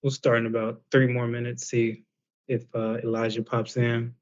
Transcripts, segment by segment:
We'll start in about 3 more minutes. See if Elijah pops in.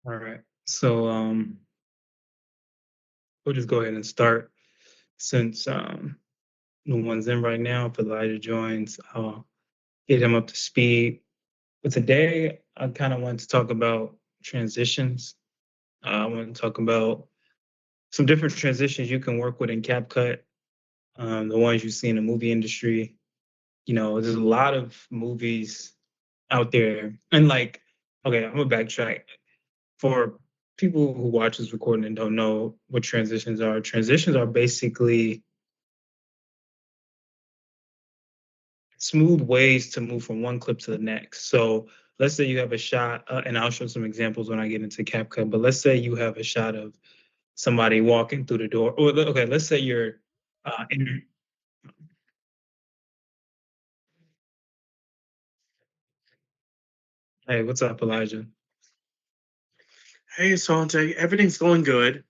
All right. So we'll just go ahead and start since no one's in right now. If Elijah joins, I'll get him up to speed. But today, I kind of want to talk about transitions. I want to talk about some different transitions you can work with in CapCut, the ones you see in the movie industry. There's a lot of movies out there, and like, okay, I'm gonna backtrack for people who watch this recording and don't know what transitions are. Transitions are basically smooth ways to move from one clip to the next. So let's say you have a shot, and I'll show some examples when I get into CapCut. But let's say you have a shot of somebody walking through the door. Or okay, let's say you're in. Hey, what's up, Elijah? Hey, Asante, everything's going good.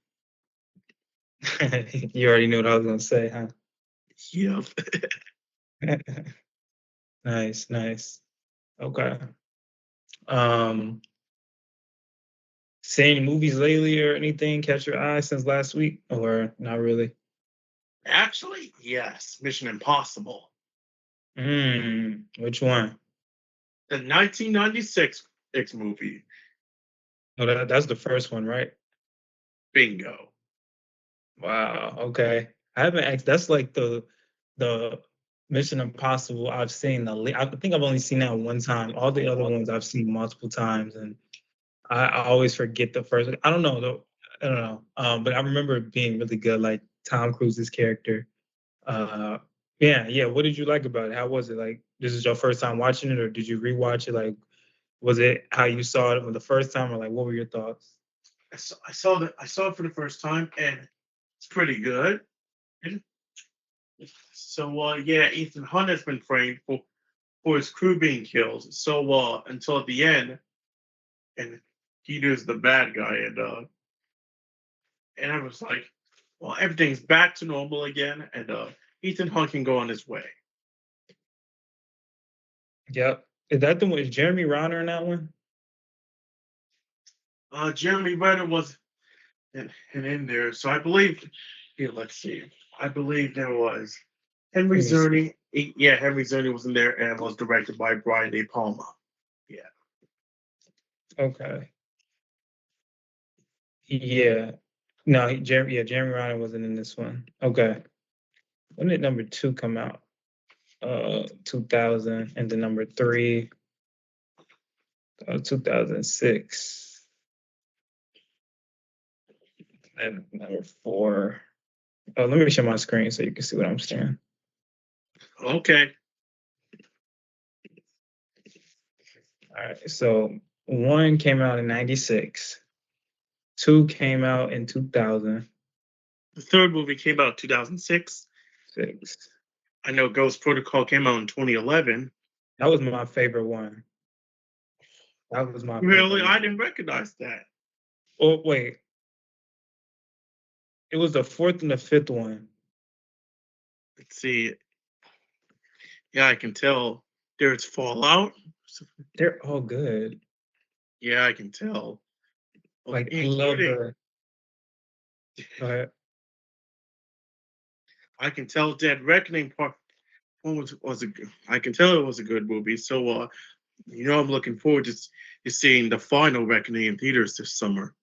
You already knew what I was gonna say, huh? Yep. Nice, nice. Okay. Um, Seen movies lately or anything catch your eye since last week, or not really? Actually, yes. Mission Impossible. Which one? The 1996 X movie. Oh, that's the first one, right? Bingo. Wow. Okay. I haven't asked. That's like the Mission Impossible I've seen. I think I've only seen that one time. All the other ones I've seen multiple times, and I always forget the first one. I don't know though. I don't know. But I remember it being really good. Like Tom Cruise's character. Uh, yeah, yeah. What did you like about it? How was it? Like, this is your first time watching it, or did you rewatch it? Like, was it how you saw it for the first time, or like, what were your thoughts? I saw it for the first time, and it's pretty good. And so, yeah, Ethan Hunt has been framed for his crew being killed. So, until the end, and Peter's the bad guy, and I was like, well, everything's back to normal again, and Ethan Hunt can go on his way. Yep. Is that the one? Is Jeremy Renner in that one? Jeremy Renner was in there, so I believe. Here, let's see. I believe there was Henry Let me see. Zerny. Yeah, Henry Zerny was in there and was directed by Brian De Palma. Yeah. Okay. Yeah. No, Jeremy Renner wasn't in this one. Okay. When did number 2 come out? 2000, and the number 3, 2006, and number 4. Oh, let me share my screen so you can see what I'm saying. Okay. All right. So 1 came out in 96. 2 came out in 2006. The third movie came out in 2006. I know Ghost Protocol came out in 2011. That was my favorite one. That was my favorite Really? I one. didn't recognize that. Oh, wait. It was the 4th and the 5th one. Let's see. Yeah, I can tell there's Fallout. They're all good. Yeah, I can tell. Like, I love Including, the. Go ahead. I can tell Dead Reckoning part one was a I can tell it was a good movie. So I'm looking forward to seeing the final Reckoning in theaters this summer.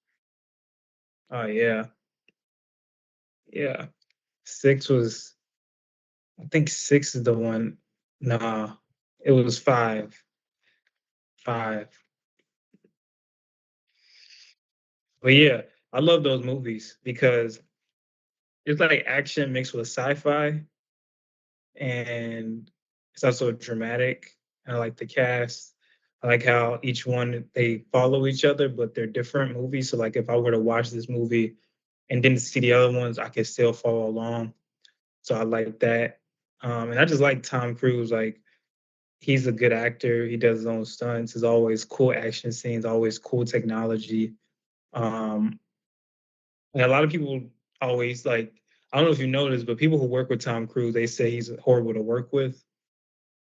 Oh, yeah. Yeah. 6 was. I think 6 is the one. Nah, it was 5. 5. But yeah, I love those movies because it's like action mixed with sci-fi, and it's also dramatic. And I like the cast. I like how each one they follow each other, but they're different movies. So like if I were to watch this movie and didn't see the other ones, I could still follow along. So I like that. And I just like Tom Cruise. Like he's a good actor. He does his own stunts. There's always cool action scenes, always cool technology. Um, and a lot of people always like, I don't know if you noticed, but people who work with Tom Cruise, they say he's horrible to work with.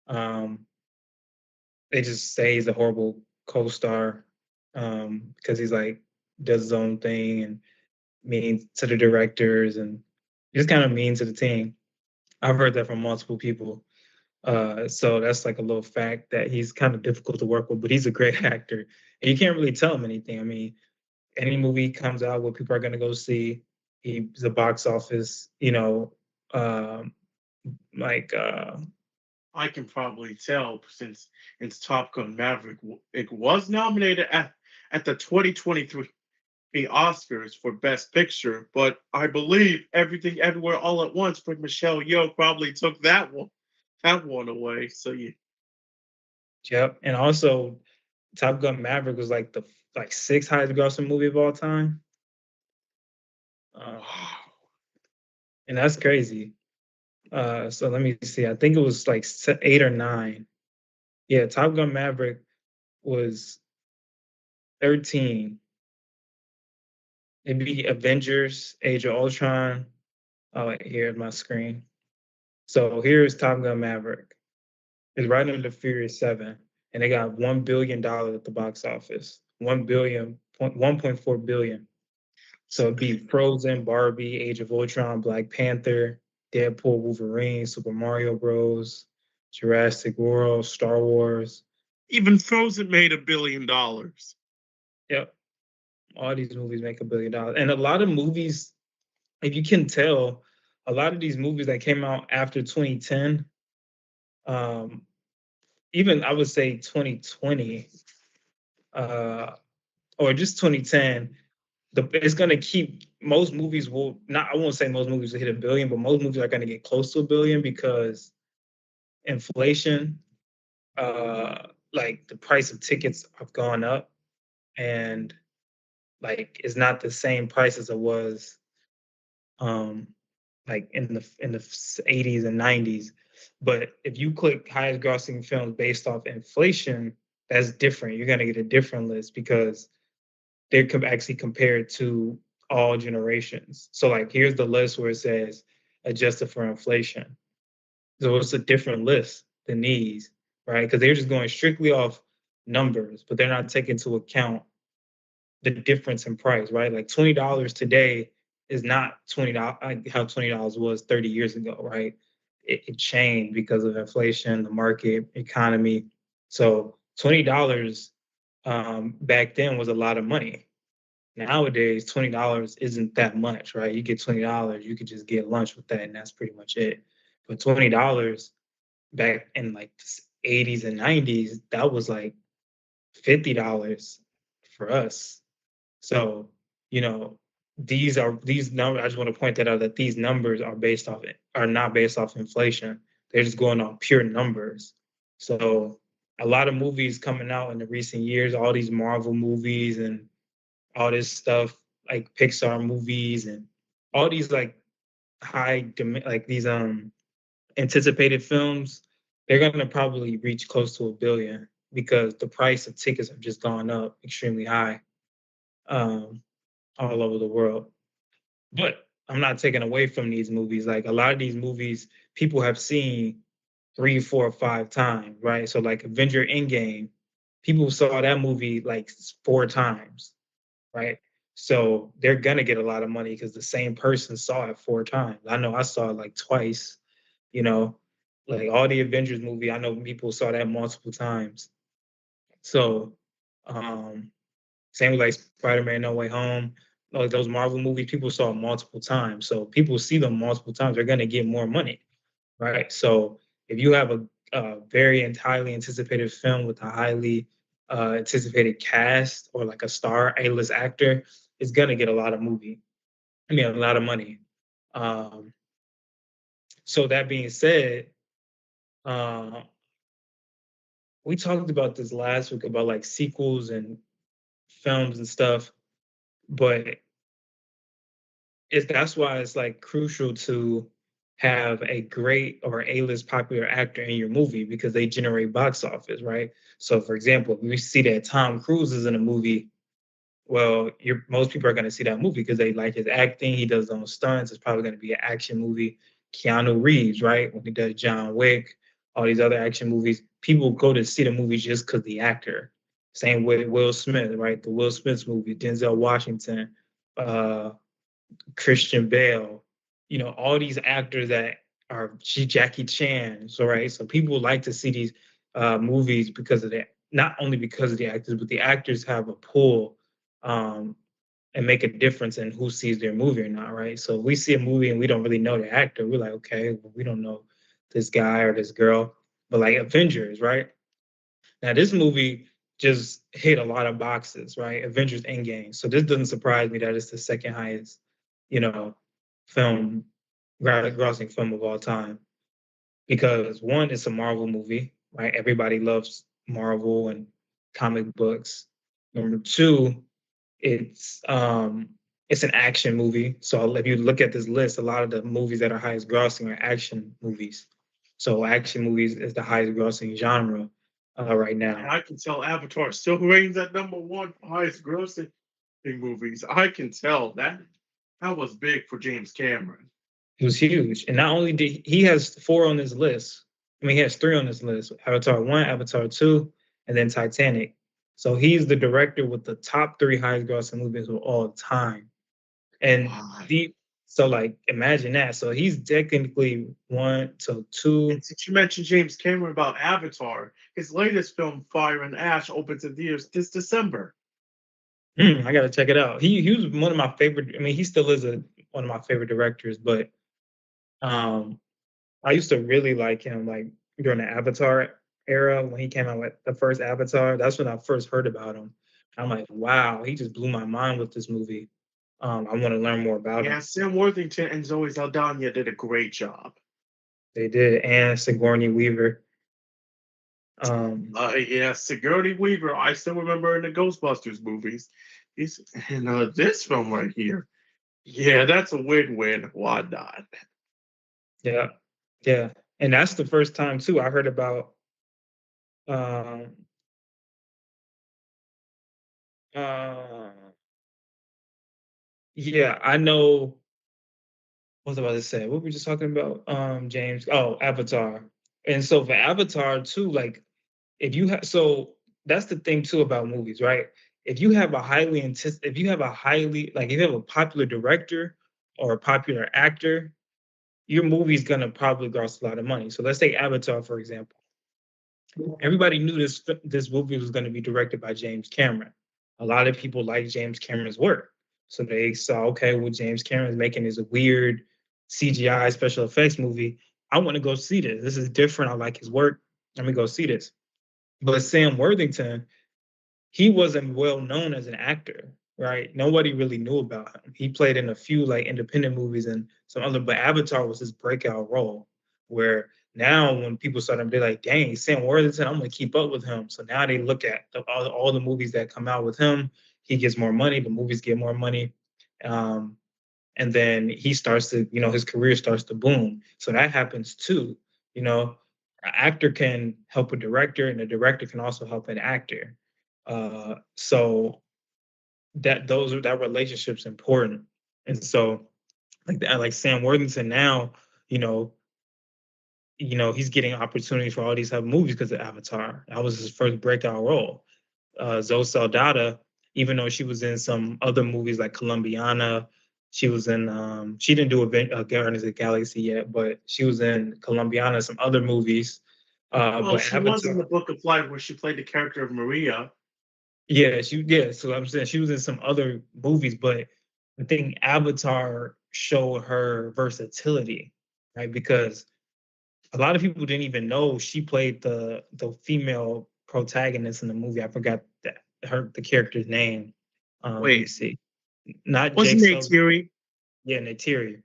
Um, they just say he's a horrible co-star because he's like does his own thing and mean to the directors and just kind of mean to the team. I've heard that from multiple people. So that's like a little fact that he's kind of difficult to work with, but he's a great actor. And you can't really tell him anything. I mean, any movie comes out what people are going to go see, he's a box office, um, like, I can probably tell since it's Top Gun Maverick. It was nominated at the 2023 Oscars for Best Picture, but I believe Everything Everywhere All at Once with Michelle Yeoh probably took that one away. So yeah. yep. And also, Top Gun Maverick was like the like 6th highest grossing movie of all time. Um, Wow. and that's crazy. So let me see. I think it was like 8 or 9. Yeah, Top Gun Maverick was 13. It'd be Avengers, Age of Ultron. Oh, wait, here's my screen. So here's Top Gun Maverick. It's right under Furious 7, and they got $1 billion at the box office. 1.4 billion. So it'd be Frozen, Barbie, Age of Ultron, Black Panther, Deadpool, Wolverine, Super Mario Bros, Jurassic World, Star Wars. Even Frozen made $1 billion. Yep. All these movies make $1 billion. And a lot of movies, if you can tell, a lot of these movies that came out after 2010, um, even I would say 2020, or just 2010, it's gonna keep most movies will not. I won't say most movies will hit a billion, but most movies are gonna get close to a billion because inflation, like the price of tickets have gone up, and like it's not the same price as it was, um, like in the 80s and 90s. But if you click highest grossing films based off inflation, that's different. You're gonna get a different list because they're actually compared to all generations. So like here's the list where it says adjusted for inflation. So it's a different list than these, right? Because they're just going strictly off numbers, but they're not taking into account the difference in price, right? Like $20 today is not $20 like how $20 was 30 years ago, right? It changed because of inflation, the market, economy. So $20 back then was a lot of money. Nowadays, $20 isn't that much, right? You get $20, you could just get lunch with that, and that's pretty much it. But $20 back in like the 80s and 90s, that was like $50 for us. So, you know, these numbers. I just want to point that out that these numbers are not based off inflation. They're just going on pure numbers. So, a lot of movies coming out in the recent years, all these Marvel movies and all this stuff, like Pixar movies and all these like like these anticipated films, they're gonna probably reach close to 1 billion because the price of tickets have just gone up extremely high. Um, all over the world. But I'm not taking away from these movies. Like a lot of these movies, people have seen 3, 4, 5 times, right? So like Avenger Endgame, people saw that movie like 4 times, right? So they're gonna get a lot of money because the same person saw it 4 times. I know I saw it like twice, you know, like all the Avengers movie. I know people saw that multiple times. So um same with like Spider-Man No Way Home. Like those Marvel movies, people saw multiple times. So people see them multiple times, they're gonna get more money, right? So if you have a very highly anticipated film with a highly anticipated cast or like a star A-list actor, it's gonna get a lot of a lot of money. Um, so that being said, uh, we talked about this last week about like sequels and films and stuff, but that's why it's like crucial to have a great or A-list popular actor in your movie because they generate box office, right? So for example, if we see that Tom Cruise is in a movie, well, most people are going to see that movie because they like his acting. He does his own stunts. It's probably going to be an action movie. Keanu Reeves, right? When he does John Wick, all these other action movies, people go to see the movies just because the actor. Same with Will Smith, right? The Will Smith movie, Denzel Washington, uh, Christian Bale, all these actors that are Jackie Chan. So right, so people like to see these movies because of that. Not only because of the actors, but the actors have a pull um, and make a difference in who sees their movie or not. Right. So if we see a movie and we don't really know the actor, we're like, okay, well, we don't know this guy or this girl. But like Avengers, right? Now, this movie just hit a lot of boxes, right? Avengers Endgame. So this doesn't surprise me that it's the second highest, you know, film, grossing film of all time. Because one, it's a Marvel movie, right? Everybody loves Marvel and comic books. Number two, it's an action movie. So if you look at this list, a lot of the movies that are highest grossing are action movies. So action movies is the highest grossing genre right And now. I can tell Avatar still reigns at number one for highest grossing movies. I can tell that was big for James Cameron. It was huge. And not only did he has 4 on his list. I mean, he has 3 on his list: Avatar 1, Avatar 2, and then Titanic. So he's the director with the top 3 highest grossing movies of all time. And Wow. the so like imagine that. So he's technically 1 to 2. And since you mentioned James Cameron about Avatar, his latest film, Fire and Ash, opens in theaters this December. I gotta check it out. He was one of my favorite. I mean, he still is one of my favorite directors, but um I used to really like him like during the Avatar era when he came out with the first Avatar. That's when I first heard about him. I'm like, wow, he just blew my mind with this movie. I want to learn more about Yeah, him. Sam Worthington and Zoe Saldana did a great job. They did, and Sigourney Weaver. Um, Yeah, Sigourney Weaver. I still remember in the Ghostbusters movies. He's in this film right here. Yeah, that's a win-win. Why not? yeah, yeah, and that's the first time too I heard about. Um, uh, yeah, I know. What was I about to say? What were we just talking about? James. Oh, Avatar. And so for Avatar too, like if you have, so that's the thing too about movies, right? If you have a if you have a highly, like if you have a popular director or a popular actor, your movie's gonna probably gross a lot of money. So let's take Avatar, for example. Everybody knew this movie was going to be directed by James Cameron. A lot of people like James Cameron's work, so they saw, okay, well, James Cameron's making this weird CGI special effects movie. I want to go see this. This is different. I like his work. Let me go see this. But Sam Worthington, he wasn't well known as an actor, right? Nobody really knew about him. He played in a few like independent movies and some other, but Avatar was his breakout role. Where now when people saw him, they're like, "Dang, Sam Worthington, I'm gonna keep up with him." So now they look at all the movies that come out with him. He gets more money. The movies get more money. Um, and then he starts to, his career starts to boom. So that happens too. You know, an actor can help a director, and a director can also help an actor. So that relationship's important. And so like that, like Sam Worthington now, you know, he's getting opportunities for all these type of movies because of Avatar. That was his first breakout role. Zoe Saldana, even though she was in some other movies like Colombiana, she was in she didn't do Guardians of the Galaxy yet, but she was in Colombiana, some other movies. Well, But she was in Avatar, the Book of Life where she played the character of Maria. yeah. So I'm saying she was in some other movies, but I think Avatar showed her versatility, right? Because a lot of people didn't even know she played the female protagonist in the movie. I forgot the character's name. Let me Wait, see. Not wasn't Jake it Sully. Fury? Yeah, Neytiri.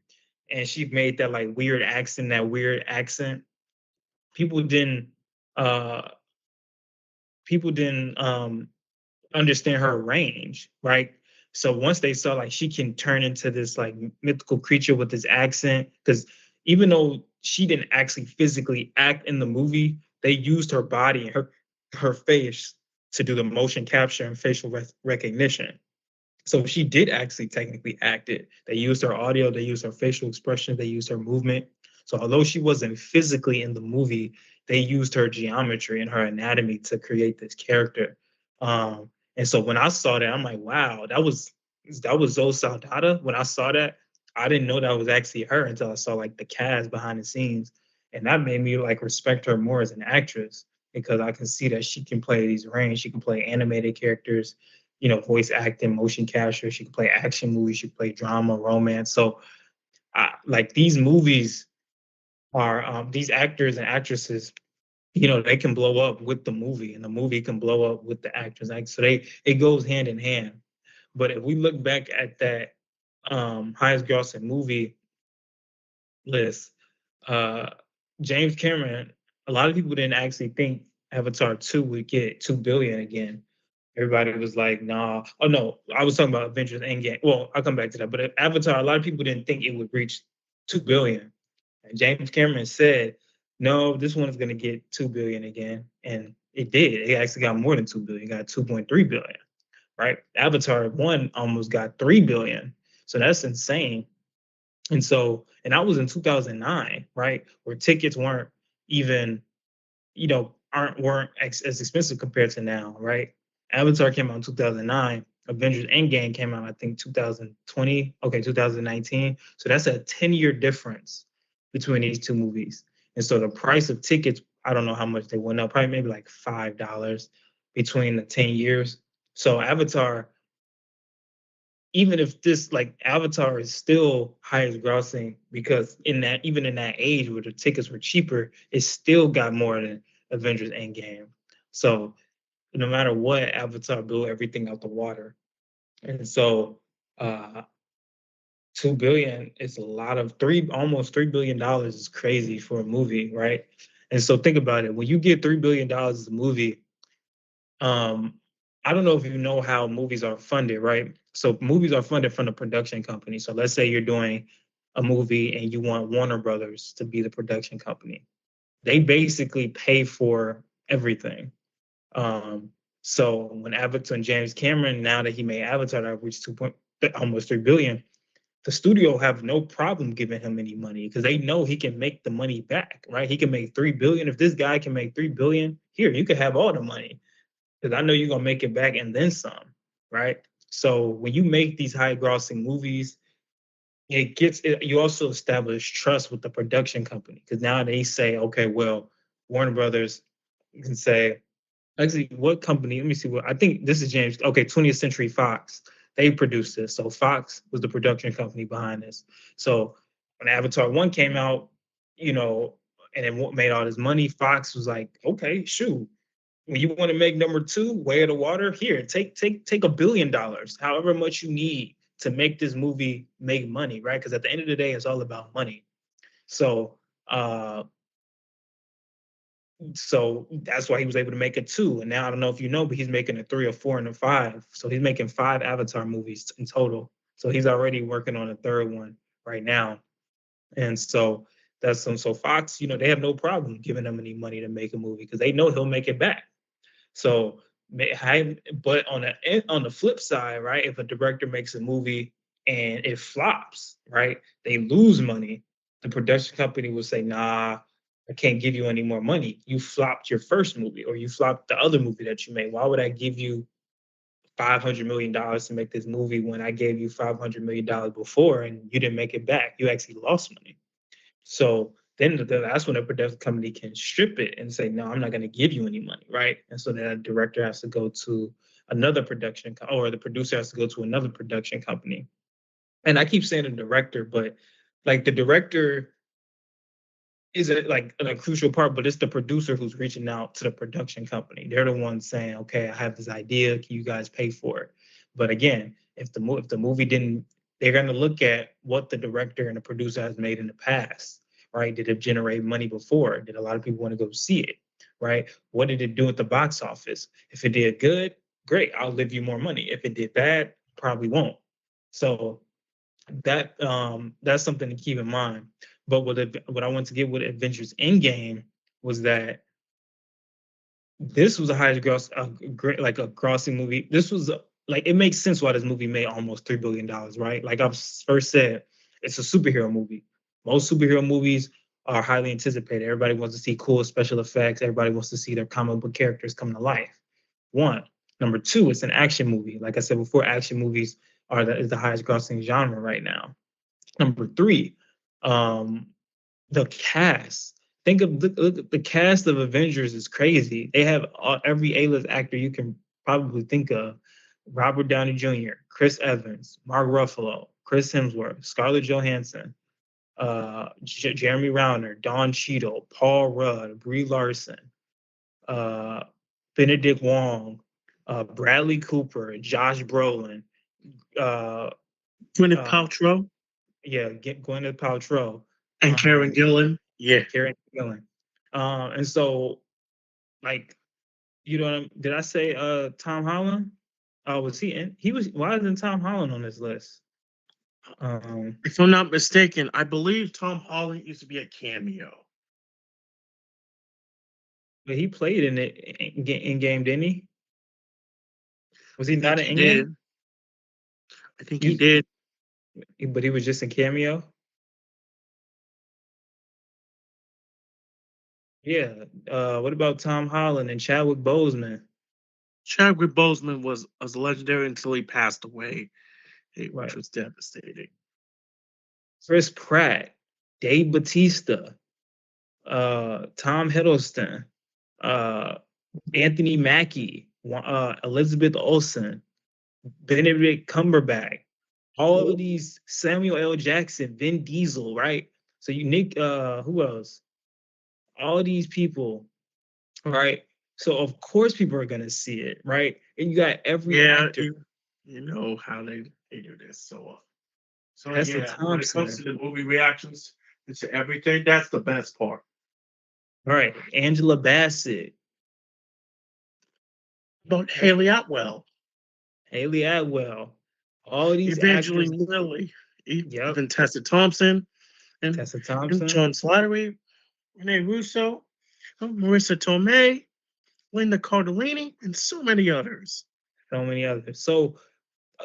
And she made that like weird accent, that weird accent. People didn't uh people didn't understand her range, right? So once they saw like she can turn into this like mythical creature with this accent, because even though she didn't actually physically act in the movie, they used her body and her face to do the motion capture and facial recognition. So she did actually technically act it. They used her audio, they used her facial expression, they used her movement. So although she wasn't physically in the movie, they used her geometry and her anatomy to create this character. And so when I saw that, I'm like, wow, that was Zoe Saldana. When I saw that, I didn't know that was actually her until I saw like the cast behind the scenes, and that made me like respect her more as an actress because I can see that she can play these range. She can play animated characters, voice acting, motion capture. She can play action movies. She can play drama, romance. So, like these movies are these actors and actresses. They can blow up with the movie, and the movie can blow up with the actors. Like so, it goes hand in hand. But if we look back at that highest grossing movie list, uh, James Cameron, a lot of people didn't actually think Avatar 2 would get 2 billion again. Everybody was like, nah. Oh no, I was talking about Avengers Endgame. Well, I'll come back to that. But Avatar, a lot of people didn't think it would reach 2 billion. And James Cameron said, no, this one is gonna get 2 billion again. And it did. It actually got more than 2 billion, it got 2.3 billion, right? Avatar 1 almost got 3 billion. So that's insane. And so, and that was in 2009, right? Where tickets weren't even, weren't as expensive compared to now, right? Avatar came out in 2009. Avengers Endgame came out, I think, 2020. Okay, 2019. So that's a 10-year difference between these two movies. And so the price of tickets, I don't know how much they went up, probably maybe like $5 between the 10 years. So Avatar, even if this like Avatar is still highest grossing because even in that age where the tickets were cheaper, it still got more than Avengers Endgame. So no matter what, Avatar blew everything out the water. And so 2 billion is a lot of almost $3 billion is crazy for a movie, right? And so think about it. When you get $3 billion as a movie, um, I don't know if you know how movies are funded, right? So movies are funded from the production company. So let's say you're doing a movie and you want Warner Brothers to be the production company. They basically pay for everything. Um, so when Avatar and James Cameron, now that he made Avatar, that reached almost 3 billion, the studio have no problem giving him any money because they know he can make the money back, right? He can make 3 billion. If this guy can make 3 billion, here you can have all the money because I know you're gonna make it back and then some, right? So when you make these high grossing movies, you also establish trust with the production company because now they say, okay, well, Warner Brothers can say, actually, what company? Let me see. What I think this is James. Okay, 20th Century Fox. They produced this, so Fox was the production company behind this. So when Avatar 1 came out, you know, and it made all this money, Fox was like, okay, shoot. When you want to make number two, Way of the Water, here, take $1 billion, however much you need to make this movie make money, right? Because at the end of the day, it's all about money. So uh so that's why he was able to make a two. And now I don't know if you know, but he's making a three, a four, and a five. So he's making 5 Avatar movies in total. So he's already working on a third one right now. And so that's some. So Fox, they have no problem giving him any money to make a movie because they know he'll make it back. So, but on the flip side, right? If a director makes a movie and it flops, right? They lose money. The production company will say, "Nah, I can't give you any more money. You flopped your first movie, or you flopped the other movie that you made. Why would I give you $500 million to make this movie when I gave you $500 million before and you didn't make it back? You actually lost money." So then that's when a production company can strip it and say, no, I'm not going to give you any money, right? And so then a director has to go to another or the producer has to go to another production company. And I keep saying the director, but like the director isn't like a crucial part, but it's the producer who's reaching out to the production company. They're the ones saying, okay, I have this idea. Can you guys pay for it? But again, if the movie didn't, they're going to look at what the director and the producer has made in the past, right? Did it generate money before? Did a lot of people want to go see it, right? What did it do at the box office? If it did good, great, I'll give you more money. If it did bad, probably won't. So that's something to keep in mind. But what I want to get with Adventures Endgame was that this was a highest gross, great like a grossing movie. This was like it makes sense why this movie made almost $3 billion, right? Like I first said, it's a superhero movie. Most superhero movies are highly anticipated. Everybody wants to see cool special effects. Everybody wants to see their comic book characters come to life. One. Number two, it's an action movie. Like I said before, action movies is the highest grossing genre right now. Number three, um, the cast. Think of the cast of Avengers is crazy. They have every A-list actor you can probably think of: Robert Downey Jr., Chris Evans, Mark Ruffalo, Chris Hemsworth, Scarlett Johansson, Jeremy Renner, Don Cheadle, Paul Rudd, Brie Larson, uh, Benedict Wong, Bradley Cooper, Josh Brolin, uh, Gwyneth uh, Paltrow Gwyneth Paltrow, and Karen Gillan. Yeah. Karen Gillan. And so, like, did I say Tom Holland? Was he in? He was. Why isn't Tom Holland on this list? If I'm not mistaken, I believe Tom Holland used to be a cameo. But he played in it in game, didn't he? Was he I not think an he in did. game? I think he did. But he was just a cameo. Yeah. What about Tom Holland and Chadwick Boseman? Chadwick Boseman was legendary until he passed away, which Right. was devastating. Chris Pratt, Dave Batista, Tom Hiddleston, Anthony Mackie, Elizabeth Olsen, Benedict Cumberbatch, all of these, Samuel L. Jackson, Vin Diesel, right? So who else? All of these people, right? So of course people are gonna see it, right? And you got every Yeah, actor. you know how they do this. So Tessa yeah, when it comes to Thompson, the movie reactions and to everything, that's the best part. right? Angela Bassett, About Haley Atwell, Haley Atwell, all these actors. Evangeline Lilly, Yep, even Tessa Thompson, and Tessa Thompson, John Slattery, Rene Russo, Marissa Tomei, Linda Cardellini, and so many others. so many others. So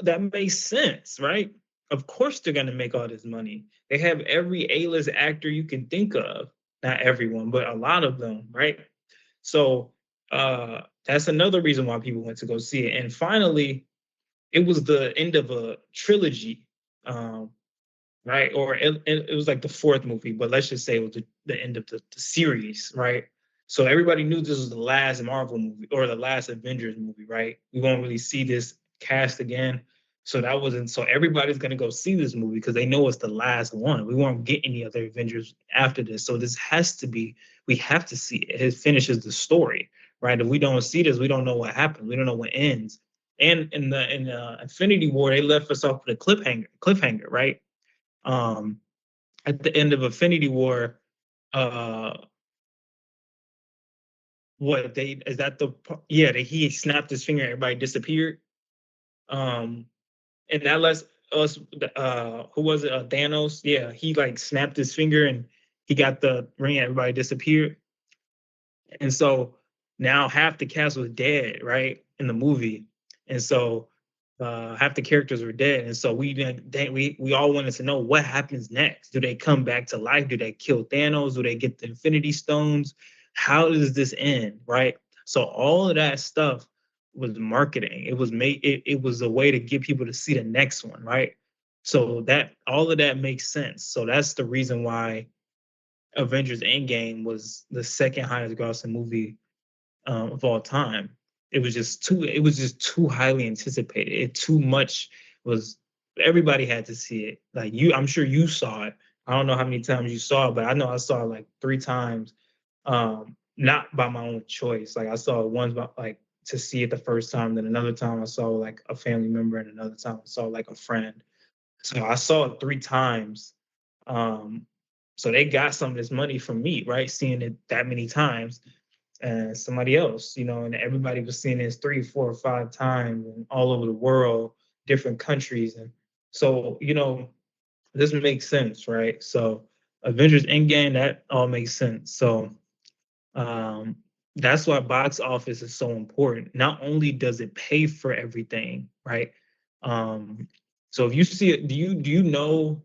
that makes sense, right? Of course they're gonna make all this money. They have every A-list actor you can think of. Not everyone, but a lot of them, right? So that's another reason why people went to go see it. And finally, it was the end of a trilogy. Um, right? Or it was like the fourth movie, but let's just say it was the end of the series, right? So everybody knew this was the last Marvel movie or the last Avengers movie, right? We won't really see this cast again. So that wasn't so everybody's gonna go see this movie because they know it's the last one. We won't get any other Avengers after this. So this has to be, we have to see it. It finishes the story, right? If we don't see this, we don't know what happens. We don't know what ends. And in the Infinity War, they left us off with a cliffhanger, right? Um, at the end of Infinity War, uh, what they is that the yeah that he snapped his finger, everybody disappeared. Um, and that lets us who was it? Thanos. Yeah, he like snapped his finger and he got the ring. Everybody disappeared. And so now half the cast was dead, right, in the movie, and so half the characters were dead, and so we all wanted to know what happens next. Do they come back to life? Do they kill Thanos? Do they get the Infinity Stones? How does this end, right? So all of that stuff was marketing. It was made. It was a way to get people to see the next one, right? So that all of that makes sense. So that's the reason why Avengers Endgame was the second highest grossing movie of all time. It was just too highly anticipated. It too much was everybody had to see it. Like you, I'm sure you saw it. I don't know how many times you saw it, but I know I saw it like 3 times. Not by my own choice. Like I saw it once by, like to see it the first time, then another time I saw like a family member, and another time I saw like a friend. So I saw it 3 times. Um, so they got some of this money from me, right? Seeing it that many times, and somebody else, and everybody was seeing this 3, 4, 5 times and all over the world, different countries. And so, this makes sense, right? So Avengers Endgame, that all makes sense. So um that's why box office is so important. Not only does it pay for everything, right? Um, so if you see it, do you know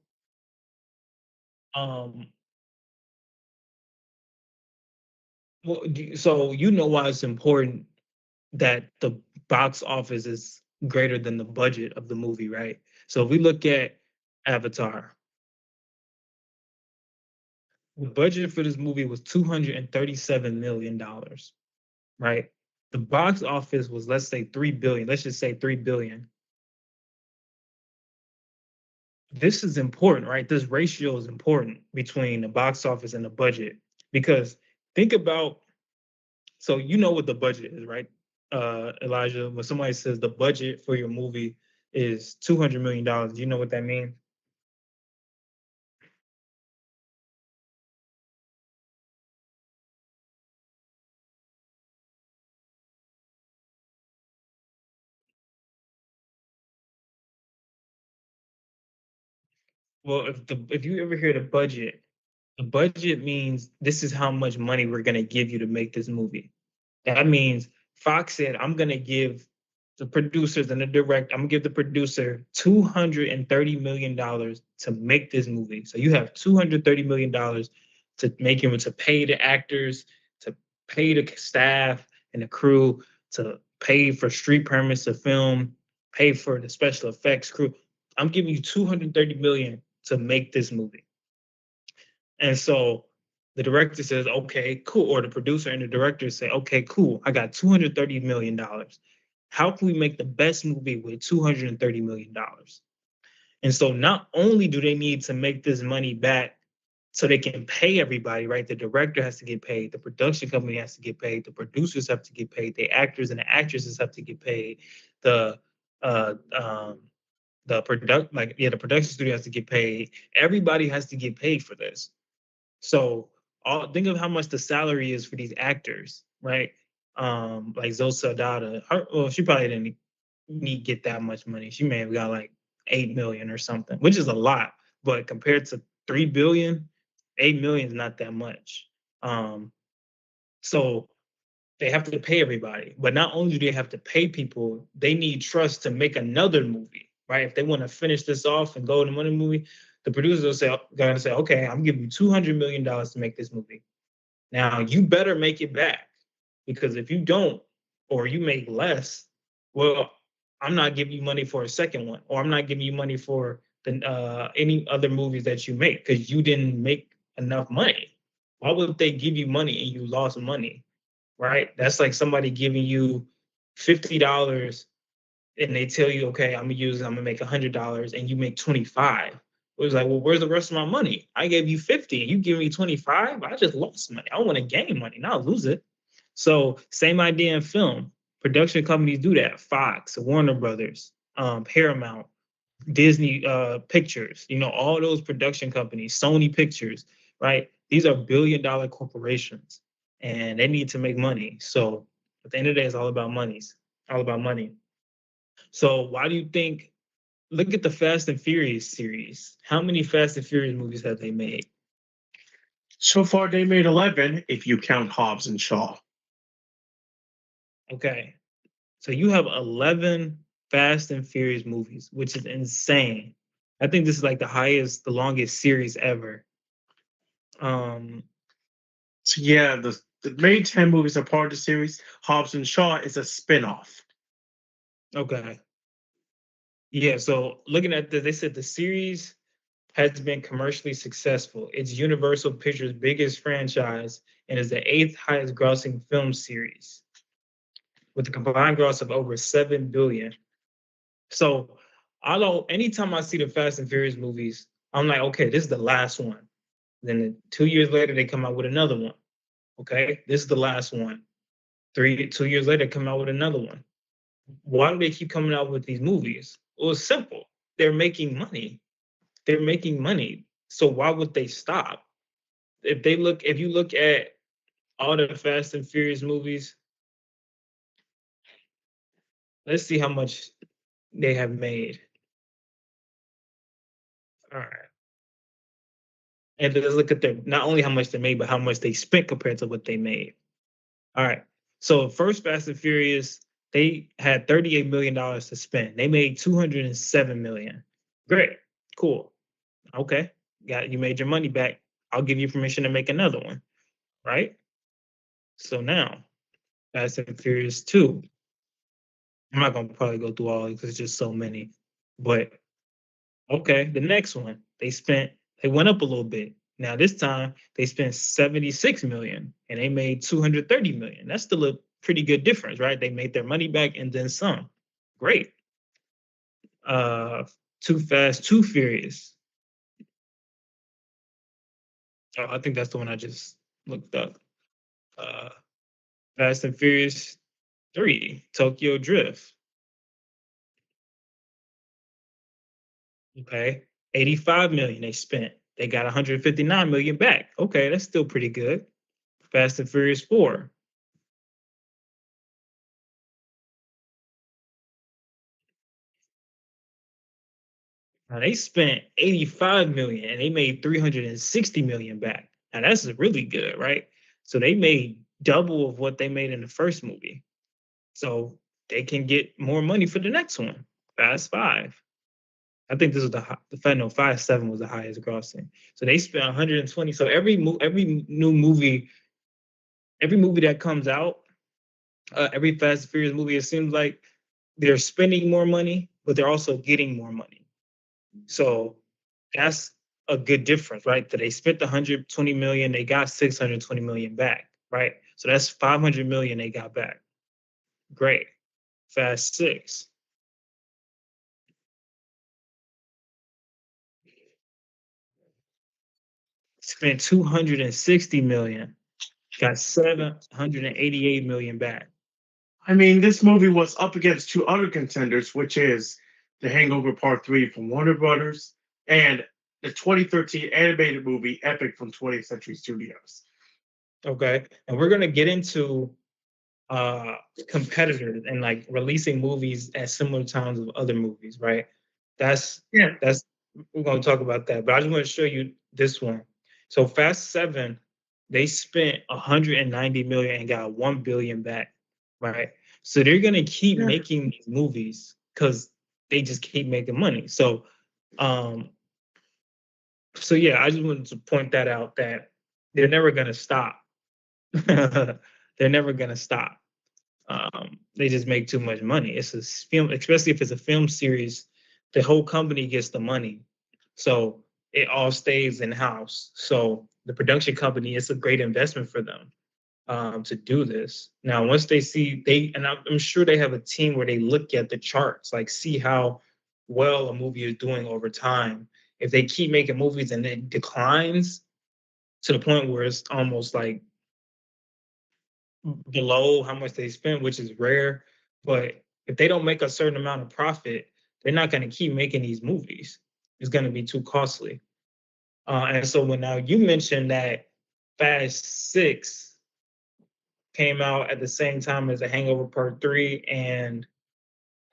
um well, so you know why it's important that the box office is greater than the budget of the movie, right? So if we look at Avatar, the budget for this movie was $237 million, right? The box office was, let's say, 3 billion. Let's just say 3 billion. This is important, right? This ratio is important between the box office and the budget, because think about, so you know what the budget is, right? Elijah, when somebody says the budget for your movie is $200 million, do you know what that means? Well, if you ever hear the budget means this is how much money we're gonna give you to make this movie. That means Fox said, I'm gonna give the producers and the direct, I'm gonna give the producer $230 million to make this movie. So you have $230 million to make him, to pay the actors, to pay the staff and the crew, to pay for street permits to film, pay for the special effects crew. I'm giving you 230 million to make this movie. And so the director says, okay, cool. Or the producer and the director say, okay, cool. I got $230 million. How can we make the best movie with $230 million? And so not only do they need to make this money back so they can pay everybody, right? The director has to get paid, the production company has to get paid, the producers have to get paid, the actors and the actresses have to get paid, the uh um the production studio has to get paid. Everybody has to get paid for this. So think of how much the salary is for these actors, right? Like Zoe Saldana. Well, she probably didn't need get that much money. She may have got like 8 million or something, which is a lot. But compared to 3 billion, 8 million is not that much. Um, so they have to pay everybody. But not only do they have to pay people, they need trust to make another movie. right? If they want to finish this off and go in one movie, the producers will say, gonna say, okay, I'm giving you $200 million to make this movie. Now you better make it back, because if you don't, or you make less, well, I'm not giving you money for a second one, or I'm not giving you money for the any other movies that you make because you didn't make enough money. Why would they give you money and you lost money? Right? That's like somebody giving you $50 and they tell you, okay, I'm gonna make $100 and you make 25. It was like, well, where's the rest of my money? I gave you 50 and you give me 25. I just lost money. I want to gain money, not lose it. So same idea in film. Production companies do that. Fox, Warner Brothers, Paramount, Disney Pictures, all those production companies, Sony Pictures, right? These are billion-dollar corporations and they need to make money. So at the end of the day, it's all about monies, all about money. So why do you think, look at the Fast and Furious series. How many Fast and Furious movies have they made? So far, they made 11 if you count Hobbs and Shaw. Okay. So you have 11 Fast and Furious movies, which is insane. I think this is like the longest series ever. So yeah, the main 10 movies are part of the series. Hobbs and Shaw is a spin-off. Okay. Yeah, so looking at this, they said the series has been commercially successful. It's Universal Pictures' biggest franchise and is the 8th highest grossing film series with a combined gross of over 7 billion. So I don't, anytime I see the Fast and Furious movies, I'm like, okay, this is the last one. Then 2 years later, they come out with another one. Okay, this is the last one. 2 years later, come out with another one. Why do they keep coming out with these movies? Well, it's simple. They're making money. They're making money. So why would they stop? If you look at all the Fast and Furious movies, let's see how much they have made. All right. And let's look at their, not only how much they made, but how much they spent compared to what they made. All right. So first Fast and Furious, they had $38 million to spend. They made 207 million. Great. Cool. Okay. You made your money back. I'll give you permission to make another one. Right? So now, Fast and Furious 2. I'm not gonna probably go through all because it's just so many. But okay, the next one, they went up a little bit. Now this time they spent 76 million and they made 230 million. That's still a pretty good difference, right? They made their money back and then some. Great. Too Fast, Too Furious. Oh, I think that's the one I just looked up. Uh, Fast and Furious 3, Tokyo Drift. Okay. 85 million they spent. They got 159 million back. Okay, that's still pretty good. Fast and Furious 4. Now they spent 85 million and they made 360 million back. Now that's really good, right? So they made double of what they made in the first movie. So they can get more money for the next one. Fast 5. I think this was the final 5-7 was the highest grossing. So they spent 120. So every new movie, every movie that comes out, every Fast and Furious movie, it seems like they're spending more money, but they're also getting more money. So that's a good difference, right? That they spent 120 million, they got 620 million back, right? So that's 500 million they got back. Great. Fast 6. Spent 260 million, got 788 million back. I mean, this movie was up against two other contenders, which is The Hangover Part 3 from Warner Brothers and the 2013 animated movie Epic from 20th Century Studios. Okay. And we're gonna get into competitors and like releasing movies at similar times of other movies, right? That's Yeah. that's we're gonna talk about that. But I just want to show you this one. So Fast 7, they spent 190 million and got 1 billion back, right? So they're gonna keep Yeah. making these movies because they just keep making money. Um, so yeah, I just wanted to point that out that they're never gonna stop. They're never gonna stop. They just make too much money. It's a film, especially if it's a film series, the whole company gets the money. So it all stays in house. So the production company, it's a great investment for them to do this. Now, once they see and I'm sure they have a team where they look at the charts, like see how well a movie is doing over time. If they keep making movies and it declines to the point where it's almost like below how much they spend, which is rare. But if they don't make a certain amount of profit, they're not going to keep making these movies. It's going to be too costly. And so when now you mentioned that Fast Six came out at the same time as The Hangover Part Three and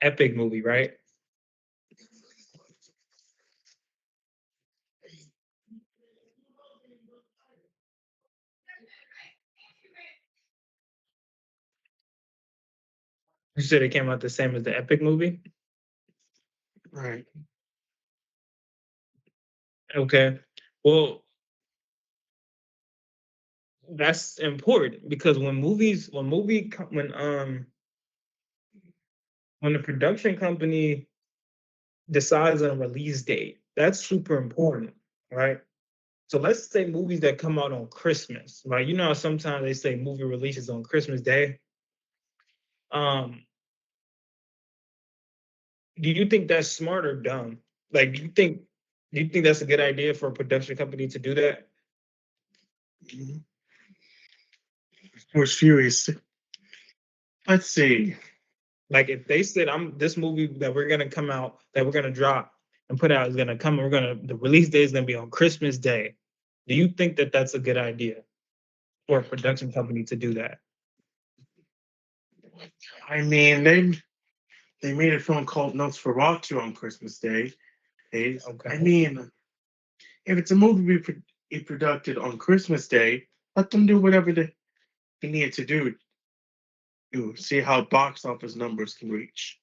Epic movie, right? You said it came out the same as the Epic movie. Right. Okay. Well, that's important because when the production company decides on a release date, that's super important, right? So let's say movies that come out on Christmas, right? You know how sometimes they say movie releases on Christmas Day. Um, do you think that's smart or dumb? Like, do you think that's a good idea for a production company to do that? Mhm. Was furious. Let's see. Like, if they said, "I'm this movie that we're gonna come out, that we're gonna drop and put out is gonna come, the release day is gonna be on Christmas Day." Do you think that that's a good idea for a production company to do that? I mean, they made a film called Nosferatu on Christmas Day. I Okay. mean, if it's a movie produced on Christmas Day, let them do whatever they need to do to see how box office numbers can reach.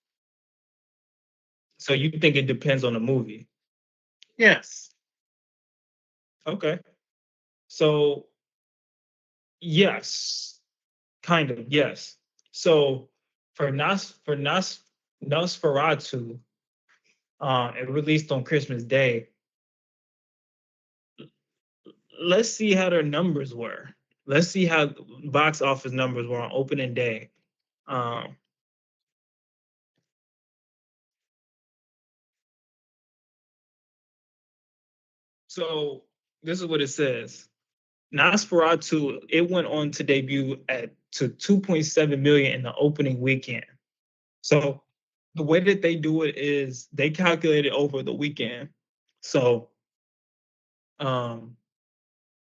So you think it depends on the movie? Yes. Okay. So yes, kind of, yes. So for Nosferatu, it released on Christmas Day. Let's see how their numbers were. Let's see how box office numbers were on opening day. Um, so this is what it says. Nosferatu, it went on to debut at to 2.7 million in the opening weekend. So the way that they do it is they calculate it over the weekend. So um,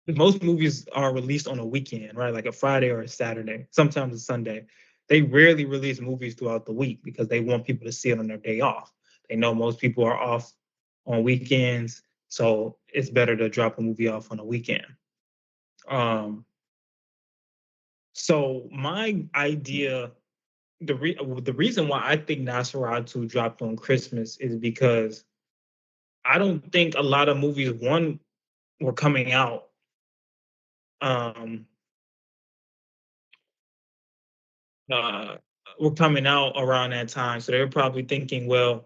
most movies are released on a weekend, right? Like a Friday or a Saturday, sometimes a Sunday. They rarely release movies throughout the week because they want people to see it on their day off. They know most people are off on weekends, so it's better to drop a movie off on a weekend. Um, so my idea, the reason why I think Nosferatu dropped on Christmas is because I don't think a lot of movies one were coming out um uh were coming out around that time. So they were probably thinking, well,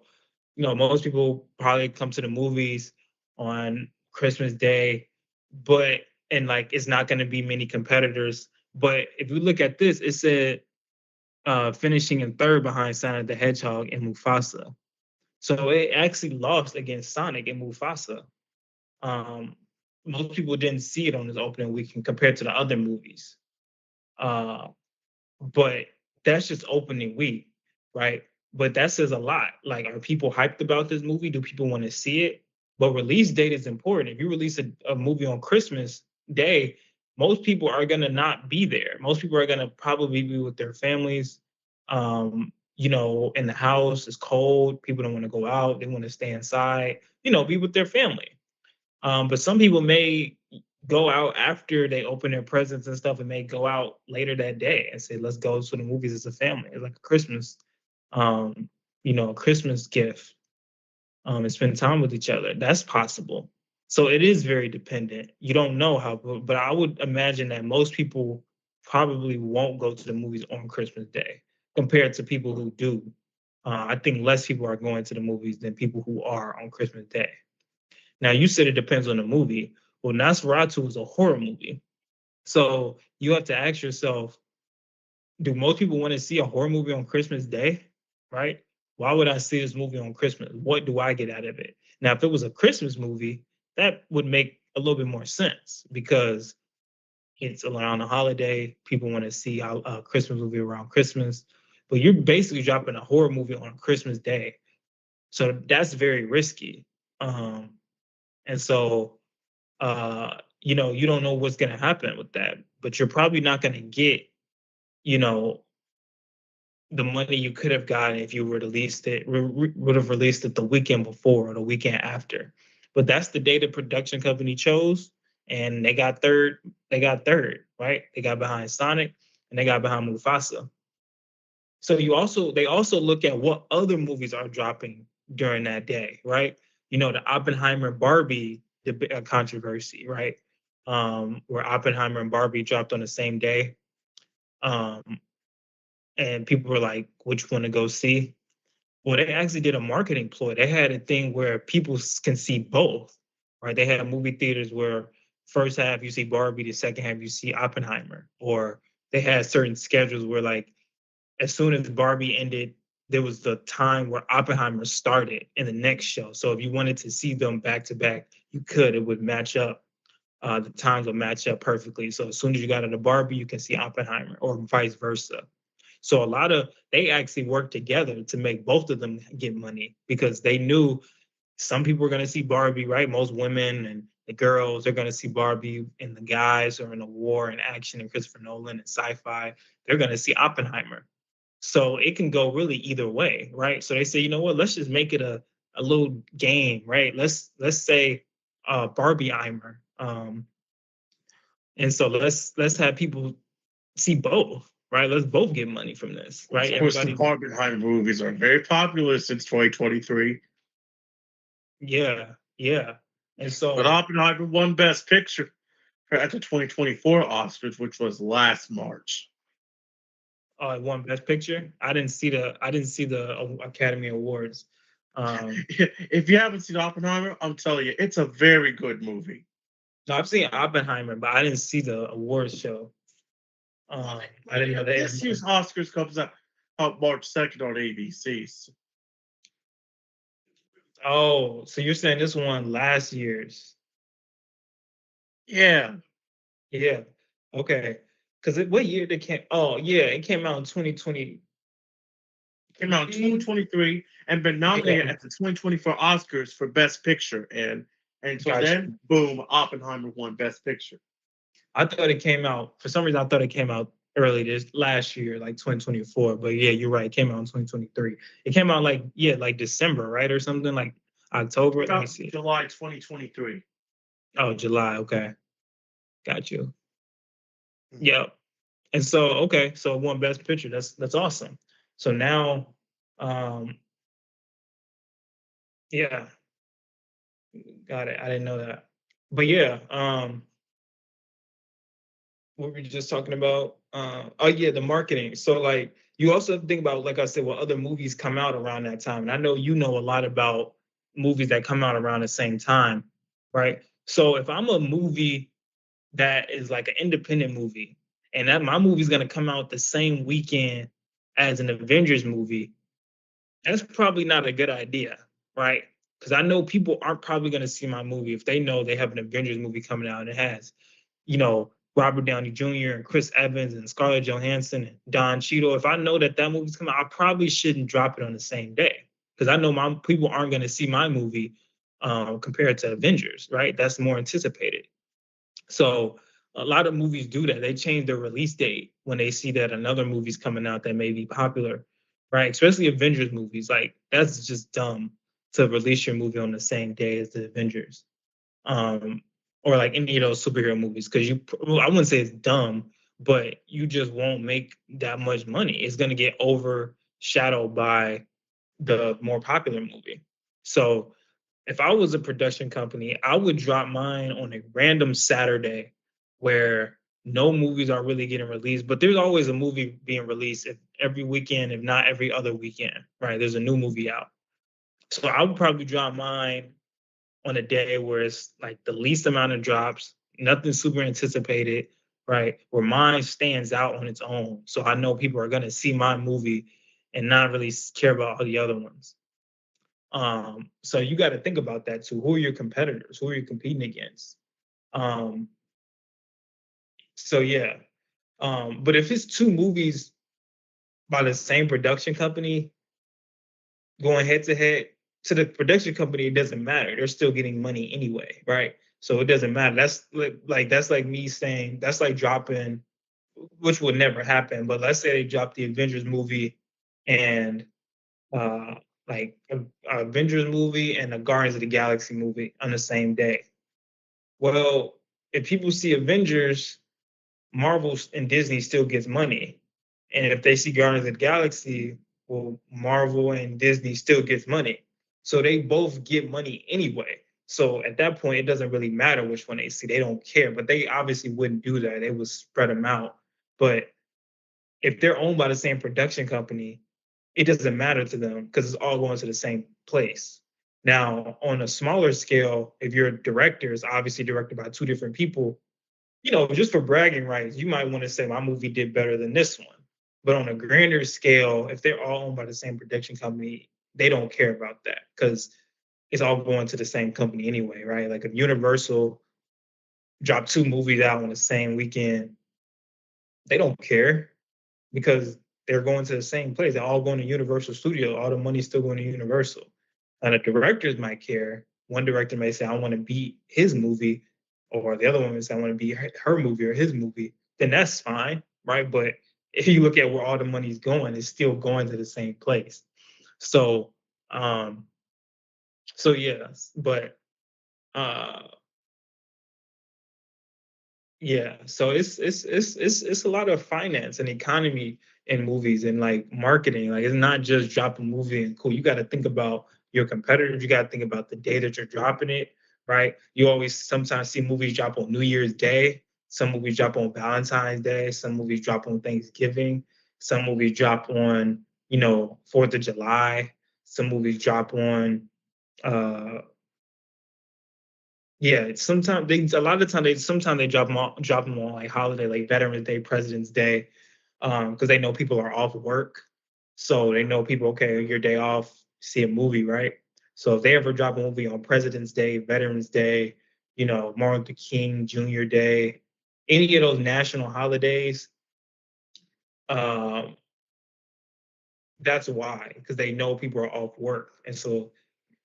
most people probably come to the movies on Christmas Day, but and like it's not gonna be many competitors. But if you look at this, it said finishing in third behind Sonic the Hedgehog and Mufasa. So it actually lost against Sonic and Mufasa. Um, Most people didn't see it on this opening weekend compared to the other movies. Uh, but that's just opening week, right? But that says a lot. Like, are people hyped about this movie? Do people want to see it? But release date is important. If you release a movie on Christmas Day, most people are gonna not be there. Most people are gonna probably be with their families. In the house, it's cold. People don't want to go out. They want to stay inside. Be with their family. But some people may go out after they open their presents and stuff and may go out later that day and say, let's go to the movies as a family. It's like a Christmas, um, a Christmas gift, and spend time with each other. That's possible. So it is very dependent. You don't know how, but I would imagine that most people probably won't go to the movies on Christmas Day compared to people who do. I think less people are going to the movies than people who are on Christmas Day. Now, you said it depends on the movie. Well, Nosferatu is a horror movie. So you have to ask yourself, do most people want to see a horror movie on Christmas Day? Right? Why would I see this movie on Christmas? What do I get out of it? Now, if it was a Christmas movie, that would make a little bit more sense because it's around the holiday. People want to see a Christmas movie around Christmas, but you're basically dropping a horror movie on Christmas Day. So that's very risky. Um, and so, you don't know what's going to happen with that, but you're probably not going to get, you know, the money you could have gotten if you would have released it the weekend before or the weekend after. But that's the day the production company chose, and they got third. They got third, right? They got behind Sonic, and they got behind Mufasa. So they also look at what other movies are dropping during that day, right? The Oppenheimer Barbie controversy, right? Where Oppenheimer and Barbie dropped on the same day. Um, and people were like, which one to go see? Well, they actually did a marketing ploy. They had a thing where people can see both, right? They had movie theaters where first half you see Barbie, the second half you see Oppenheimer, or they had certain schedules where like as soon as Barbie ended, there was the time where Oppenheimer started in the next show. So if you wanted to see them back to back, you could. It would match up. The times would match up perfectly. So as soon as you got into Barbie, you can see Oppenheimer, or vice versa. So they actually worked together to make both of them get money because they knew some people were going to see Barbie, right? Most women and the girls are going to see Barbie, and the guys are in the war and action and Christopher Nolan and sci-fi. They're going to see Oppenheimer. So it can go really either way, right? So they say, you know what? Let's just make it a little game, right? Let's say Barbieheimer, and so let's have people see both, right? Let's both get money from this, right? Of course, the Everybody, Barbenheimer movies are very popular since 2023. yeah, yeah. And But so Oppenheimer won Best Picture at the 2024 Oscars, which was last March. it won Best Picture. I didn't see the Academy Awards. If you haven't seen Oppenheimer, I'm telling you, it's a very good movie. No, I've seen Oppenheimer, but I didn't see the awards show. I didn't know they had This year's Oscars comes out March 2nd on ABC. Oh, so you're saying this one last year's? Yeah, Yeah. Okay. Because what year did it came? Oh, yeah, it came out in 2020. came out in 2023 and been Yeah, nominated at the 2024 Oscars for Best Picture. And until gotcha. then, boom, Oppenheimer won Best Picture. I thought it came out for some reason. I thought it came out early this last year, like 2024. But yeah, you're right. It came out in 2023. It came out like December, right, or something like October. Let me About see. July 2023. Oh, July. Okay, got you. Mhm. Yep. And so okay, so it won Best Picture. That's awesome. So now, um, yeah, got it. I didn't know that. But yeah, what were you just talking about? Oh yeah, the marketing. So like you also have to think about, like I said, what other movies come out around that time. And I know you know a lot about movies that come out around the same time, right? So if I'm a movie that is like an independent movie, and that my movie's gonna come out the same weekend as an Avengers movie, that's probably not a good idea, right? Because I know people aren't probably gonna see my movie if they know they have an Avengers movie coming out and it has Robert Downey Jr. and Chris Evans and Scarlett Johansson and Don Cheadle. If I know that movie's coming out, I probably shouldn't drop it on the same day because I know my people aren't going to see my movie compared to Avengers, right? That's more anticipated. So a lot of movies do that. They change their release date when they see that another movie's coming out that may be popular, right? Especially Avengers movies. Like that's just dumb to release your movie on the same day as the Avengers, um, or like any of those superhero movies, because I wouldn't say it's dumb, but you just won't make that much money. It's going to get overshadowed by the more popular movie. So if I was a production company, I would drop mine on a random Saturday where no movies are really getting released, but there's always a movie being released every weekend, if not every other weekend, right? There's a new movie out. So I would probably drop mine on a day where it's like the least amount of drops, nothing super anticipated, right? Where mine stands out on its own. So I know people are gonna see my movie and not really care about all the other ones. So you got to think about that too. Who are your competitors? Who are you competing against? Um, so yeah. But if it's two movies by the same production company going head to head, to the production company, it doesn't matter. They're still getting money anyway, right? So it doesn't matter. That's like that's like me saying that's like dropping, which would never happen. But let's say they drop the Avengers movie and uh like a Avengers movie and a Guardians of the Galaxy movie on the same day. Well, if people see Avengers, Marvel and Disney still gets money. And if they see Guardians of the Galaxy, well, Marvel and Disney still gets money. So they both get money anyway. So at that point, it doesn't really matter which one they see. They don't care. But they obviously wouldn't do that. They would spread them out. But if they're owned by the same production company, it doesn't matter to them because it's all going to the same place. Now, on a smaller scale, if you're a director, it's obviously directed by two different people. Just for bragging rights, you might want to say my movie did better than this one. But on a grander scale, if they're all owned by the same production company, they don't care about that because it's all going to the same company anyway, right? Like if Universal dropped two movies out on the same weekend, they don't care because they're going to the same place. They're all going to Universal Studio. All the money's still going to Universal. And the directors might care. One director may say, I want to beat his movie, or the other one may say, I want to beat her movie or his movie. Then that's fine, right? But if you look at where all the money's going, it's still going to the same place. So, um, so yes, but uh, yeah, so it's a lot of finance and economy in movies and like marketing. Like it's not just drop a movie and cool. You got to think about your competitors. You got to think about the day that you're dropping it, right? You always sometimes see movies drop on New Year's Day. Some movies drop on Valentine's Day. Some movies drop on Thanksgiving. Some movies drop on 4th of July. Some movies drop on uh yeah, sometimes they a lot of the time they sometimes they drop them on like holiday, like Veterans Day, President's Day, because they know people are off work, so they know people. Okay, your day off, see a movie, right? So if they ever drop a movie on President's Day, Veterans Day, Martin Luther King Jr. Day, any of those national holidays, um, that's why, because they know people are off work, and so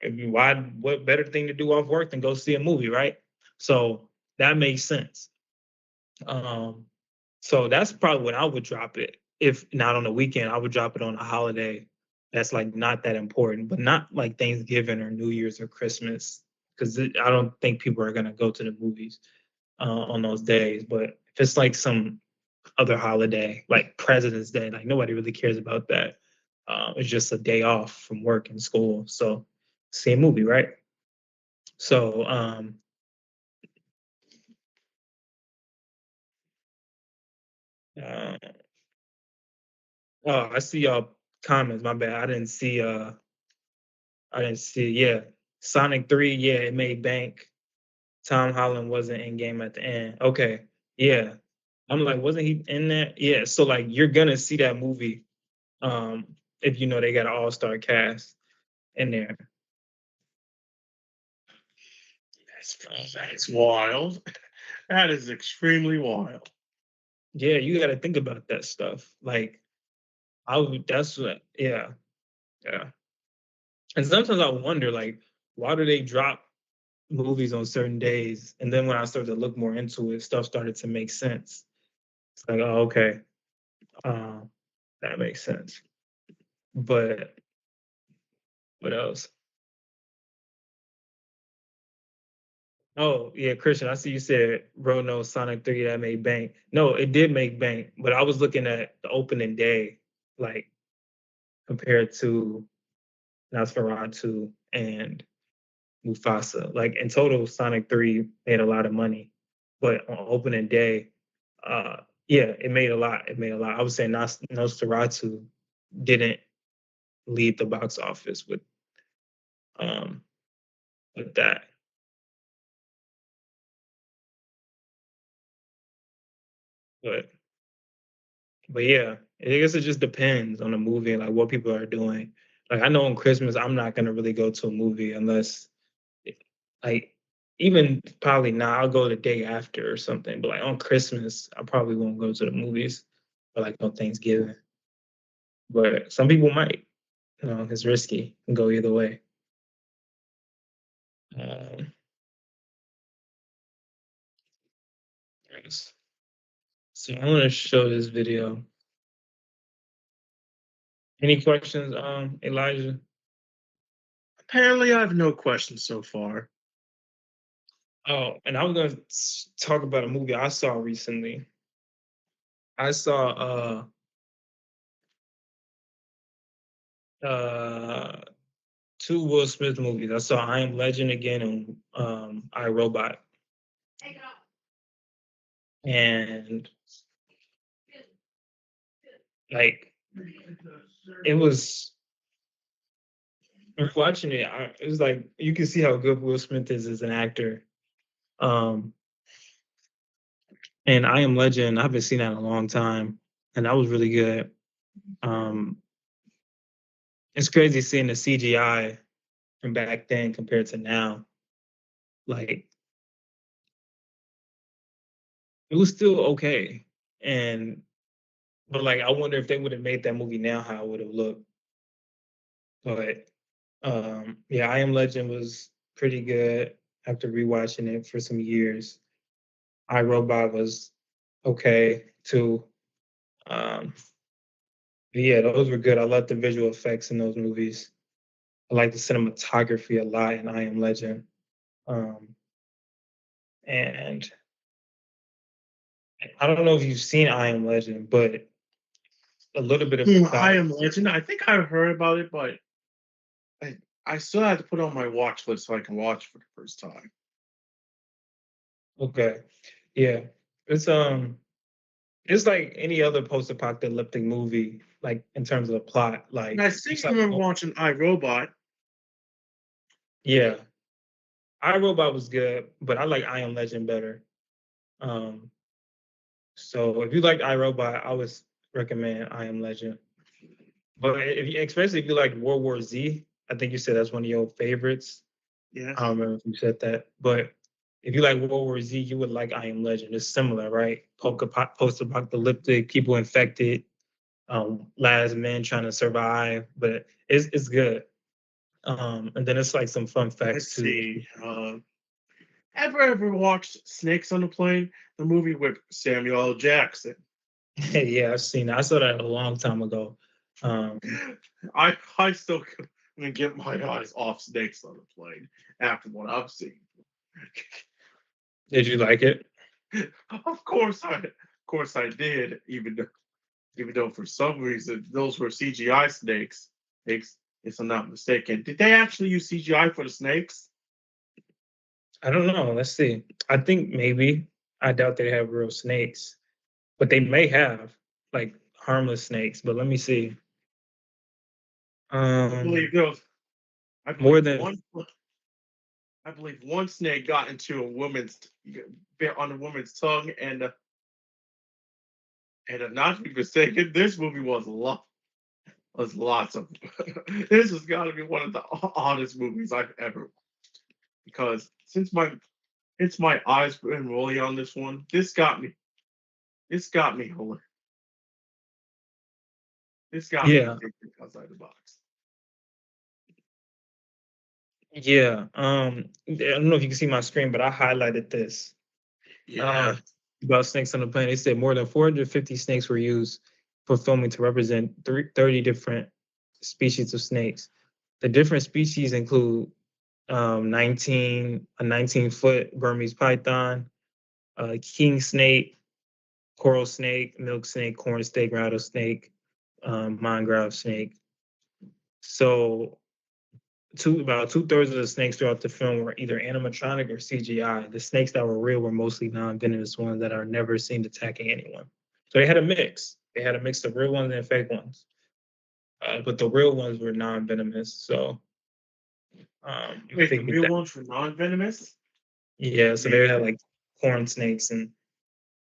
why? What better thing to do off work than go see a movie, right? So that makes sense. Um, so that's probably when I would drop it. If not on the weekend, I would drop it on a holiday that's like not that important, but not like Thanksgiving or New Year's or Christmas, because I don't think people are gonna go to the movies on those days. But if it's like some other holiday, like President's Day, like nobody really cares about that. It's just a day off from work and school, so same movie, right? So uh, oh, I see y'all comments. My bad. I didn't see. Yeah, Sonic 3. Yeah, it made bank. Tom Holland wasn't in game at the end. Okay. Yeah. I'm like, wasn't he in there? Yeah. So like, you're gonna see that movie, um, if they got an all-star cast in there. That's wild. That is extremely wild. Yeah, you got to think about that stuff. Like, I would. That's what. Yeah. Yeah. And sometimes I wonder, like, why do they drop movies on certain days? And then when I started to look more into it, stuff started to make sense. It's like, oh, okay, um, that makes sense. But what else? Oh, yeah, Christian, I see you said bro no Sonic 3 that made bank. No, it did make bank, but I was looking at the opening day, like compared to Nosferatu, and Mufasa. Like in total, Sonic 3 made a lot of money, but on opening day, yeah, it made a lot. It made a lot. I would say Nosferatu didn't lead the box office um with that. But yeah, I guess it just depends on the movie and like what people are doing. Like I know on Christmas I'm not gonna really go to a movie unless like even probably now I'll go the day after or something. But like on Christmas, I probably won't go to the movies or like on Thanksgiving. But some people might. It's risky. It can go either way. Um, yes. So I want to show this video. Any questions, Elijah? Apparently, I have no questions so far. Oh, and I was gonna talk about a movie I saw recently. I saw two Will Smith movies. I saw I Am Legend again and I Robot. And like it was watching it, it was like you can see how good Will Smith is as an actor. Um and I Am Legend, I haven't seen that in a long time, and that was really good. Um it's crazy seeing the CGI from back then compared to now. Like it was still okay. And but like I wonder if they would have made that movie now, how it would have looked. But yeah, I Am Legend was pretty good after rewatching it for some years. I Robot was okay too. Um, but yeah, those were good. I love the visual effects in those movies. I like the cinematography a lot in I Am Legend. Um, and I don't know if you've seen I Am Legend, but a little bit I about Am Legend. I think I heard about it, but I, I still have to put it on my watch list so I can watch for the first time. okay, yeah, it's it's like any other post-apocalyptic movie, like in terms of the plot. And Like I it's think I like remember watching iRobot. yeah, I Robot was good, but I like I Am Legend better. Um, so if you like iRobot, I would recommend I Am Legend. But especially if you like World War Z, I think you said that's one of your favorites. I Yes. don't remember if you said that, but if you like World War Z, you would like I Am Legend. It's similar, right? Post-apocalyptic, people infected, last men trying to survive, but it's good. And then it's like some fun facts Let's too. see. Ever watched Snakes on the Plane? The movie with Samuel L. Jackson. Yeah, I've seen that. I saw that a long time ago. Um, I still can get my eyes off Snakes on the Plane after what I've seen. did you like it? Of course I did, even though for some reason those were CGI snakes, if I'm not mistaken. Did they actually use CGI for the snakes? I don't know. Let's see. I think maybe. I doubt they have real snakes, but they may have like harmless snakes. But let me see. I believe Um, those. I more believe than one. I believe one snake got into a woman's bit on a woman's tongue, and if not to be mistaken, this movie was lots of. This has got to be one of the oddest movies I've ever watched because since my eyes been rolling on this one, this got me hilarious. This got me yeah, thinking outside the box. yeah. I don't know if you can see my screen, but I highlighted this. Yeah. Um, about snakes on the plane. They said more than 450 snakes were used for filming to represent 30 different species of snakes. The different species include 19-foot Burmese python, king snake, coral snake, milk snake, corn snake, rattlesnake, mangrove snake. So about 2/3 of the snakes throughout the film were either animatronic or CGI. The snakes that were real were mostly non-venomous ones that are never seen attacking anyone. So they had a mix. They had a mix of real ones and fake ones. But the real ones were non-venomous. So I Wait, the figured real that. ones were non-venomous? Yeah, so they had Amazing. like corn snakes and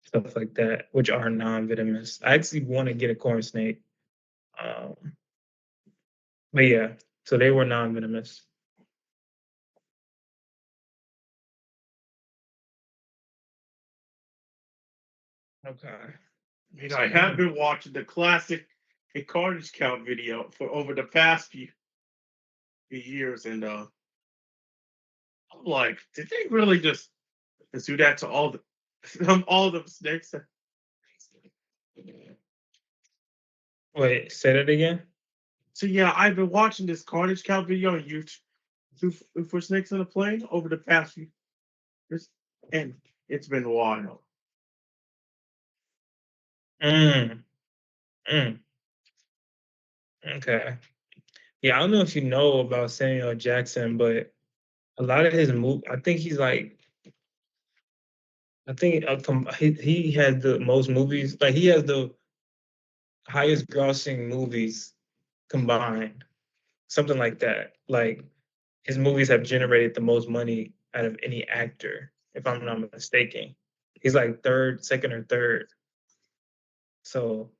stuff like that, which are non-venomous. I actually want to get a corn snake. Um, but yeah, so they were non-venomous. Okay. I have been watching the classic a carnage count video for over the past few years, and I'm like, did they really just do that to all the all the snakes? Wait, say that again? So yeah, I've been watching this carnage count video on YouTube for snakes on a plane over the past few years, and it's been wild. Mm, mm, okay. Yeah, I don't know if you know about Samuel Jackson, but a lot of his move, I think he's like, I think he has the most movies, like he has the highest grossing movies combined, something like that. Like his movies have generated the most money out of any actor, if I'm not mistaken. He's like third, second or third. So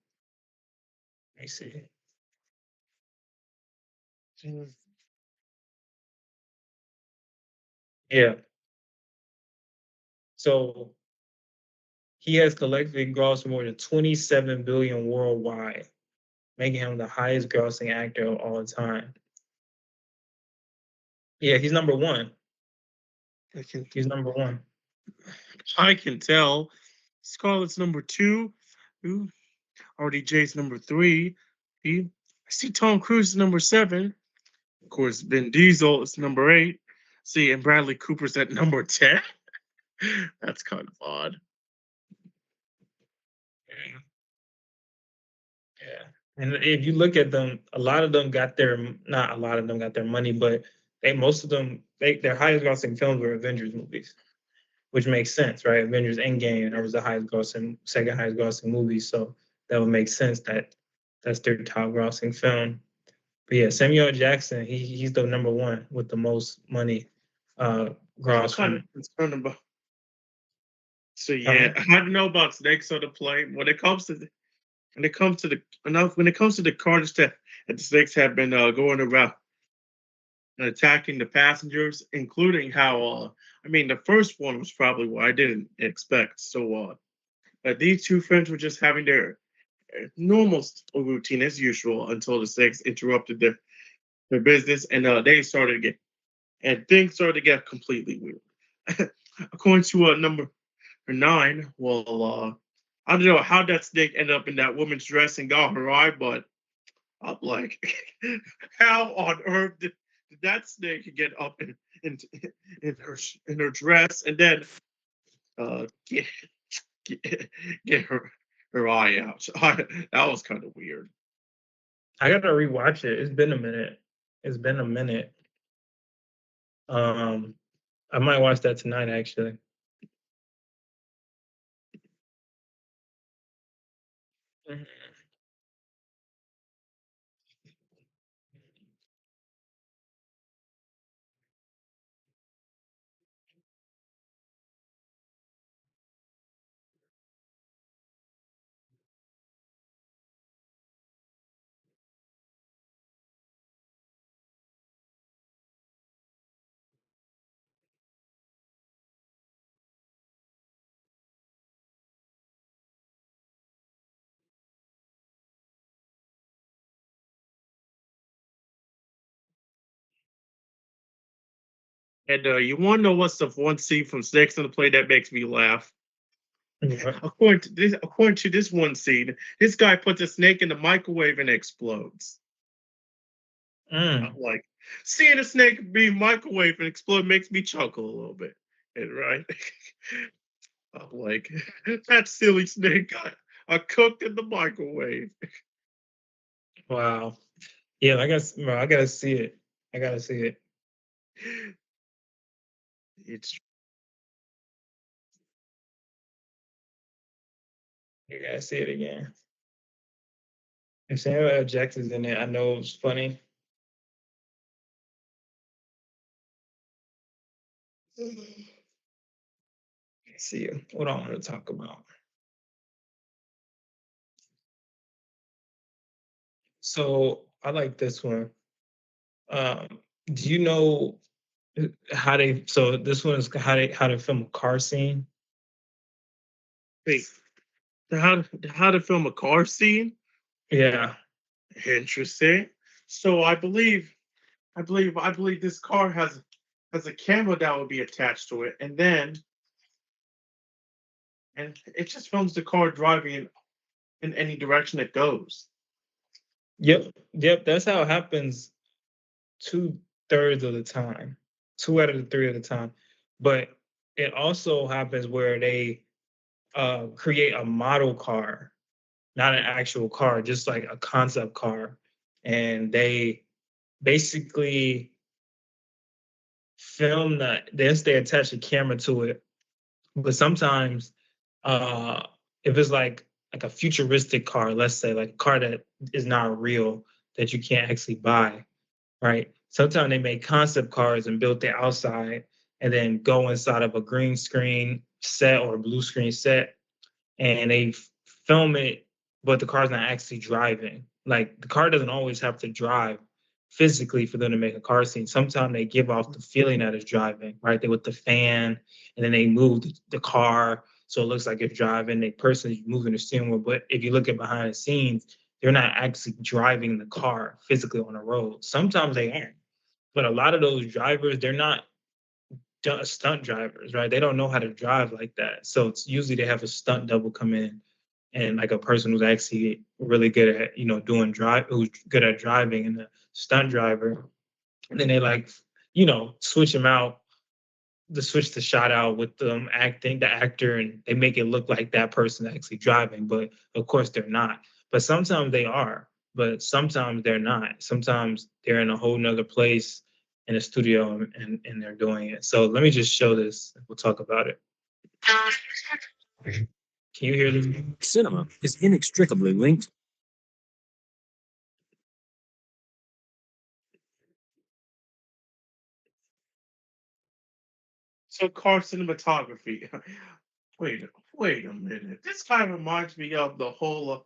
let me see. Mm. Yeah. So he has collectively grossed more than 27 billion worldwide, making him the highest grossing actor of all time. Yeah, he's number one. I can He's number one. I can tell. Scarlett's number two. Ooh, RDJ's number three. I see Tom Cruise is number seven. Of course, Vin Diesel is number eight. See, and Bradley Cooper's at number 10. That's kind of odd. Yeah. Yeah. And if you look at them, a lot of them got their not a lot of them got their money, but they most of them their highest grossing films were Avengers movies, which makes sense, right? Avengers Endgame, that was the highest grossing, second highest grossing movie, so that would make sense that that's their top grossing film. But yeah, Samuel L. Jackson, he's the number one with the most money I'm gross kind from. of concerned about. So Uh, yeah, I don't know about snakes on the plane. When it comes to the carnage that the snakes have been going around and attacking the passengers, including how I mean the first one was probably what I didn't expect. So these two friends were just having their normal routine as usual until the snakes interrupted their business, and they started to get and things started to get completely weird. According to number nine, well, I don't know how that snake ended up in that woman's dress and got her eye, but I'm like, how on earth did that snake get up in, in her dress and then uh, get, get her eye out? So that was kind of weird. I gotta rewatch it. It's been a minute. It's been a minute. Um, I might watch that tonight actually. Mhm. And you want to know what's the one scene from Snakes on the Plane that makes me laugh? What? According to this one scene, this guy puts a snake in the microwave and it explodes. I'm Mm, like, seeing a snake being microwave and explode makes me chuckle a little bit. And right? I'm like, that silly snake got cooked in the microwave. wow. Yeah, I guess, bro, I gotta see it. I gotta see it. It's You gotta see it again. If Samuel L. Jackson's in it, I know it's funny. Let's see what I want to talk about. So I like this one. Do you know how they? So this one is how to film a car scene. wait, how to film a car scene? Yeah. Interesting. So I believe this car has a camera that will be attached to it, and it just films the car driving in any direction it goes. Yep. Yep. That's how it happens 2/3 of the time. 2 out of the 3 of the time. But it also happens where they create a model car, not an actual car, just like a concept car, and they basically film that. They attach a camera to it, but sometimes uh if it's like a futuristic car, let's say like a car that is not real, that you can't actually buy, right? Sometimes they make concept cars and build the outside and then go inside of a green screen set or a blue screen set, and they film it, but the car's not actually driving. Like the car doesn't always have to drive physically for them to make a car scene. Sometimes they give off the feeling that it's driving, right? They with the fan, and then they move the car so it looks like it's driving. They personally moving the steering wheel, but if you look at behind the scenes, they're not actually driving the car physically on the road. Sometimes they aren't, but a lot of those drivers, they're not stunt drivers, right? They don't know how to drive like that. So it's usually they have a stunt double come in, and like a person who's actually really good at doing drive, who's good at driving, and a stunt driver. And then they like switch them out, to switch the shot out with them acting the actor, and they make it look like that person actually driving, but of course they're not. But sometimes they are, but sometimes they're not. Sometimes they're in a whole nother place in a studio, and they're doing it. So let me just show this. We'll talk about it. Can you hear this? Cinema is inextricably linked. So car cinematography. Wait, wait a minute. This kind of reminds me of the whole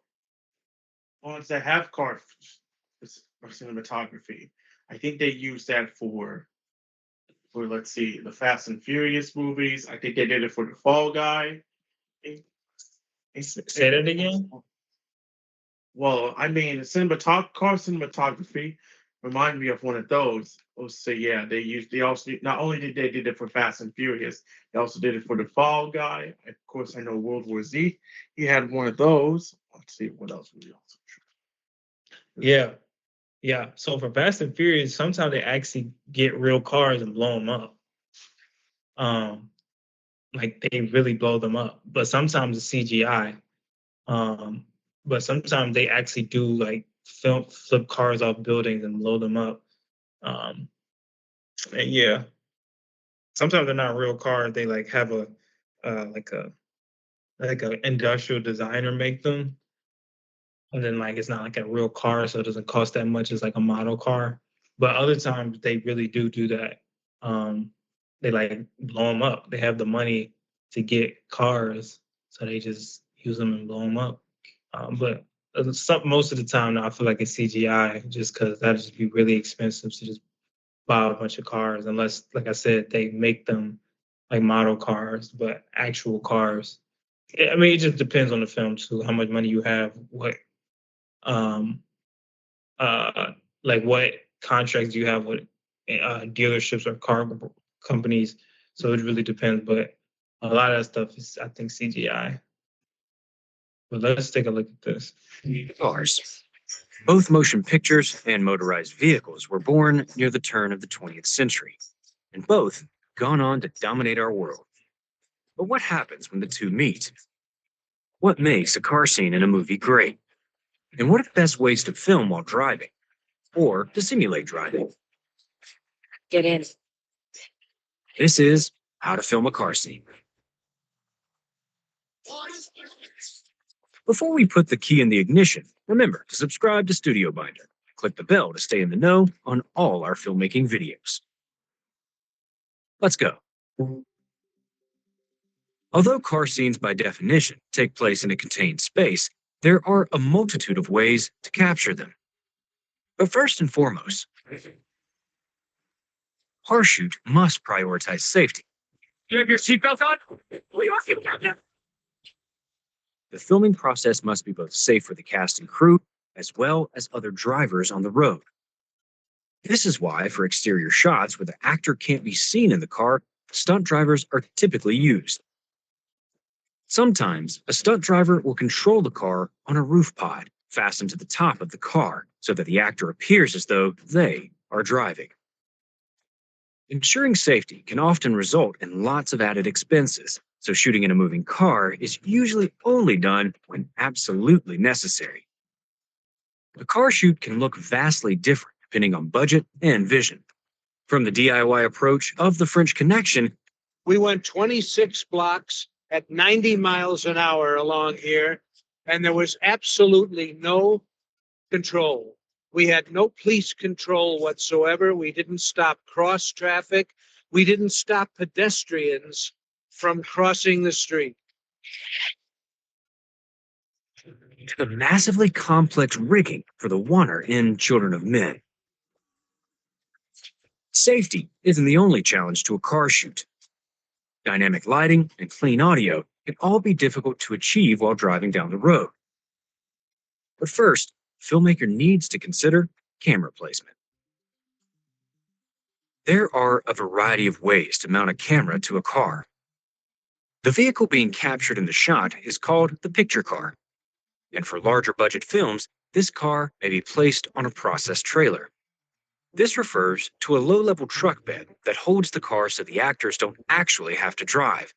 ones that have cinematography. I think they use that for let's see, the Fast and Furious movies. I think they did it for the Fall Guy. Eh, Say that again. Well, I mean, car cinematography reminded me of one of those. Oh, so yeah, they also not only did they did it for Fast and Furious, they also did it for the Fall Guy. Of course, I know World War Z. He had one of those. Let's see what else we also. Yeah, yeah. So for Fast and Furious, sometimes they actually get real cars and blow them up. Um, like they really blow them up. But sometimes it's CGI. Um, but sometimes they actually do like flip cars off buildings and blow them up. Um, and yeah, sometimes they're not real cars. They like have a like a industrial designer make them, and then like it's not like a real car, so it doesn't cost that much as like a model car. But other times they really do that. Um, they like blow them up. They have the money to get cars, so they just use them and blow them up. But most of the time now, I feel like it's CGI, just because that'd just be really expensive to just buy a bunch of cars, unless, like I said, they make them like model cars, but actual cars. I mean, it just depends on the film too, how much money you have, um, uh, what contracts you have with dealerships or car companies. So it really depends, but a lot of that stuff is, I think, CGI. But let's take a look at this. Cars. Both motion pictures and motorized vehicles were born near the turn of the 20th century, and both gone on to dominate our world. But what happens when the two meet? What makes a car scene in a movie great? And what are the best ways to film while driving or to simulate driving? Get in. This is How to Film a Car Scene. Before we put the key in the ignition, remember to subscribe to Studio Binder. Click the bell to stay in the know on all our filmmaking videos. Let's go. Although car scenes by definition take place in a contained space, there are a multitude of ways to capture them. But first and foremost, car shoot must prioritize safety. You have your seatbelt on? The filming process must be both safe for the cast and crew, as well as other drivers on the road. This is why, for exterior shots where the actor can't be seen in the car, stunt drivers are typically used. Sometimes, a stunt driver will control the car on a roof pod fastened to the top of the car so that the actor appears as though they are driving. Ensuring safety can often result in lots of added expenses, so shooting in a moving car is usually only done when absolutely necessary. A car shoot can look vastly different depending on budget and vision. From the DIY approach of the French Connection, we went 26 blocks at 90 miles an hour along here, and there was absolutely no control. We had no police control whatsoever. We didn't stop cross traffic. We didn't stop pedestrians from crossing the street. to the massively complex rigging for the oner in Children of Men. Safety isn't the only challenge to a car shoot. Dynamic lighting and clean audio can all be difficult to achieve while driving down the road. But first, the filmmaker needs to consider camera placement. There are a variety of ways to mount a camera to a car. The vehicle being captured in the shot is called the picture car. And for larger budget films, this car may be placed on a process trailer. This refers to a low-level truck bed that holds the car so the actors don't actually have to drive.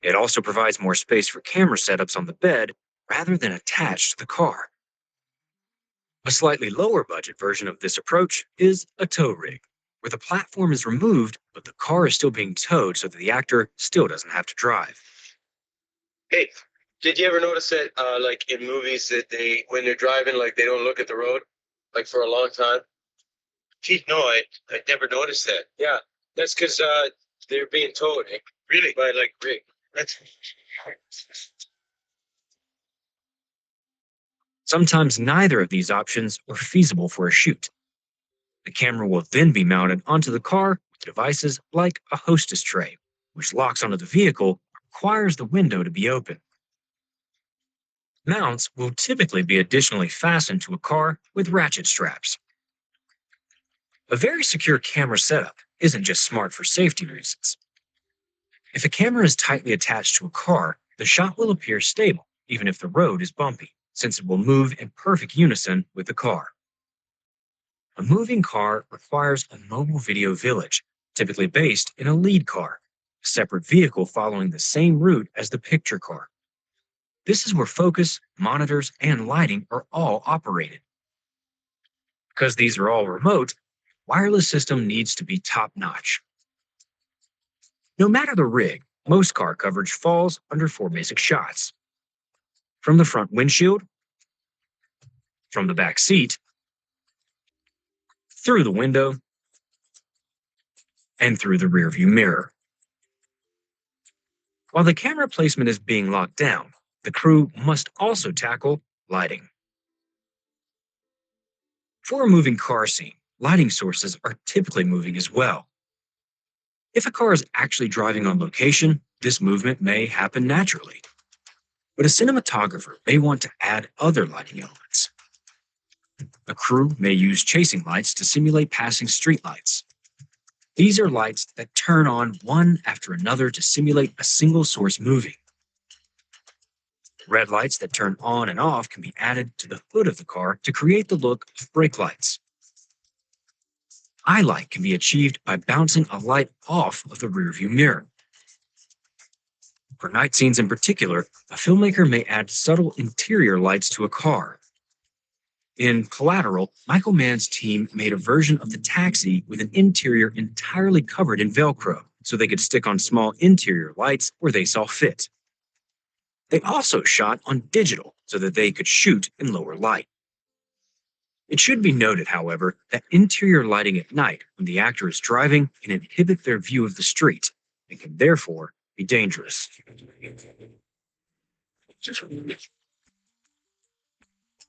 It also provides more space for camera setups on the bed rather than attached to the car. A slightly lower budget version of this approach is a tow rig, where the platform is removed but the car is still being towed so that the actor still doesn't have to drive. Hey, did you ever notice that, like in movies, that when they're driving, like they don't look at the road, like for a long time? Gee, no, I never noticed that. Yeah, that's because they're being towed. Eh? Really? By like rig. That's. Sometimes neither of these options are feasible for a shoot. The camera will then be mounted onto the car with devices like a hostess tray, which locks onto the vehicle and requires the window to be open. Mounts will typically be additionally fastened to a car with ratchet straps. A very secure camera setup isn't just smart for safety reasons. If a camera is tightly attached to a car, the shot will appear stable, even if the road is bumpy, since it will move in perfect unison with the car. A moving car requires a mobile video village, typically based in a lead car, a separate vehicle following the same route as the picture car. This is where focus, monitors, and lighting are all operated. Because these are all remote, wireless system needs to be top-notch. No matter the rig, most car coverage falls under 4 basic shots. From the front windshield, from the back seat, through the window, and through the rearview mirror. While the camera placement is being locked down, the crew must also tackle lighting. For a moving car scene, lighting sources are typically moving as well. If a car is actually driving on location, this movement may happen naturally. But a cinematographer may want to add other lighting elements. A crew may use chasing lights to simulate passing streetlights. These are lights that turn on one after another to simulate a single source moving. Red lights that turn on and off can be added to the hood of the car to create the look of brake lights. Eye light can be achieved by bouncing a light off of the rearview mirror. For night scenes in particular, a filmmaker may add subtle interior lights to a car. In Collateral, Michael Mann's team made a version of the taxi with an interior entirely covered in Velcro so they could stick on small interior lights where they saw fit. They also shot on digital so that they could shoot in lower light. It should be noted, however, that interior lighting at night when the actor is driving can inhibit their view of the street and can therefore be dangerous.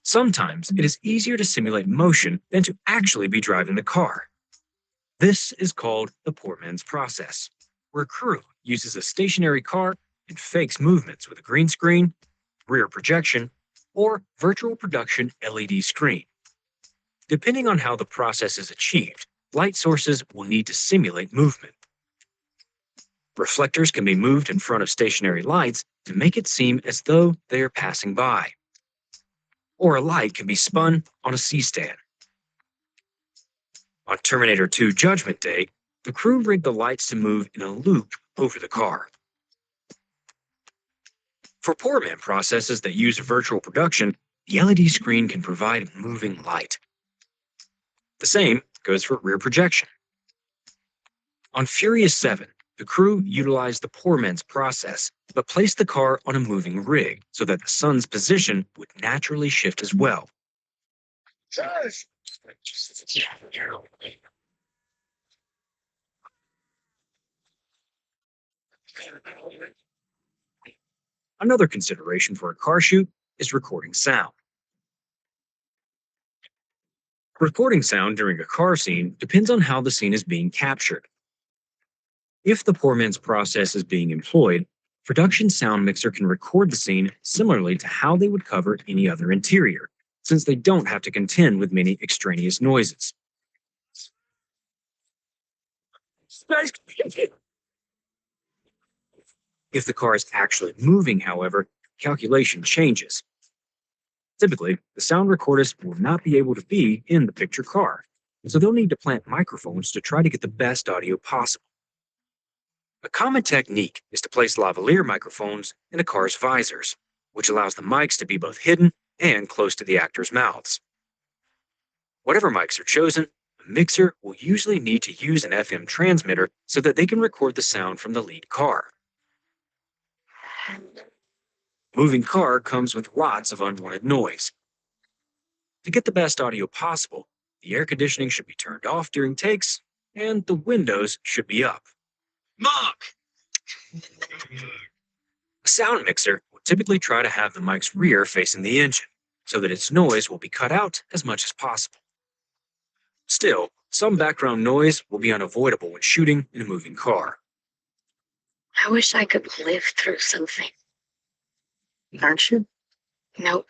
Sometimes it is easier to simulate motion than to actually be driving the car. This is called the poor man's process, where a crew uses a stationary car and fakes movements with a green screen, rear projection, or virtual production LED screen. Depending on how the process is achieved, light sources will need to simulate movement. Reflectors can be moved in front of stationary lights to make it seem as though they are passing by. Or a light can be spun on a C-stand. On Terminator 2 Judgment Day, the crew rigged the lights to move in a loop over the car. For poor man processes that use virtual production, the LED screen can provide moving light. The same goes for rear projection. On Furious 7, the crew utilized the poor man's process, but placed the car on a moving rig so that the sun's position would naturally shift as well. Another consideration for a car shoot is recording sound. Recording sound during a car scene depends on how the scene is being captured. If the poor man's process is being employed, production sound mixer can record the scene similarly to how they would cover any other interior, since they don't have to contend with many extraneous noises. If the car is actually moving, however, calculation changes. Typically, the sound recordist will not be able to be in the picture car, so they'll need to plant microphones to try to get the best audio possible. A common technique is to place lavalier microphones in a car's visors, which allows the mics to be both hidden and close to the actors' mouths. Whatever mics are chosen, a mixer will usually need to use an FM transmitter so that they can record the sound from the lead car. Moving car comes with lots of unwanted noise. To get the best audio possible, the air conditioning should be turned off during takes, and the windows should be up. Mark! A sound mixer will typically try to have the mic's rear facing the engine, so that its noise will be cut out as much as possible. Still, some background noise will be unavoidable when shooting in a moving car. I wish I could live through something. Aren't you? Nope.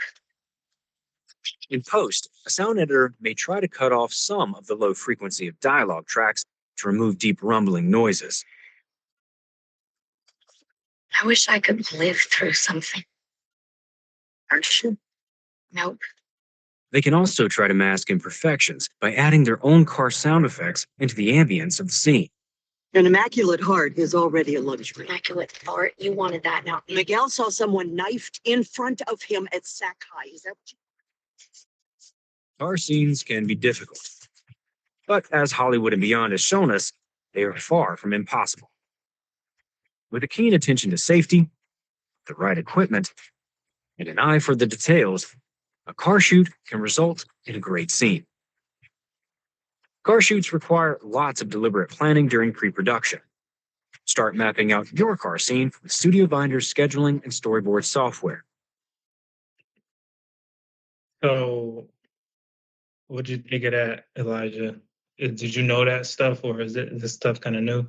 In post, a sound editor may try to cut off some of the low frequency of dialogue tracks to remove deep rumbling noises. I wish I could live through something. Aren't you? Nope. They can also try to mask imperfections by adding their own car sound effects into the ambience of the scene. An immaculate heart is already a luxury. Immaculate heart. You wanted that now. Miguel saw someone knifed in front of him at C.L.I.C.K. Is that what you... Car scenes can be difficult, but as Hollywood and beyond has shown us, they are far from impossible. With a keen attention to safety, the right equipment, and an eye for the details, a car shoot can result in a great scene. Car shoots require lots of deliberate planning during pre-production. Start mapping out your car scene with Studio Binder's scheduling and storyboard software. So, what'd you think of that, Elijah? Did you know that stuff, or is this stuff kind of new?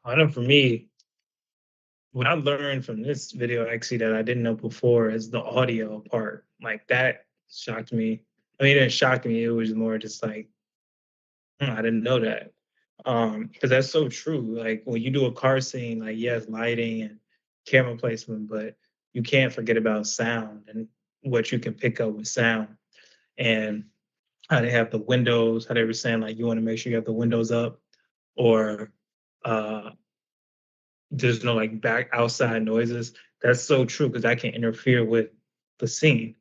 I know for me, what I learned from this video actually that I didn't know before is the audio part. Like that shocked me. I mean, it didn't shock me. It was more just like, I didn't know that. Because that's so true. Like when you do a car scene, like yes, lighting and camera placement, but you can't forget about sound and what you can pick up with sound. And how they have the windows, how they were saying like you want to make sure you have the windows up or uh, there's no like back outside noises. That's so true because that can interfere with the scene.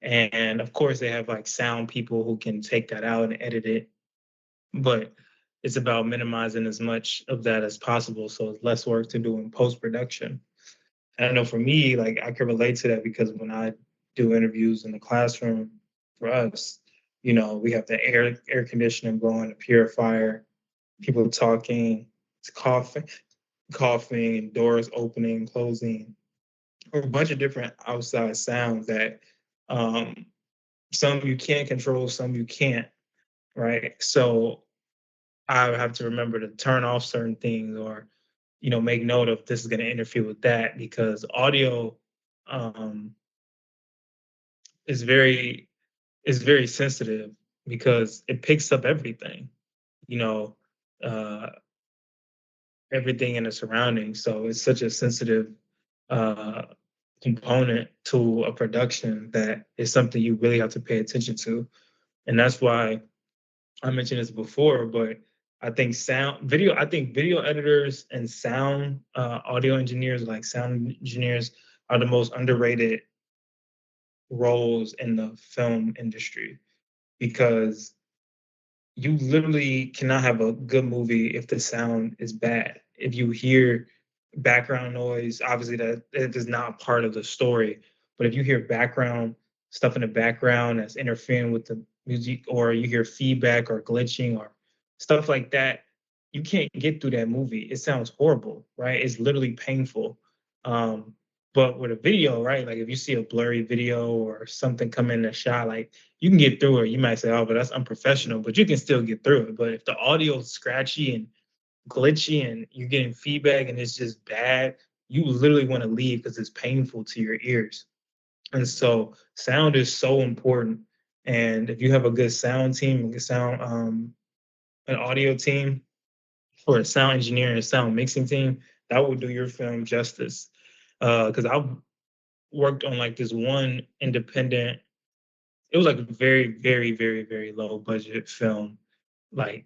And of course, they have like sound people who can take that out and edit it, but it's about minimizing as much of that as possible, so it's less work to do in post production. And I know for me, like I can relate to that because when I do interviews in the classroom for us, we have the air conditioning blowing, the purifier, people talking, it's coughing, and doors opening, closing, or a bunch of different outside sounds that um, some you can control, some you can't, right? So I have to remember to turn off certain things or, make note of this is going to interfere with that because audio um, is very sensitive because it picks up everything, you know, uh, everything in the surroundings. So it's such a sensitive uh, component to a production that is something you really have to pay attention to. And that's why I mentioned this before, but I think video editors and sound audio engineers, like sound engineers, are the most underrated roles in the film industry because you literally cannot have a good movie if the sound is bad. If you hear background noise, obviously that is not part of the story. But if you hear background stuff in the background that's interfering with the music, or you hear feedback or glitching or stuff like that, you can't get through that movie. It sounds horrible, right? It's literally painful. Um, but with a video, right? Like if you see a blurry video or something come in a shot, like you can get through it. You might say, "Oh, but that's unprofessional," but you can still get through it. But if the audio is scratchy and glitchy and you're getting feedback and it's just bad, you literally want to leave because it's painful to your ears. And so sound is so important. And if you have a good sound team, a good sound, an audio team, or a sound engineer and a sound mixing team, that will do your film justice. Because I've worked on like this one independent, it was like a very, very, very, very low budget film, like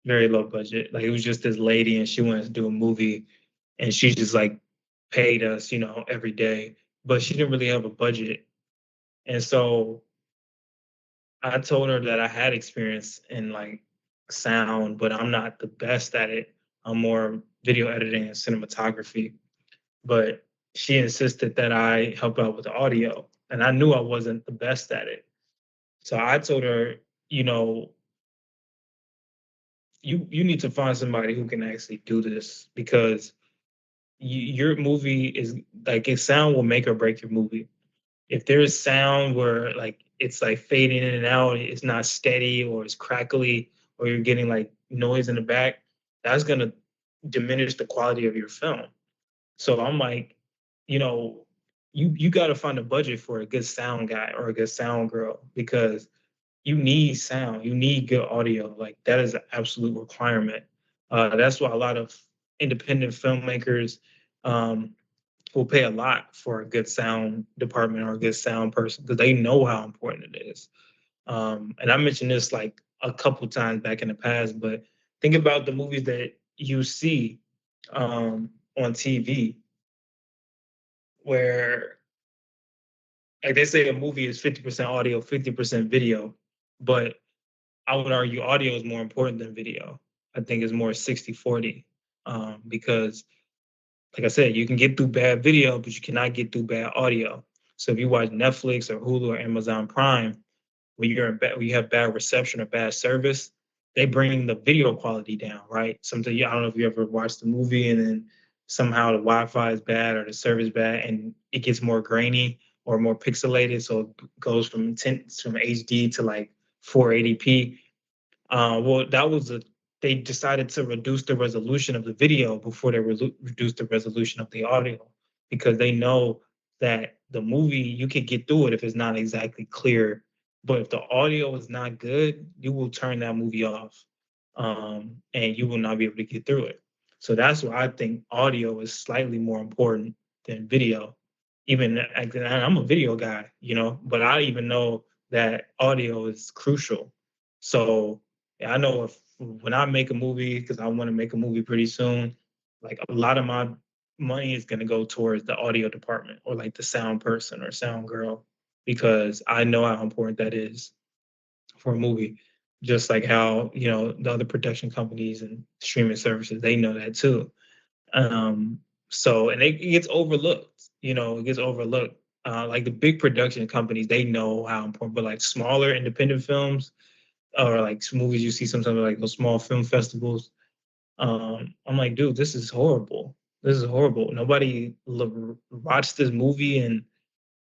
very low budget. Like it was just this lady and she wanted to do a movie and she just like paid us, every day, but she didn't really have a budget. And so I told her that I had experience in like sound, but I'm not the best at it. I'm more video editing and cinematography. But she insisted that I help out with the audio, and I knew I wasn't the best at it. So I told her, you know, you need to find somebody who can actually do this because your movie is like its sound will make or break your movie. If there's sound where like it's like fading in and out, it's not steady or it's crackly or you're getting like noise in the back, that's gonna diminish the quality of your film. So I'm like, you know, you got to find a budget for a good sound guy or a good sound girl because you need sound, you need good audio. Like that is an absolute requirement. That's why a lot of independent filmmakers um, will pay a lot for a good sound department or a good sound person because they know how important it is. And I mentioned this like a couple times back in the past, but think about the movies that you see on TV where like they say a movie is 50% audio, 50% video, but I would argue audio is more important than video. I think it's more 60-40 because like I said, you can get through bad video, but you cannot get through bad audio. So if you watch Netflix or Hulu or Amazon Prime, when you have bad reception or bad service, they bring the video quality down, right? Something I don't know if you ever watched the movie and then somehow the Wi-Fi is bad or the service bad and it gets more grainy or more pixelated, so it goes from HD to like 480p. Well, they decided to reduce the resolution of the video before they reduced the resolution of the audio because they know that the movie you can get through it if it's not exactly clear, but if the audio is not good, you will turn that movie off, and you will not be able to get through it. So that's why I think audio is slightly more important than video. Even and I'm a video guy, but I even know that audio is crucial. So yeah, I know if when I make a movie, because I want to make a movie pretty soon, like a lot of my money is going to go towards the audio department or like the sound person or sound girl, because I know how important that is for a movie. Just like how, the other production companies and streaming services, they know that too. Um, so, and it gets overlooked, it gets overlooked. Like the big production companies, they know how important, but like smaller independent films or like movies you see sometimes like those small film festivals, I'm like, dude, this is horrible. This is horrible. Nobody watched this movie and,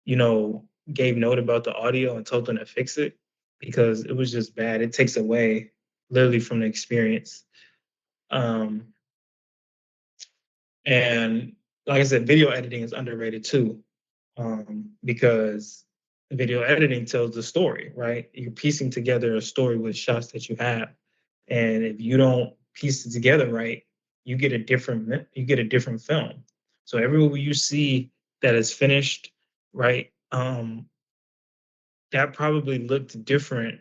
you know, gave note about the audio and told them to fix it because it was just bad. It takes away literally from the experience. Um, and like I said, video editing is underrated too, because video editing tells the story, right? You're piecing together a story with shots that you have, and if you don't piece it together right, you get a different film. So every movie you see that is finished, right, that probably looked different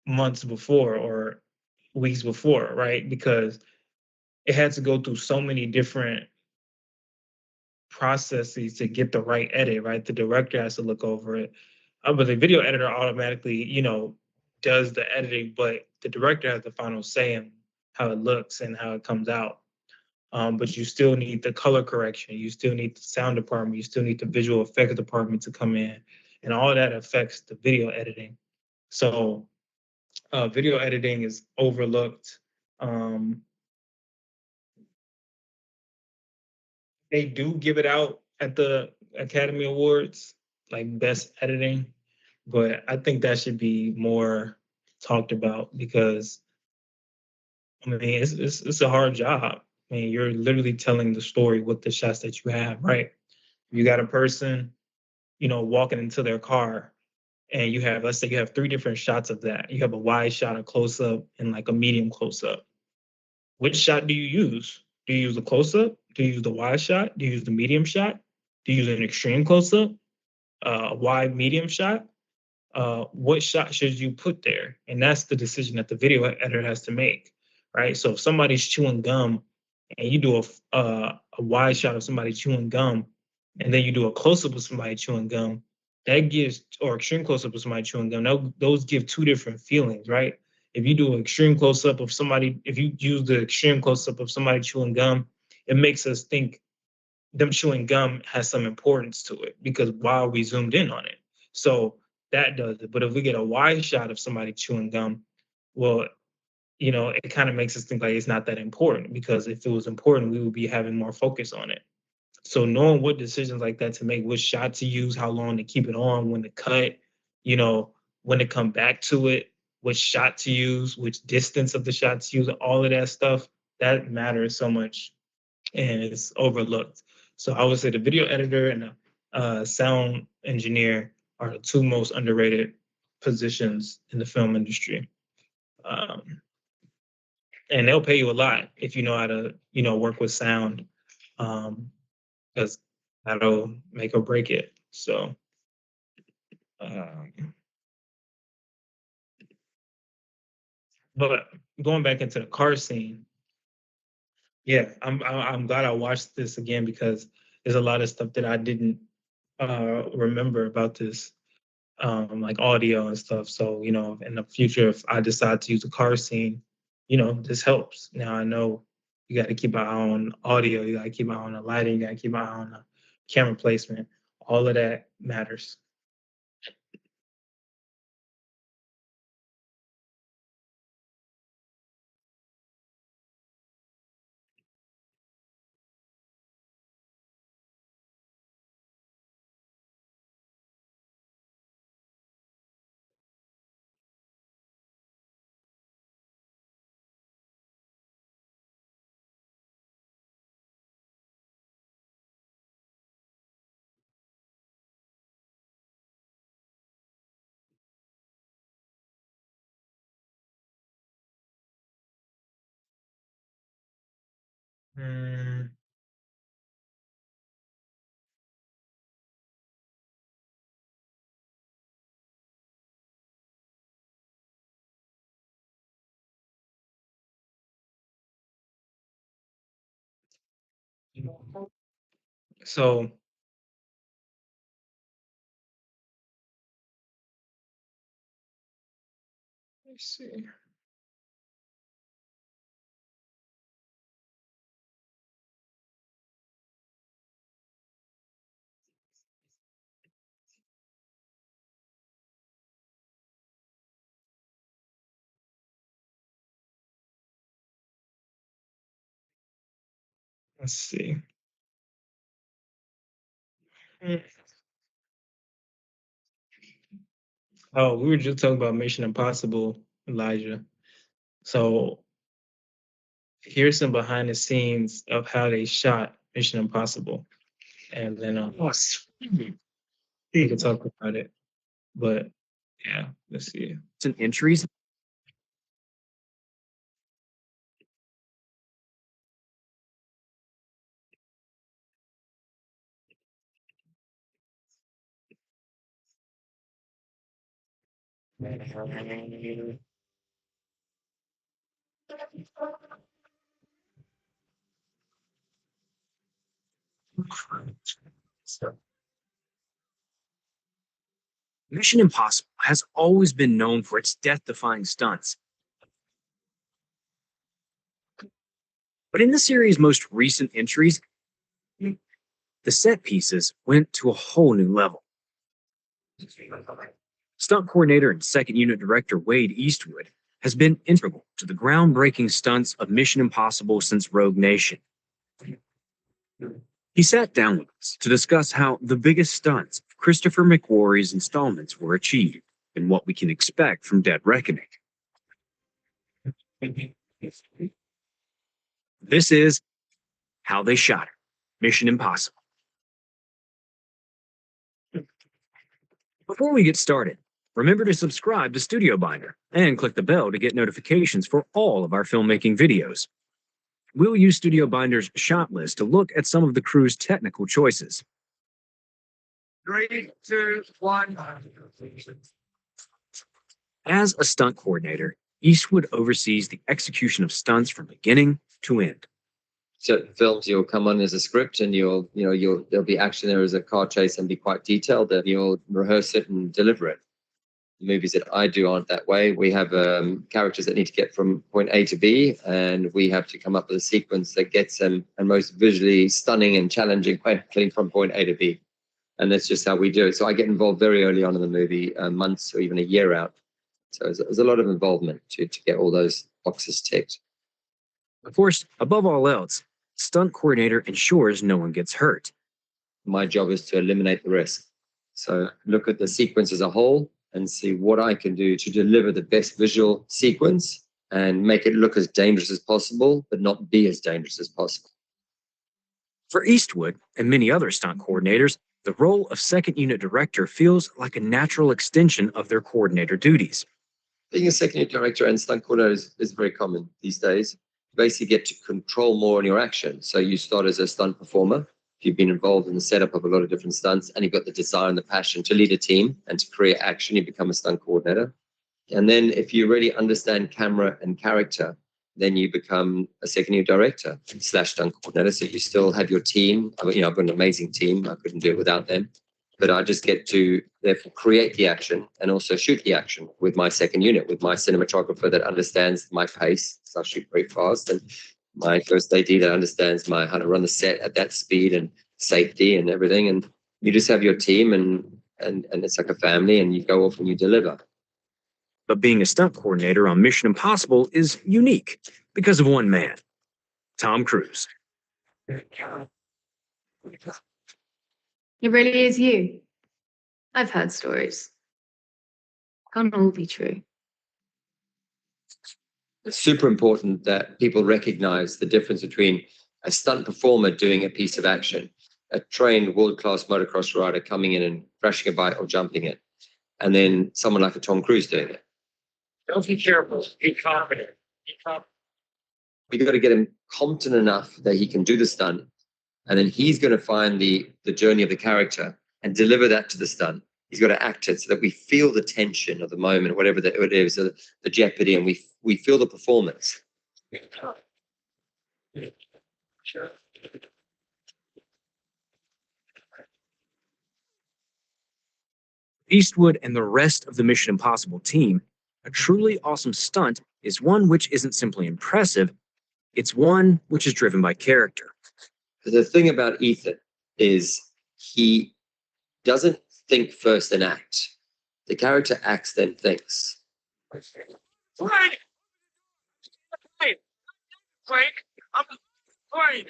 months before or weeks before, right? Because it had to go through so many different processes to get the right edit, right? The director has to look over it. But the video editor automatically, does the editing, but the director has the final say in how it looks and how it comes out. But you still need the color correction, you still need the sound department, you still need the visual effects department to come in, and all that affects the video editing. So video editing is overlooked. Um, they do give it out at the Academy Awards, like best editing, but I think that should be more talked about because I mean it's a hard job. I mean, you're literally telling the story with the shots that you have, right? You got a person, walking into their car, and let's say you have three different shots of that. You have a wide shot, a close up, and like a medium close up. Which shot do you use? Do you use the close up? Do you use the wide shot? Do you use the medium shot? Do you use an extreme close up? A wide medium shot? What shot should you put there? And that's the decision that the video editor has to make, right? So if somebody's chewing gum and you do a wide shot of somebody chewing gum, and then you do a close up of somebody chewing gum, that gives, or extreme close up of somebody chewing gum, those give two different feelings, right? If you do an extreme close up of somebody, if you use the extreme close up of somebody chewing gum, it makes us think them chewing gum has some importance to it because while we zoomed in on it. So that does it. But if we get a wide shot of somebody chewing gum, well, it kind of makes us think like it's not that important because if it was important, we would be having more focus on it. So knowing what decisions like that to make, which shot to use, how long to keep it on, when to cut, you know, when to come back to it, which shot to use, which distance of the shot to use, all of that stuff, that matters so much and it's overlooked. So I would say the video editor and the sound engineer are the two most underrated positions in the film industry. Um, and they'll pay you a lot if you know how to, work with sound, because that'll make or break it. So, um, but going back into the car scene, yeah, I'm glad I watched this again because there's a lot of stuff that I didn't remember about this, like audio and stuff. So, in the future, if I decide to use a car scene, this helps. Now I know you got to keep an eye on audio, you got to keep an eye on the lighting, you got to keep an eye on the camera placement. All of that matters. Mm, So let's see. Let's see. Mm. Oh, we were just talking about Mission Impossible, Elijah. So here's some behind the scenes of how they shot Mission Impossible, and then we can talk about it. But yeah, let's see. Entries. Mission Impossible has always been known for its death-defying stunts. But in the series' most recent entries, the set pieces went to a whole new level. Stunt coordinator and second unit director Wade Eastwood has been integral to the groundbreaking stunts of Mission Impossible since Rogue Nation. He sat down with us to discuss how the biggest stunts of Christopher McQuarrie's installments were achieved and what we can expect from Dead Reckoning. This is how they shot it. Mission Impossible. Before we get started, remember to subscribe to Studio Binder and click the bell to get notifications for all of our filmmaking videos. We'll use Studio Binder's shot list to look at some of the crew's technical choices. 3, 2, 1. As a stunt coordinator, Eastwood oversees the execution of stunts from beginning to end. Certain films you'll come on as a script and there'll be action there as a car chase and be quite detailed, and you'll rehearse it and deliver it. The movies that I do aren't that way. We have characters that need to get from point A to B, and we have to come up with a sequence that gets them and most visually stunning and challenging way from point A to B. And that's just how we do it. So I get involved very early on in the movie, months or even a year out. So there's a lot of involvement to get all those boxes ticked. Of course, above all else, stunt coordinator ensures no one gets hurt. My job is to eliminate the risk. So look at the sequence as a whole and see what I can do to deliver the best visual sequence and make it look as dangerous as possible, but not be as dangerous as possible. For Eastwood and many other stunt coordinators, the role of second unit director feels like a natural extension of their coordinator duties. Being a second unit director and stunt coordinator is very common these days. You basically get to control more on your action. So you start as a stunt performer. You've been involved in the setup of a lot of different stunts, and you've got the desire and the passion to lead a team and to create action. You become a stunt coordinator. And then if you really understand camera and character, then you become a second unit director / stunt coordinator. So you still have your team. I've got an amazing team. I couldn't do it without them. But I just get to therefore create the action and also shoot the action with my second unit, with my cinematographer that understands my pace. So I shoot very fast. And my first AD that understands how to run the set at that speed and safety and everything. And you just have your team and it's like a family, and you go off and you deliver. But being a stunt coordinator on Mission Impossible is unique because of one man, Tom Cruise. It really is you. I've heard stories. Can't all be true. It's super important that people recognize the difference between a stunt performer doing a piece of action, a trained world-class motocross rider coming in and crashing a bike or jumping it, and then someone like a Tom Cruise doing it. Don't be careful. Be confident. Be confident. We've got to get him competent enough that he can do the stunt, and then he's going to find the journey of the character and deliver that to the stunt. He's got to act it so that we feel the tension of the moment, whatever it is, the jeopardy, and we feel the performance. Eastwood and the rest of the Mission Impossible team, a truly awesome stunt is one which isn't simply impressive, it's one which is driven by character. The thing about Ethan is he doesn't think first and act. The character acts, then thinks. Frank! I'm fine.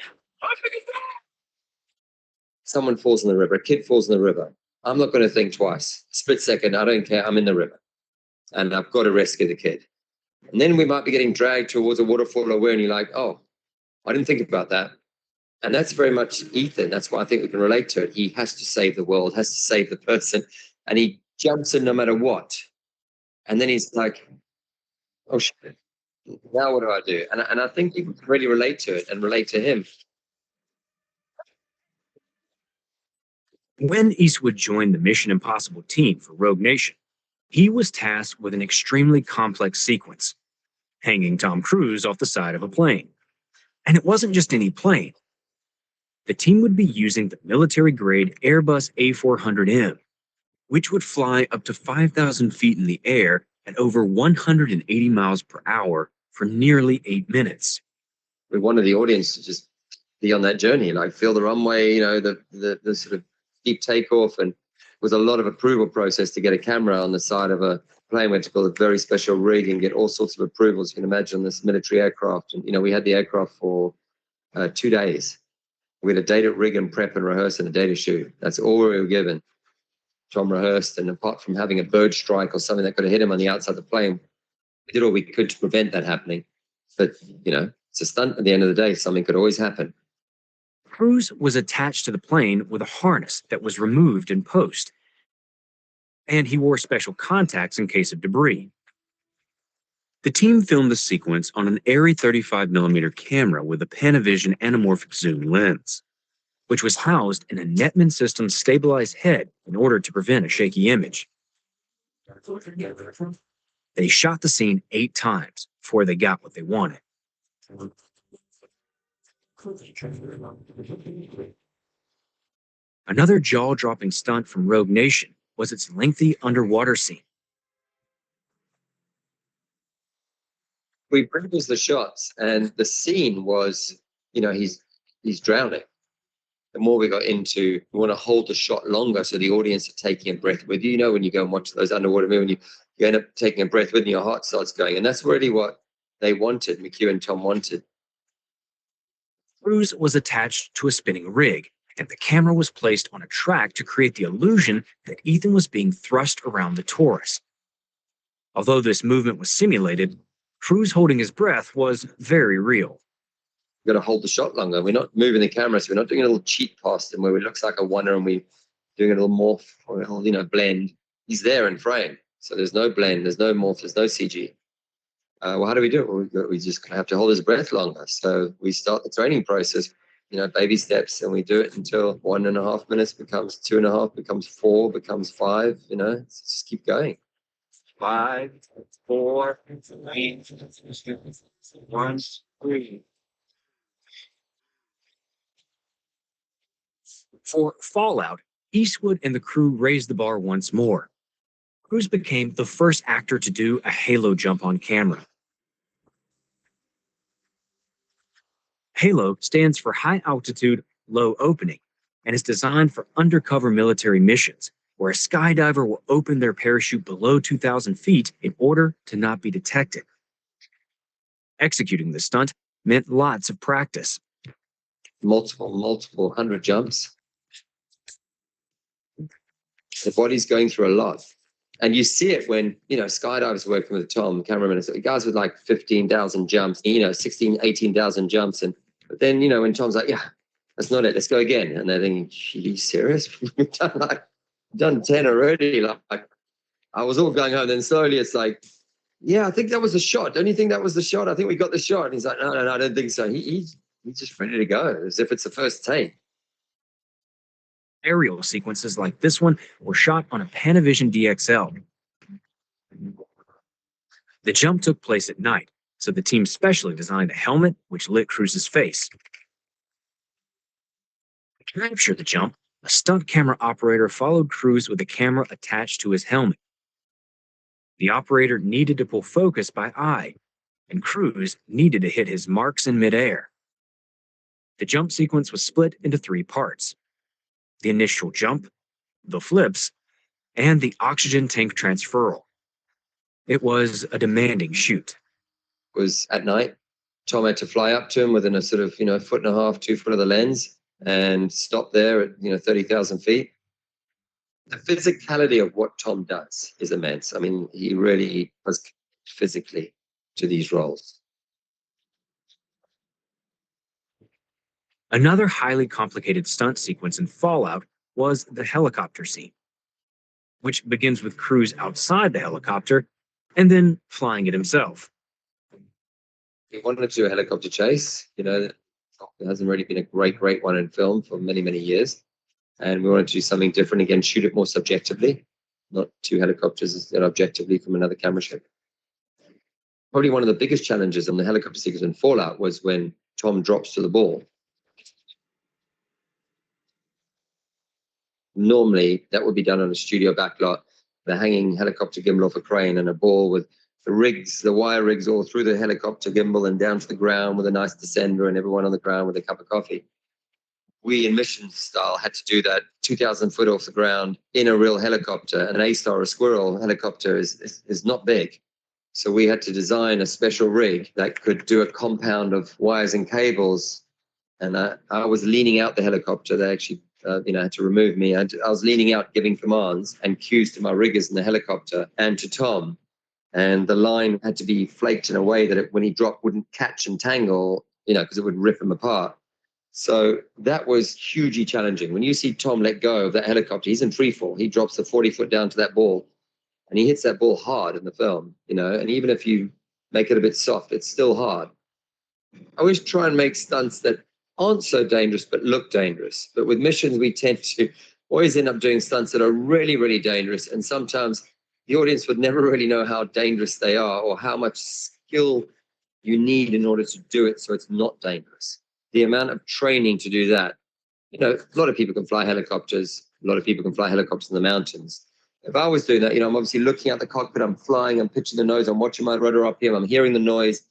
Someone falls in the river, a kid falls in the river. I'm not going to think twice. Split second, I don't care. I'm in the river. And I've got to rescue the kid. And then we might be getting dragged towards a waterfall or where, and you're like, oh, I didn't think about that. And that's very much Ethan. That's why I think we can relate to it. He has to save the world, has to save the person, and he jumps in no matter what. And then he's like, oh, shit. Now what do I do? And I think people can really relate to it and relate to him. When Eastwood joined the Mission Impossible team for Rogue Nation, he was tasked with an extremely complex sequence, hanging Tom Cruise off the side of a plane. And it wasn't just any plane. The team would be using the military-grade Airbus A400M, which would fly up to 5,000 feet in the air at over 180 miles per hour for nearly 8 minutes. We wanted the audience to just be on that journey, like feel the runway, the sort of deep takeoff, and was a lot of approval process to get a camera on the side of a plane. We had to build a very special rig and get all sorts of approvals. You can imagine this military aircraft. And, we had the aircraft for 2 days. We had a day to rig and prep and rehearse and a day to shoot. That's all we were given. Tom rehearsed, and apart from having a bird strike or something that could have hit him on the outside of the plane, we did all we could to prevent that happening. But, it's a stunt at the end of the day. Something could always happen. Cruise was attached to the plane with a harness that was removed in post, and he wore special contacts in case of debris. The team filmed the sequence on an Arri 35mm camera with a Panavision anamorphic zoom lens, which was housed in a Netman Systems stabilized head in order to prevent a shaky image. They shot the scene 8 times before they got what they wanted. Another jaw-dropping stunt from Rogue Nation was its lengthy underwater scene. We produced the shots, and the scene was, he's drowning. The more we got into, we want to hold the shot longer so the audience are taking a breath with you. When you go and watch those underwater movies, you end up taking a breath with, and your heart starts going. And that's really what they wanted, McHugh and Tom wanted. Cruise was attached to a spinning rig, and the camera was placed on a track to create the illusion that Ethan was being thrust around the torus. Although this movement was simulated, Cruise holding his breath was very real. We've got to hold the shot longer. We're not moving the camera, so we're not doing a little cheat past him where it looks like a wonder and we're doing a little morph or a little, blend. He's there in frame, so there's no blend, there's no morph, there's no CG. Well, how do we do it? Well, we just have to hold his breath longer. So we start the training process, baby steps, and we do it until 1.5 minutes becomes 2.5, becomes 4, becomes 5. Just keep going. 5, 4, 3, 1, 3. For Fallout, Eastwood and the crew raised the bar once more. Cruise became the first actor to do a halo jump on camera. Halo stands for High Altitude, Low Opening, and is designed for undercover military missions, where a skydiver will open their parachute below 2,000 feet in order to not be detected. Executing the stunt meant lots of practice. Multiple 100 jumps. The body's going through a lot. And you see it when, skydivers working with Tom, cameraman, guys with like 15,000 jumps, 16, 18,000 jumps. But then, when Tom's like, yeah, that's not it, let's go again. And they're thinking, are you serious? We've done 10 already. Like, I was all going home. Then slowly it's like, yeah, I think that was the shot. Don't you think that was the shot? I think we got the shot. And he's like, no, I don't think so. He's just ready to go, as if it's the first take. Aerial sequences like this one were shot on a Panavision DXL. The jump took place at night, so the team specially designed a helmet which lit Cruise's face. To capture the jump, A stunt camera operator followed Cruz with a camera attached to his helmet. The operator needed to pull focus by eye, and Cruz needed to hit his marks in midair. The jump sequence was split into 3 parts: the initial jump, the flips, and the oxygen tank transferal. It was a demanding shoot. It was at night. Tom had to fly up to him within a sort of, 1.5 feet, 2 foot of the lens and stop there at, 30,000 feet. The physicality of what Tom does is immense. I mean, he really was physically to these roles. Another highly complicated stunt sequence in Fallout was the helicopter scene, which begins with Cruz outside the helicopter and then flying it himself. He wanted to do a helicopter chase. It hasn't really been a great one in film for many, many years. And we wanted to do something different again, shoot it more subjectively, not 2 helicopters instead objectively from another camera ship. Probably one of the biggest challenges on the helicopter sequence in Fallout was when Tom drops to the ball. Normally, that would be done on a studio backlot, the hanging helicopter gimbal off a crane and a ball with the wire rigs all through the helicopter gimbal and down to the ground with a nice descender and everyone on the ground with a cup of coffee. We in mission style had to do that 2,000 foot off the ground in a real helicopter. An A-Star or a Squirrel helicopter is not big. So we had to design a special rig that could do a compound of wires and cables. And I was leaning out the helicopter. They actually had to remove me. I was leaning out giving commands and cues to my riggers in the helicopter and to Tom. And the line had to be flaked in a way that when he dropped wouldn't catch and tangle, because it would rip him apart. So that was hugely challenging. When you see Tom let go of that helicopter, he's in free fall. He drops the 40 foot down to that ball and he hits that ball hard in the film, and even if you make it a bit soft, it's still hard. I always try and make stunts that aren't so dangerous, but look dangerous. But with missions, we tend to always end up doing stunts that are really, really dangerous. And sometimes the audience would never really know how dangerous they are or how much skill you need in order to do it so it's not dangerous. The amount of training to do that, a lot of people can fly helicopters. A lot of people can fly helicopters in the mountains. If I was doing that, I'm obviously looking at the cockpit, I'm flying, I'm pitching the nose, I'm watching my rudder RPM, I'm hearing the noise,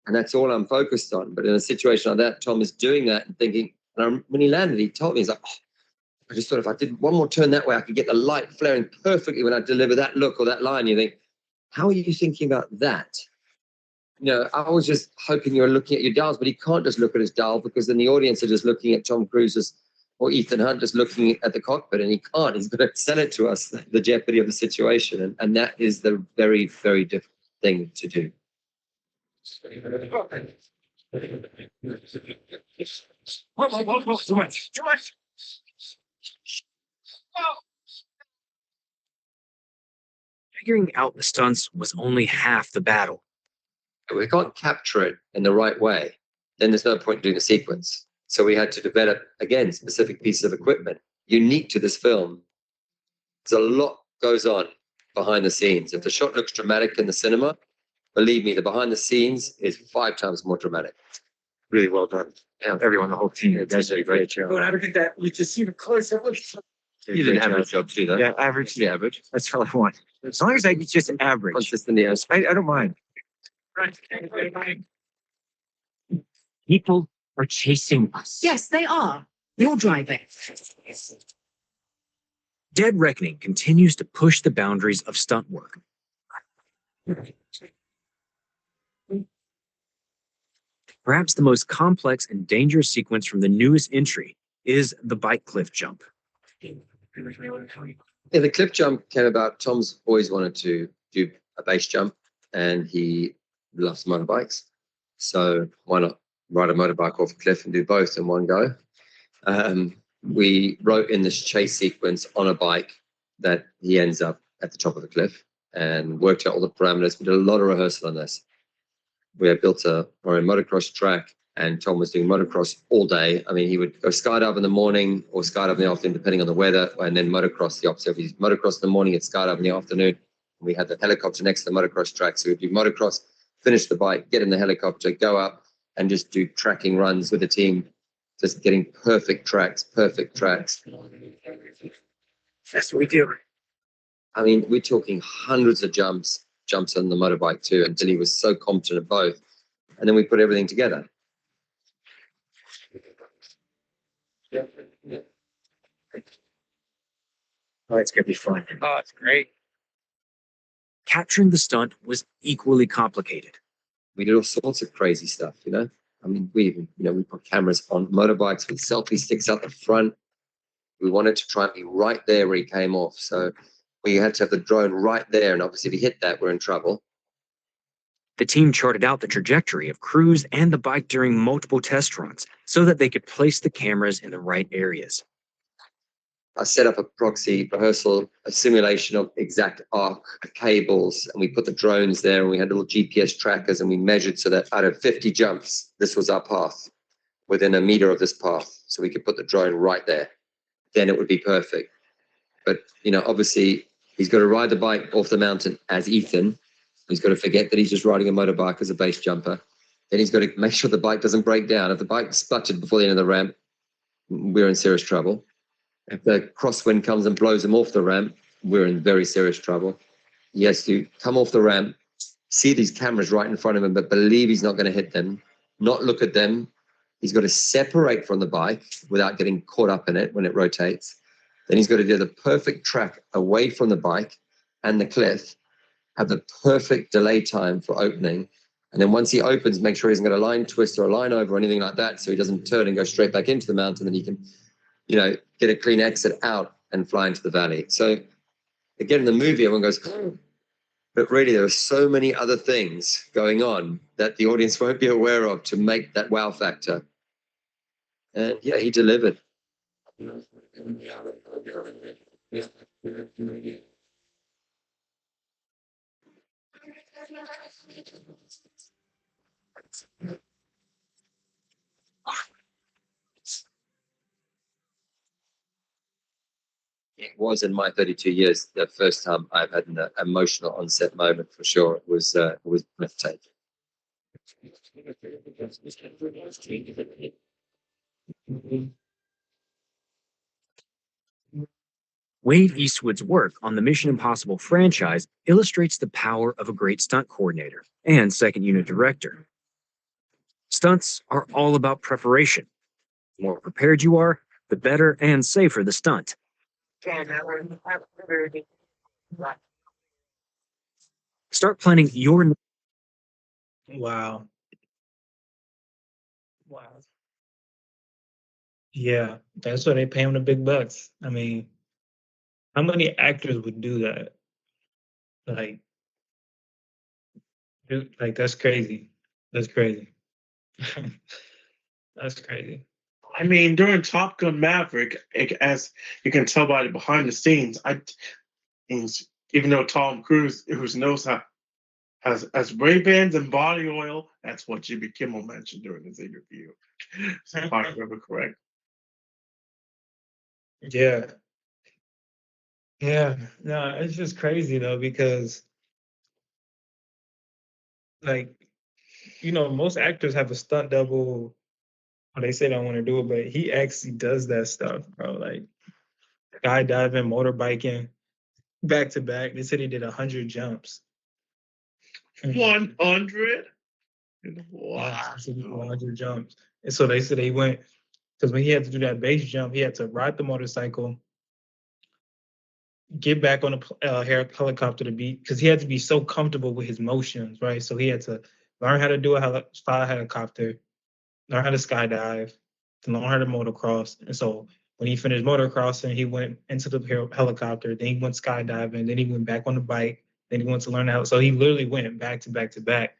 and that's all I'm focused on. But in a situation like that, Tom is doing that and thinking, when he landed, he told me, he's like, I just thought if I did one more turn that way, I could get the light flaring perfectly when I deliver that look or that line. You think, how are you thinking about that? I was just hoping you were looking at your dials, but he can't just look at his dial because then the audience are just looking at Tom Cruise's or Ethan Hunt just looking at the cockpit, and he can't. He's going to sell it to us, the jeopardy of the situation. And that is the very, very difficult thing to do. Figuring out the stunts was only half the battle. If we can't capture it in the right way, then there's no point in doing the sequence. So we had to develop, again, specific pieces of equipment unique to this film. There's a lot goes on behind the scenes. If the shot looks dramatic in the cinema, believe me, the behind the scenes is 5 times more dramatic. Really well done. Yeah, everyone, the whole team, you guys did a great job. But I don't think that we just even close. You didn't have a job too, though. Yeah, average. The average. That's all I want. As long as I get just average. Consistent, yes. I don't mind. People are chasing us. Yes, they are. You're driving. Dead Reckoning continues to push the boundaries of stunt work. Perhaps the most complex and dangerous sequence from the newest entry is the bike cliff jump. Yeah, the cliff jump came about. Tom's always wanted to do a base jump, and he loves motorbikes. So why not ride a motorbike off a cliff and do both in one go? We wrote in this chase sequence on a bike that he ends up at the top of the cliff and worked out all the parameters. We did a lot of rehearsal on this. We had built a motocross track, and Tom was doing motocross all day. I mean, he would go skydive in the morning or skydive in the afternoon, depending on the weather, and then motocross the opposite. If he's motocross in the morning, it's skydive in the afternoon. We had the helicopter next to the motocross track. So we'd do motocross, finish the bike, get in the helicopter, go up and just do tracking runs with the team, just getting perfect tracks. That's what we do. I mean, we're talking hundreds of jumps on the motorbike too, until he was so competent at both. And then we put everything together. Oh, it's gonna be fun. Oh, it's great. Capturing the stunt was equally complicated. We did all sorts of crazy stuff, you know. I mean, we even, we put cameras on motorbikes with selfie sticks out the front. We wanted to try and be right there where he came off. So we had to have the drone right there. And obviously, if he hit that, we're in trouble. The team charted out the trajectory of Cruz and the bike during multiple test runs so that they could place the cameras in the right areas. I set up a proxy rehearsal, a simulation of exact arc cables, and we put the drones there, and we had little GPS trackers, and we measured so that out of 50 jumps, this was our path, within a meter of this path, so we could put the drone right there. Then it would be perfect. But, obviously, he's got to ride the bike off the mountain as Ethan. He's got to forget that he's just riding a motorbike as a base jumper. Then he's got to make sure the bike doesn't break down. If the bike sputtered before the end of the ramp, we're in serious trouble. If the crosswind comes and blows him off the ramp, we're in very serious trouble. He has to come off the ramp, see these cameras right in front of him, but believe he's not going to hit them, not look at them. He's got to separate from the bike without getting caught up in it when it rotates. Then he's got to do the perfect track away from the bike and the cliff, have the perfect delay time for opening. And then once he opens, make sure he hasn't got a line twist or a line over or anything like that, so he doesn't turn and go straight back into the mountain, and he can get a clean exit out and fly into the valley. So again, in the movie, everyone goes, oh, but really there are so many other things going on that the audience won't be aware of to make that wow factor. And yeah, he delivered. It was in my 32 years the first time I've had an emotional onset moment for sure. It was breathtaking. Wade Eastwood's work on the Mission Impossible franchise illustrates the power of a great stunt coordinator and second unit director. Stunts are all about preparation. The more prepared you are, the better and safer the stunt. Start planning your Wow. Wow. Yeah, that's why they pay him the big bucks. I mean, how many actors would do that? Like, that's crazy. That's crazy. That's crazy. I mean, during Top Gun Maverick, as you can tell by the behind the scenes, even though Tom Cruise, who knows how has Ray-Bans and body oil, that's what Jimmy Kimmel mentioned during his interview. If I remember correct. Yeah. Yeah. No, it's just crazy though, because like, most actors have a stunt double, or they say they don't want to do it, but he actually does that stuff, bro. Like skydiving, motorbiking, back to back. They said he did 100 jumps. 100? Yeah, Wow. he said he did 100 jumps. And so they said he went, because when he had to do that base jump, he had to ride the motorcycle, get back on the helicopter to be, because he had to be so comfortable with his motions, right? So he had to learn how to do fly a helicopter, learn how to skydive, to learn how to motocross. And so when he finished motocrossing, he went into the helicopter, then he went skydiving, then he went back on the bike, then he went to learn how. So he literally went back to back to back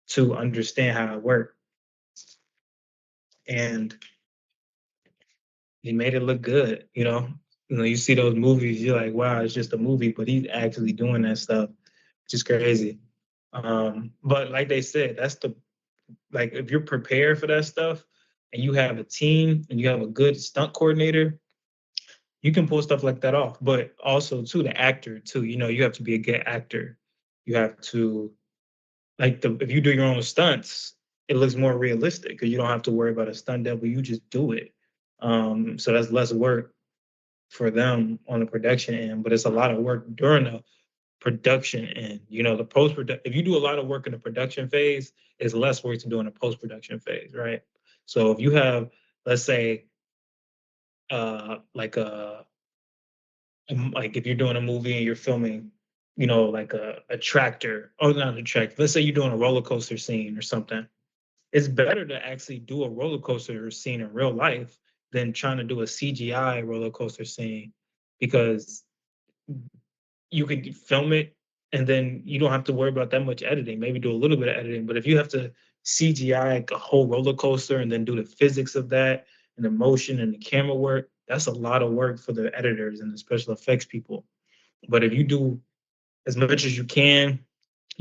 to understand how it worked. And he made it look good, you see those movies, you're like, wow, it's just a movie, but he's actually doing that stuff, which is crazy. But like they said, if you're prepared for that stuff and you have a team and you have a good stunt coordinator, you can pull stuff like that off. But also too, the actor too, you have to be a good actor. You have to, if you do your own stunts, it looks more realistic because you don't have to worry about a stunt double. You just do it. So that's less work. for them on the production end, but it's a lot of work during the production end. You know, the post production. If you do a lot of work in the production phase, it's less work to do in the post production phase, right? So if you have, let's say, like like if you're doing a movie and you're filming, you know, like a tractor, or not a tractor. Let's say you're doing a roller coaster scene or something. It's better to actually do a roller coaster scene in real life than trying to do a CGI roller coaster scene, because you could film it and then you don't have to worry about that much editing. Maybe do a little bit of editing, but if you have to CGI like a whole roller coaster and then do the physics of that and the motion and the camera work, that's a lot of work for the editors and the special effects people. But if you do as much as you can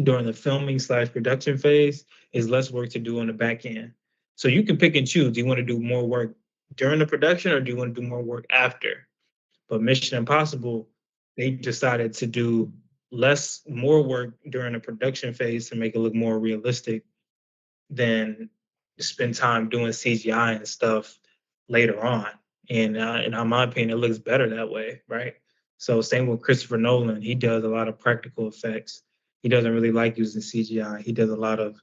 during the filming slash production phase, is less work to do on the back end. So you can pick and choose. Do you want to do more work during the production or do you want to do more work after? But Mission Impossible, they decided to do more work during the production phase to make it look more realistic than spend time doing CGI and stuff later on. And in my opinion, it looks better that way, right? So same with Christopher Nolan. He does a lot of practical effects. He doesn't really like using CGI. He does a lot of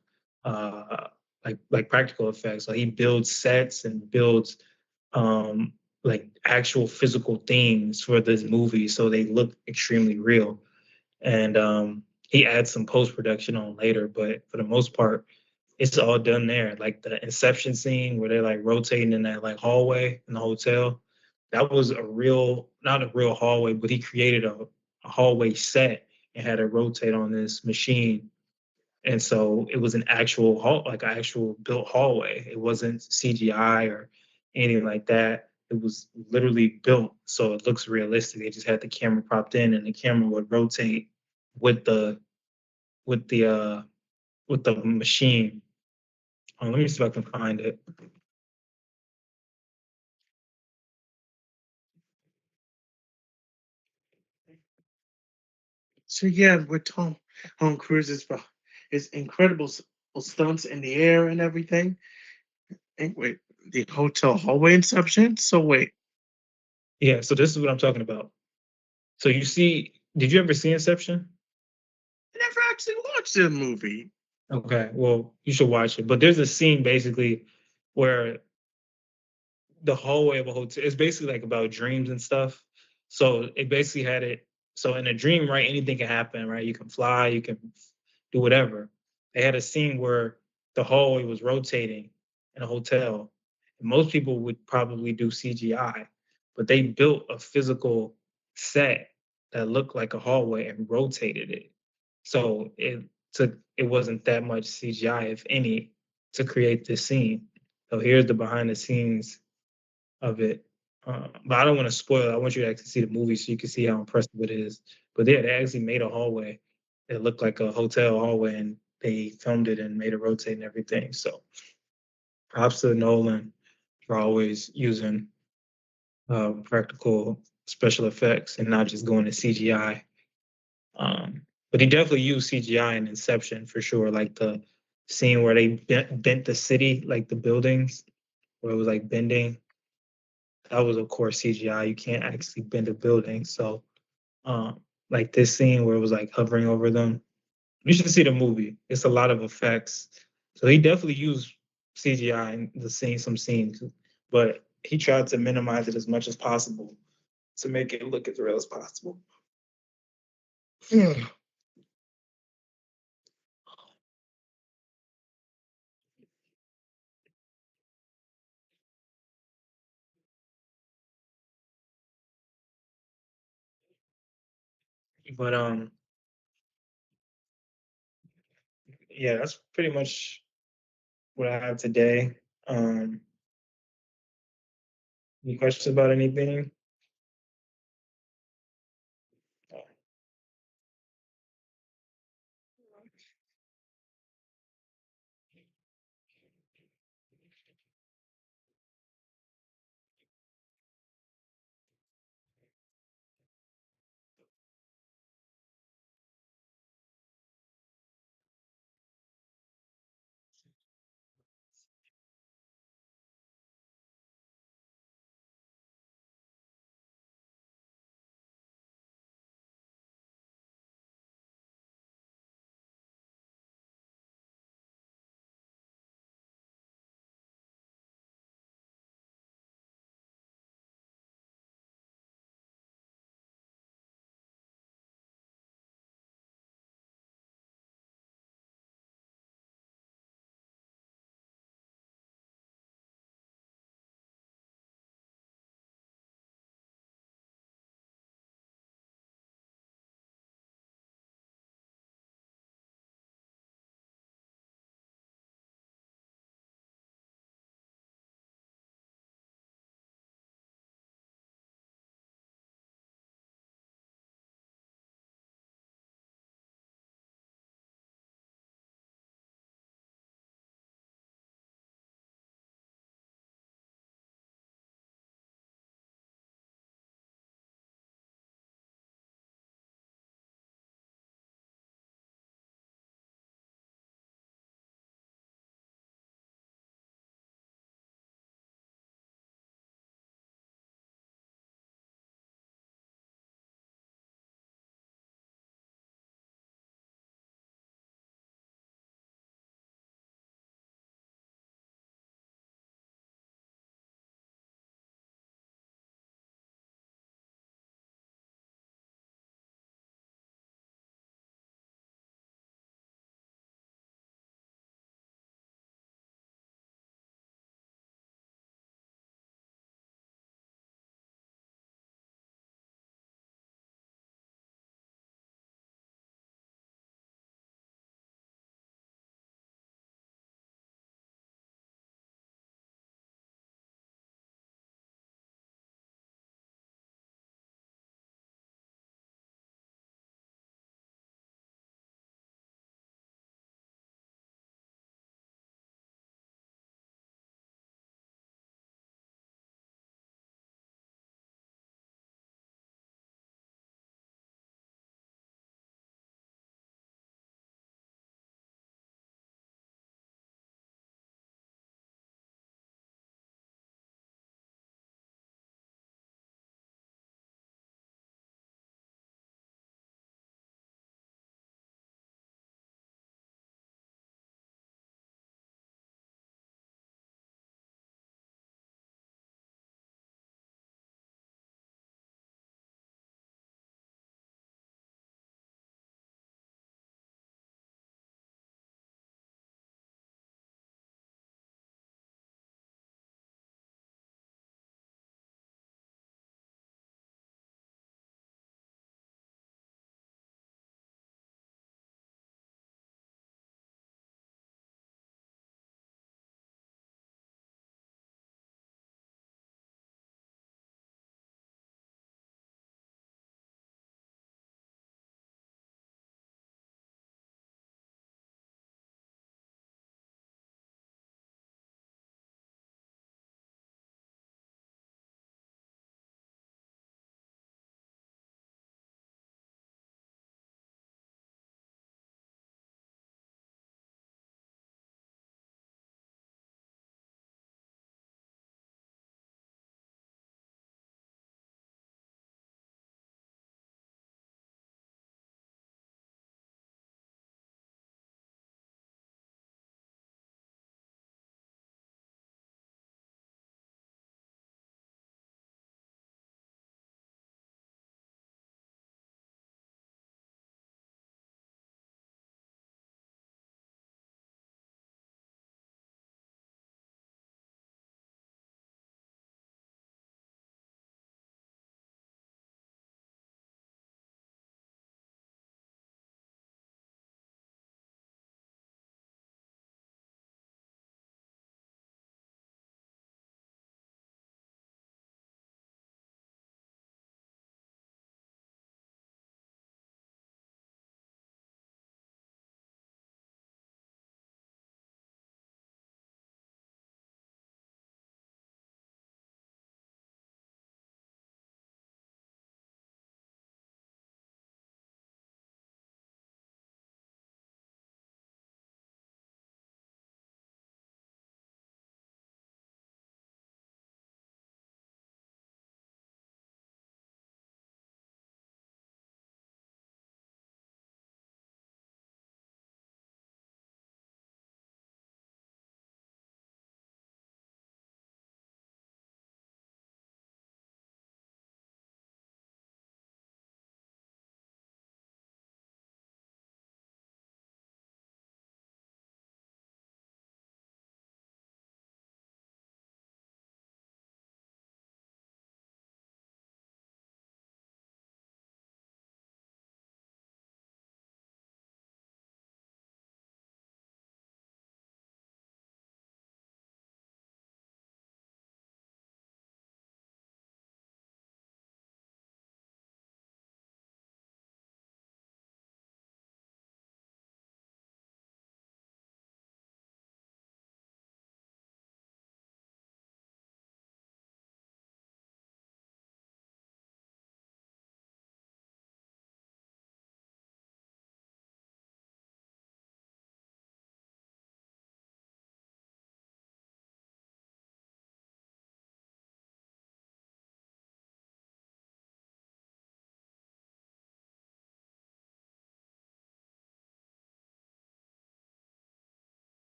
like practical effects. So he builds sets and builds um, like actual physical things for this movie, so they look extremely real. And he adds some post production on later, but for the most part, it's all done there. Like the Inception scene where they're like rotating in that like hallway in the hotel. That was a real, not a real hallway, but he created a hallway set and had it rotate on this machine. And so it was an actual hall, like an actual built hallway. It wasn't CGI or anything like that. It was literally built, so it looks realistic. They just had the camera propped in, and the camera would rotate with the with the uh with the machine. Let me see if I can find it. So yeah, with Tom Cruise's his incredible stunts in the air and everything. And wait, the hotel hallway inception. So wait, Yeah, so this is what I'm talking about. So you see, did you ever see Inception? I never actually watched the movie. Okay, well, you should watch it. But there's a scene basically where the hallway of a hotel. It's basically like about dreams and stuff. So it basically had it. So in a dream, right, anything can happen, right? You can fly, you can do whatever. They had a scene where the hallway was rotating in a hotel. And most people would probably do CGI, but they built a physical set that looked like a hallway and rotated it. So it wasn't that much CGI, if any, to create this scene. So here's the behind the scenes of it. But I don't want to spoil it. I want you to actually see the movie so you can see how impressive it is. But yeah, they actually made a hallway that looked like a hotel hallway, and they filmed it and made it rotate and everything. So props to Nolan for always using practical special effects and not just going to CGI. But he definitely used CGI in Inception for sure, like the scene where they bent the city, like the buildings, where it was like bending. That was of course CGI. You can't actually bend a building. So like this scene where it was like hovering over them. You should see the movie. It's a lot of effects. So he definitely used CGI in the scene, some scenes, but he tried to minimize it as much as possible to make it look as real as possible. But yeah, that's pretty much what I have today. Any questions about anything?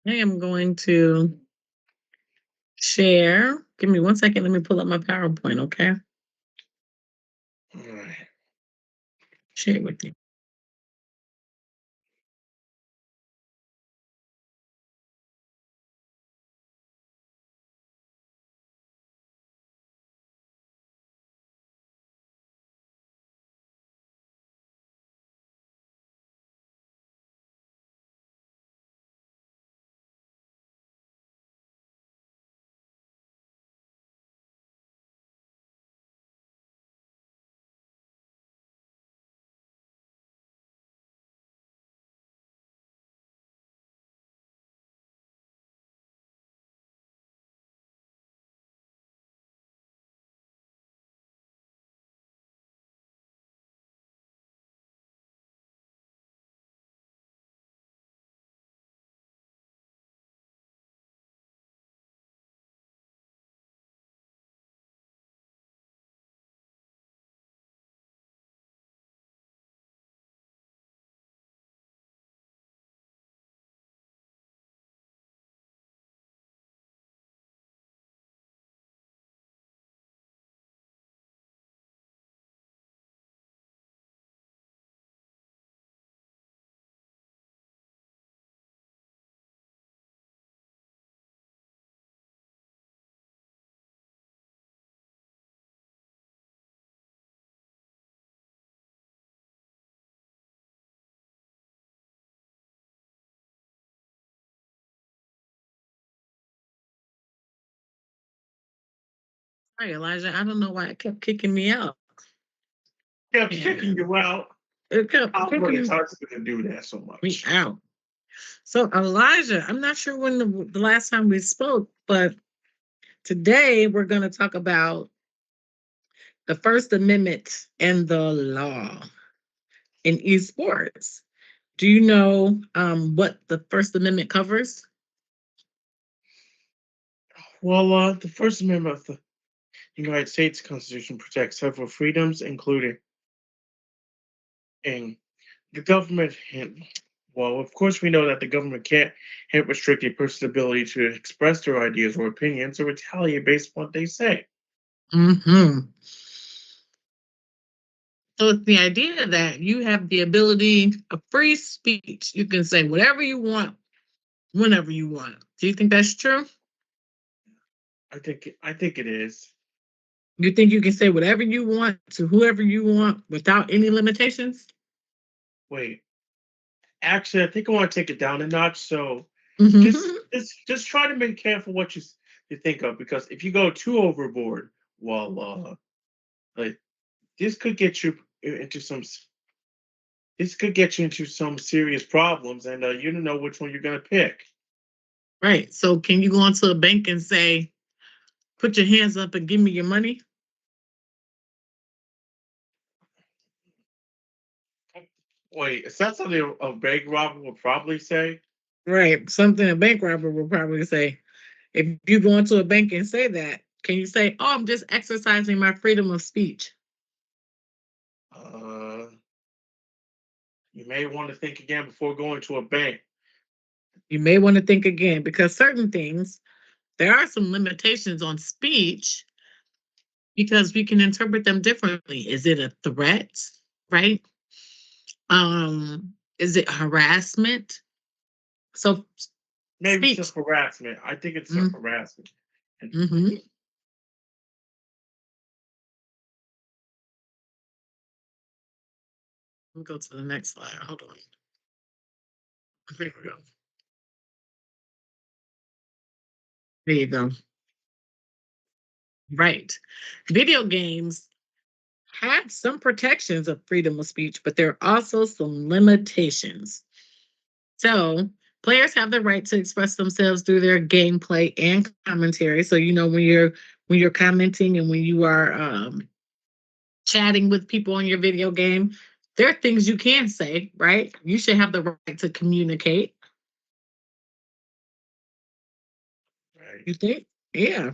I am going to share. Give me 1 second. Let me pull up my PowerPoint, okay? All right. Share it with you. Sorry, Elijah. I don't know why it kept kicking me out. Kept kicking you out. It kept I'm going kicking to start to do that so me much. out. So, Elijah, I'm not sure when the last time we spoke, but today we're going to talk about the First Amendment and the law in esports. Do you know what the First Amendment covers? Well, the First Amendment of the United States Constitution protects several freedoms, including in the government. Well, of course, we know that the government can't restrict a person's ability to express their ideas or opinions or retaliate based on what they say. Mm-hmm. So it's the idea that you have the ability of free speech. You can say whatever you want, whenever you want. Do you think that's true? I think it is. You think you can say whatever you want to whoever you want without any limitations? Wait, actually, I think I want to take it down a notch. So just Mm-hmm. just try to be careful what you think of, because if you go too overboard, well, like this could get you into some serious problems, and you don't know which one you're gonna pick. Right. So can you go into a bank and say, put your hands up and give me your money? Wait, is that something a bank robber would probably say? Right. Something a bank robber will probably say. If you go into a bank and say that, can you say, oh, I'm just exercising my freedom of speech? Uh, you may want to think again before going to a bank. You may want to think again because certain things, there are some limitations on speech because we can interpret them differently. Is it a threat? Right? Is it harassment? So Maybe speech. self-harassment. I think it's Mm-hmm. self-harassment. Let me go to the next slide. Hold on. Here we go. There you go. Right. Video games have some protections of freedom of speech, but there are also some limitations. So, players have the right to express themselves through their gameplay and commentary. So, when you're commenting and when you are chatting with people on your video game, there are things you can say, right? You should have the right to communicate. Right. You think? Yeah.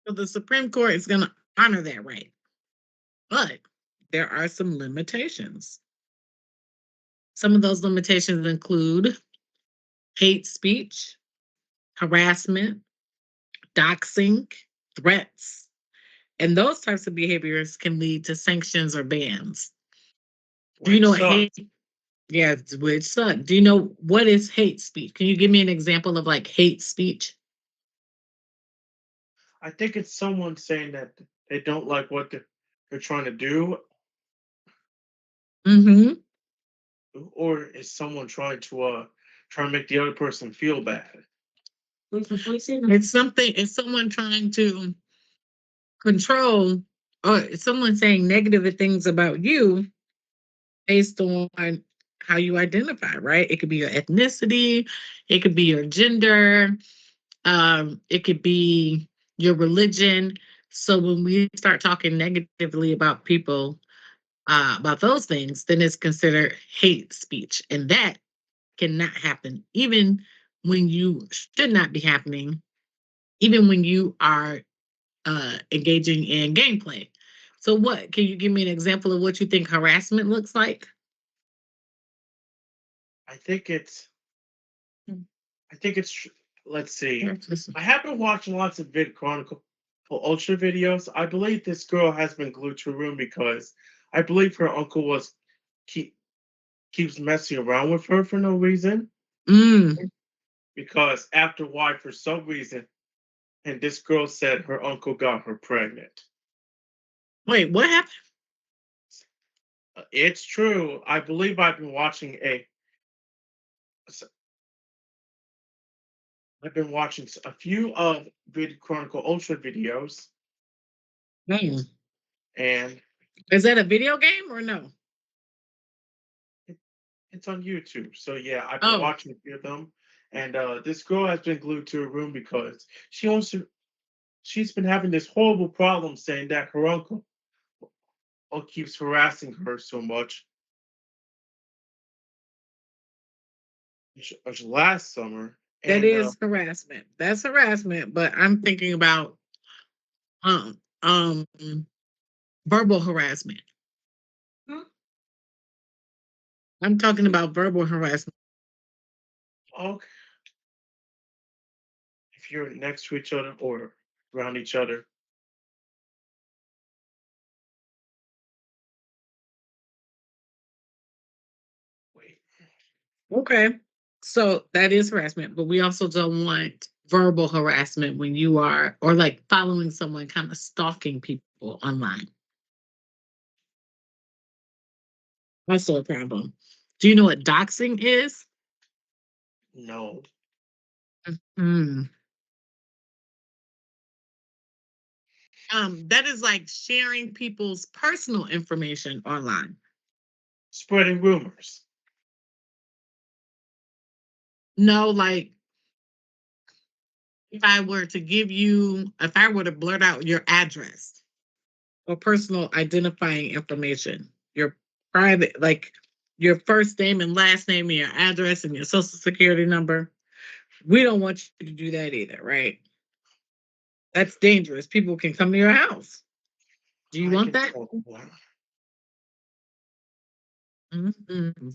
So the Supreme Court is going to honor that right. But there are some limitations. Some of those limitations include hate speech, harassment, doxing, threats, and those types of behaviors can lead to sanctions or bans. Do you know what hate? Yeah, which suck. Do you know what is hate speech? Can you give me an example of like hate speech? I think it's someone saying that they don't like what they're trying to do, Mm-hmm. or is someone trying to make the other person feel bad? It's something, it's someone trying to control, or it's someone saying negative things about you based on how you identify, right? It could be your ethnicity, it could be your gender, it could be your religion. So when we start talking negatively about people, about those things, then it's considered hate speech. And that cannot happen, even when you should not be happening, even when you are engaging in gameplay. So what, can you give me an example of what you think harassment looks like? I think it's. Hmm. I think it's. Let's see. I have been watching lots of Vid Chronicle Ultra videos. I believe this girl has been glued to a room because I believe her uncle keeps messing around with her for no reason. Mm. Because after why, for some reason, and this girl said her uncle got her pregnant. Wait, what happened? It's true. I believe I've been watching a few of Vid Chronicle Ultra videos, Mm. and Is that a video game or no? it's on YouTube. So yeah, I've been Oh, watching a few of them. And this girl has been glued to her room because she wants to. She's been having this horrible problem saying that her uncle keeps harassing her so much. Last summer, that and is harassment. That's harassment, but I'm thinking about um um verbal harassment. I'm talking about verbal harassment. okay, if you're next to each other or around each other, wait. Okay. So that is harassment, but we also don't want verbal harassment when you are, or like following someone, kind of stalking people online. Also a problem. Do you know what doxing is? No, Hmm. That is like sharing people's personal information online. spreading rumors. No, like if I were to blurt out your address or personal identifying information, your private, like your first name and last name and your address and your social security number, we don't want you to do that either, right? That's dangerous. People can come to your house. Do you I want can that? tell one. Mm-hmm.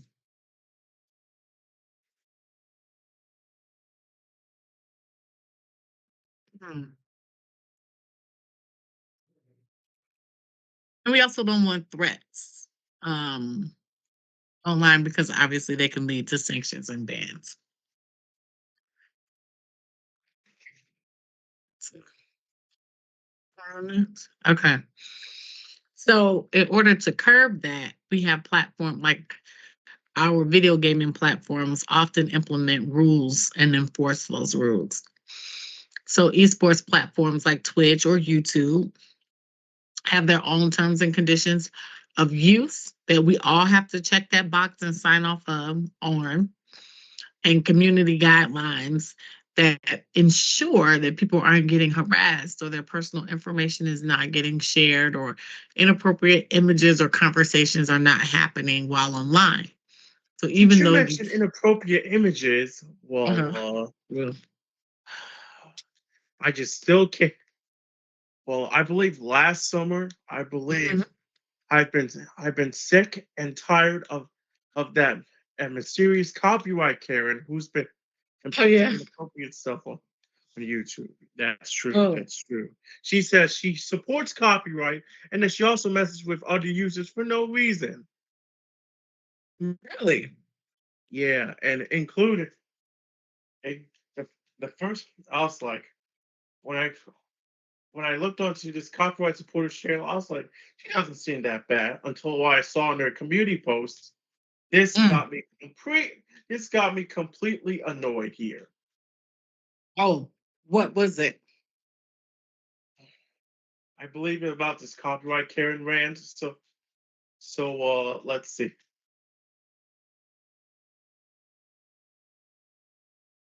And we also don't want threats online because obviously they can lead to sanctions and bans. Okay. So in order to curb that, we have platform like our video gaming platforms often implement rules and enforce those rules. So esports platforms like Twitch or YouTube have their own terms and conditions of use that we all have to check that box and sign off on, and community guidelines that ensure that people aren't getting harassed or their personal information is not getting shared or inappropriate images or conversations are not happening while online. So Since even you though mentioned inappropriate images, uh-huh. I just still can't. Well, I believe last summer, I believe Mhm. I've been sick and tired of that mysterious copyright Karen who's been Oh yeah. inappropriate stuff on YouTube. That's true. Oh, That's true. She says she supports copyright and then she also messes with other users for no reason. really? Yeah, and included and the first I was like when I when I looked onto this copyright supporters channel, I was like, she doesn't seem that bad until I saw in their community posts. Mm. This got me completely annoyed here. Oh, what was it? I believe about this copyright Karen Rand. So let's see.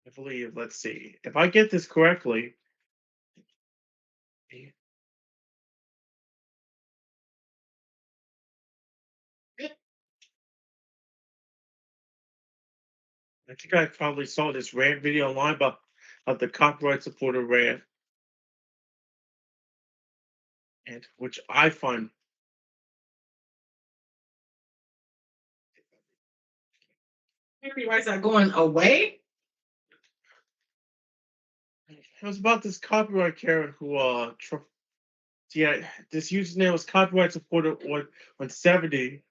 I believe, let's see. If I get this correctly, I think I probably saw this rant video online about of the copyright supporter rant, and which I find Copyrights are going away? it was about this copyright Karen who yeah, this username was copyright supporter on 70.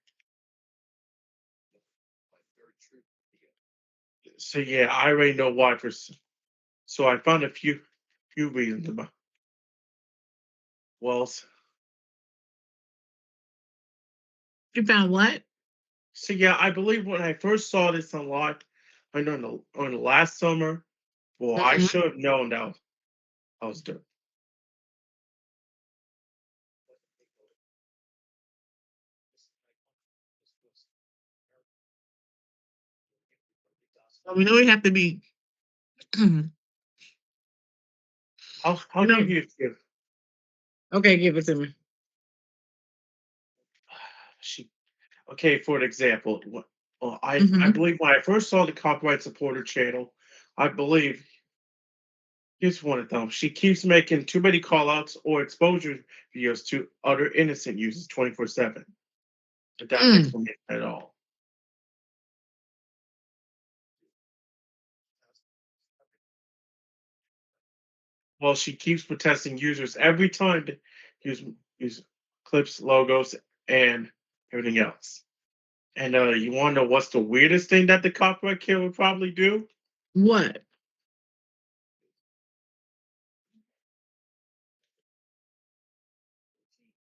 So yeah, I already know why so I found a few reasons about well You found what? so yeah, I believe when I first saw this I know on the last summer, well, I Mhm. should have known that I was doing. So we know we have to be, you I'll know. give you a few. Okay, give it to me. She okay, for an example, I Hmm. believe when I first saw the copyright supporter channel, I believe here's one of them. She keeps making too many callouts or exposure videos to other innocent users 24/7. Without an Mm. explanation at all. Well, she keeps protesting users every time to use use clips, logos, and everything else. And you want to know what's the weirdest thing that the copyright kid would probably do? What?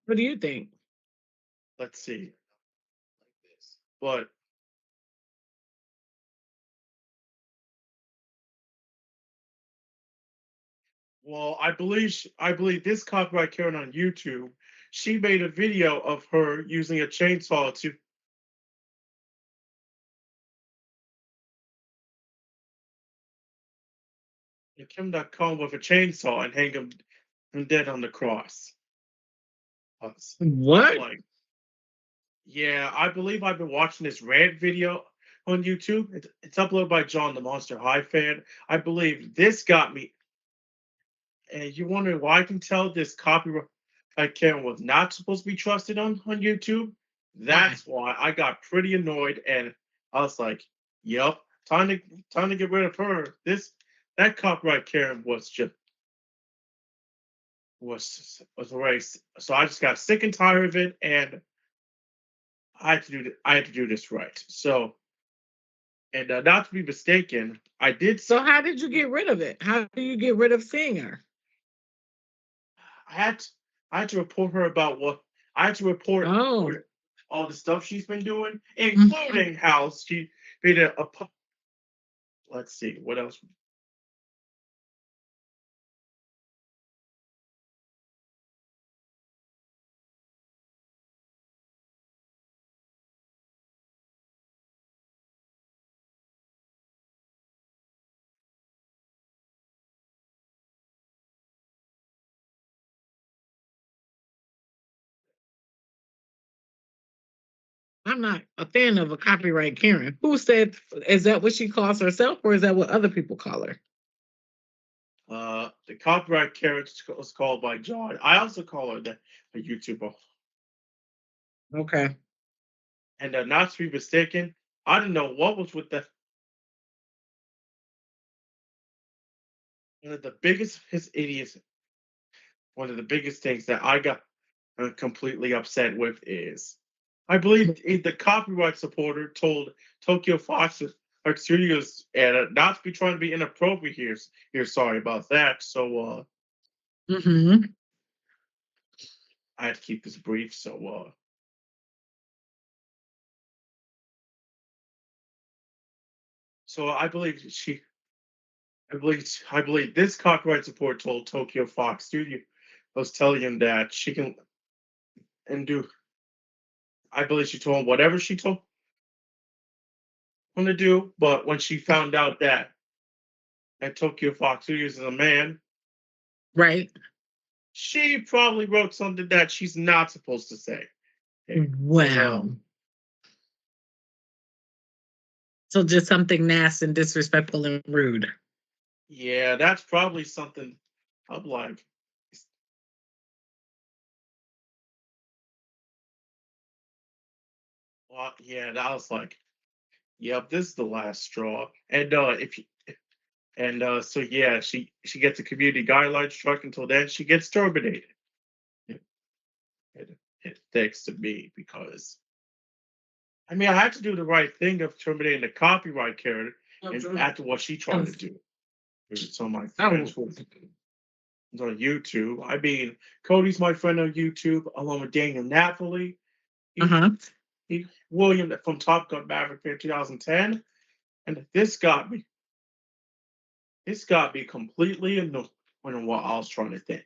What do you think? Let's see. But well, I believe this copyright Karen on YouTube. She made a video of her using a chainsaw to Kim.com with a chainsaw and hang him dead on the cross. I'm What? like, yeah, I believe I've been watching this rant video on YouTube. It's uploaded by John the Monster High fan. I believe this got me. And you wondering why I can tell this copyright Karen was not supposed to be trusted on YouTube? Why? That's why I got pretty annoyed and I was like, "Yep, time to get rid of her." That copyright Karen was just was already. So I just got sick and tired of it, and I had to do this right. So and not to be mistaken, I did. So how did you get rid of it? How do you get rid of seeing her? I had to, I had to report her about what I had to report Oh. all the stuff she's been doing, Mhm. including how she made let's see what else. I'm not a fan of a copyright Karen. Who said, is that what she calls herself or is that what other people call her? The copyright character was called by John. I also call her a YouTuber. Okay. And not to be mistaken, I don't know what was with the one of the biggest his idiots. One of the biggest things that I got completely upset with is, I believe the copyright supporter told Tokyo Fox Studios, and not to be trying to be inappropriate here. Sorry about that. So Mm-hmm. I had to keep this brief. So I believe this copyright support told Tokyo Fox Studio was telling him that she can and do. I believe she told him whatever she told him to do, but when she found out that Tokyo Fox Studios is a man, Right. she probably wrote something that she's not supposed to say. Wow. So just something nasty and disrespectful and rude. Yeah, that's probably something I'm like. Well, yeah, that was like, yep, this is the last straw. And if you, and so yeah, she gets a community guideline struck. Until then, she gets terminated. It, it thanks to me, because I mean I had to do the right thing of terminating the copyright character, and after what she tried to do. Some of my friends Oh. on YouTube. I mean, Cody's my friend on YouTube, along with Daniel Napoli. Uh-huh. William from Top Gun Maverick in 2010. And this got me completely annoyed when what I was trying to think.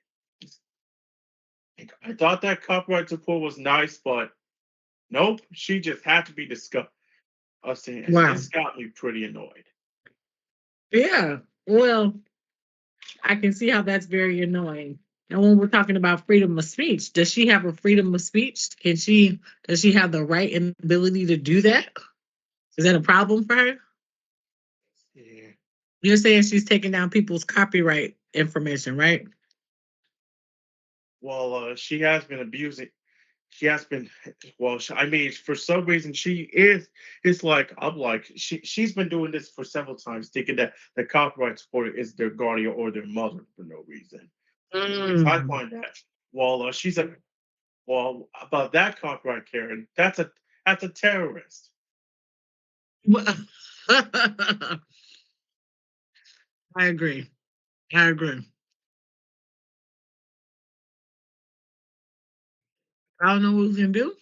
I thought that copyright support was nice, but nope, she just had to be discussed. And Wow. this got me pretty annoyed. Yeah. Well, I can see how that's very annoying. And when we're talking about freedom of speech, does she have a freedom of speech? Does she have the right and ability to do that? Is that a problem for her? Yeah. You're saying she's taking down people's copyright information, right? Well, she has been abusing. She has been. Well, I mean, for some reason, she is. It's like I'm like she's been doing this for several times, thinking that the copyright supporter is their guardian or their mother for no reason. I find that. Well, she's a. Well, about that copyright, Karen, that's a terrorist. I agree. I agree. I don't know what we can do.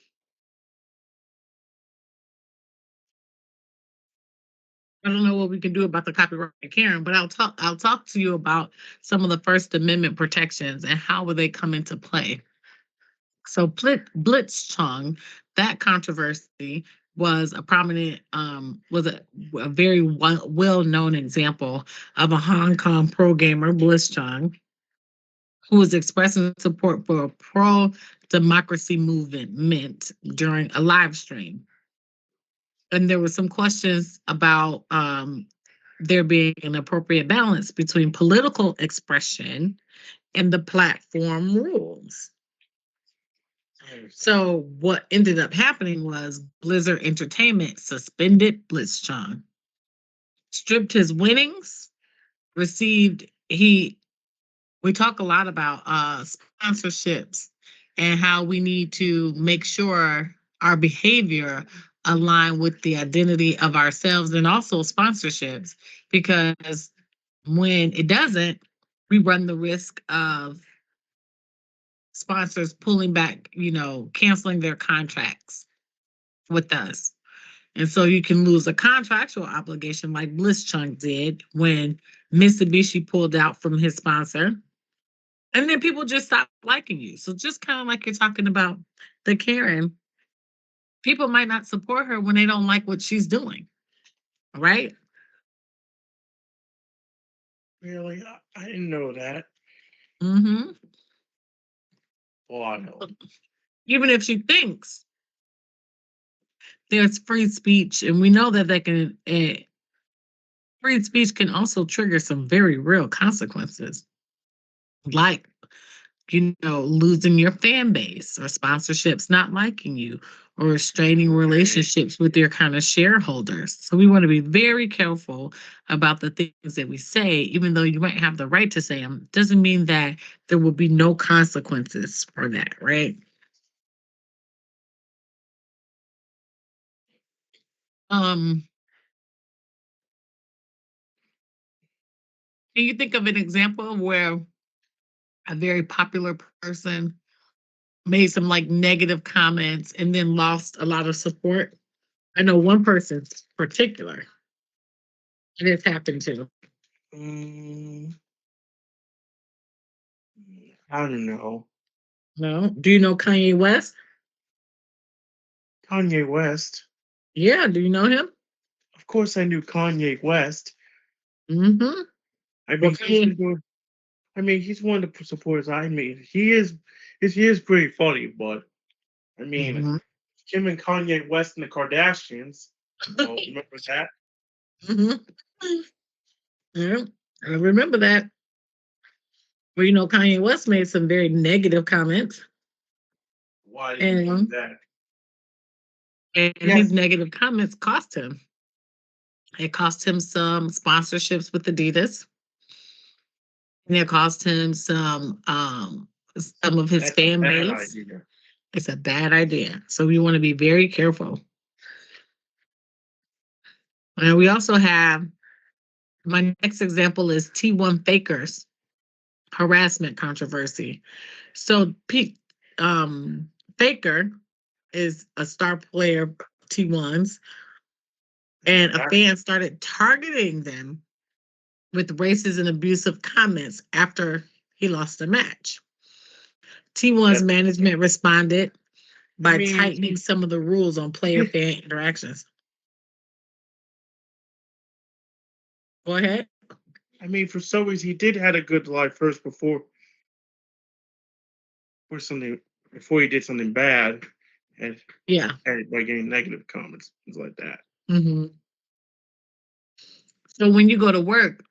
I don't know what we can do about the copyright, Karen, but I'll talk to you about some of the First Amendment protections and how will they come into play. So Blitzchung, that controversy was a prominent, was a very well-known example of a Hong Kong pro gamer, Blitzchung, who was expressing support for a pro-democracy movement during a live stream. And there were some questions about there being an appropriate balance between political expression and the platform rules. So what ended up happening was Blizzard Entertainment suspended Blitzchung, stripped his winnings, received he we talk a lot about sponsorships and how we need to make sure our behavior align with the identity of ourselves and also sponsorships, because when it doesn't, we run the risk of sponsors pulling back, canceling their contracts with us. And so you can lose a contractual obligation like Blitzchung did when Mitsubishi pulled out from his sponsor. And then people just stop liking you. So just kind of like you're talking about the Karen, people might not support her when they don't like what she's doing. Right? Really, I didn't know that. Mm-hmm. Well, I know. Even if she thinks there's free speech, and we know that they can free speech can also trigger some very real consequences, like, losing your fan base or sponsorships not liking you or restraining relationships with your kind of shareholders. So we want to be very careful about the things that we say, even though you might have the right to say them, doesn't mean that there will be no consequences for that, right? Can you think of an example of where a very popular person made some like negative comments and then lost a lot of support? I know one person in particular it has happened to. Mm, I don't know. No. Do you know Kanye West? Kanye West. Yeah. Do you know him? Of course, I knew Kanye West. Mm-hmm. I mean, Well, he's been doing. I mean, he's one of the supporters I made. He is pretty funny, but I mean, Mhm. Kim and Kanye West and the Kardashians. Well, remember that? Mhm. Yeah, I remember that. Well, Kanye West made some very negative comments, Why did he do and that? his Yes, negative comments cost him. It cost him some sponsorships with Adidas, and it cost him some of his that's a fan bad base. idea. It's a bad idea. So we want to be very careful. And we also have my next example is T1 Fakers harassment controversy. So Pete Faker is a star player of T1s, and a fan started targeting them with racist and abusive comments after he lost the match. T1's That, management responded I by mean, tightening some of the rules on player fan interactions. Go ahead. I mean, for some reason, he did had a good life first before he did something bad, and Yeah. by getting negative comments, things like that. Hmm. So when you go to work,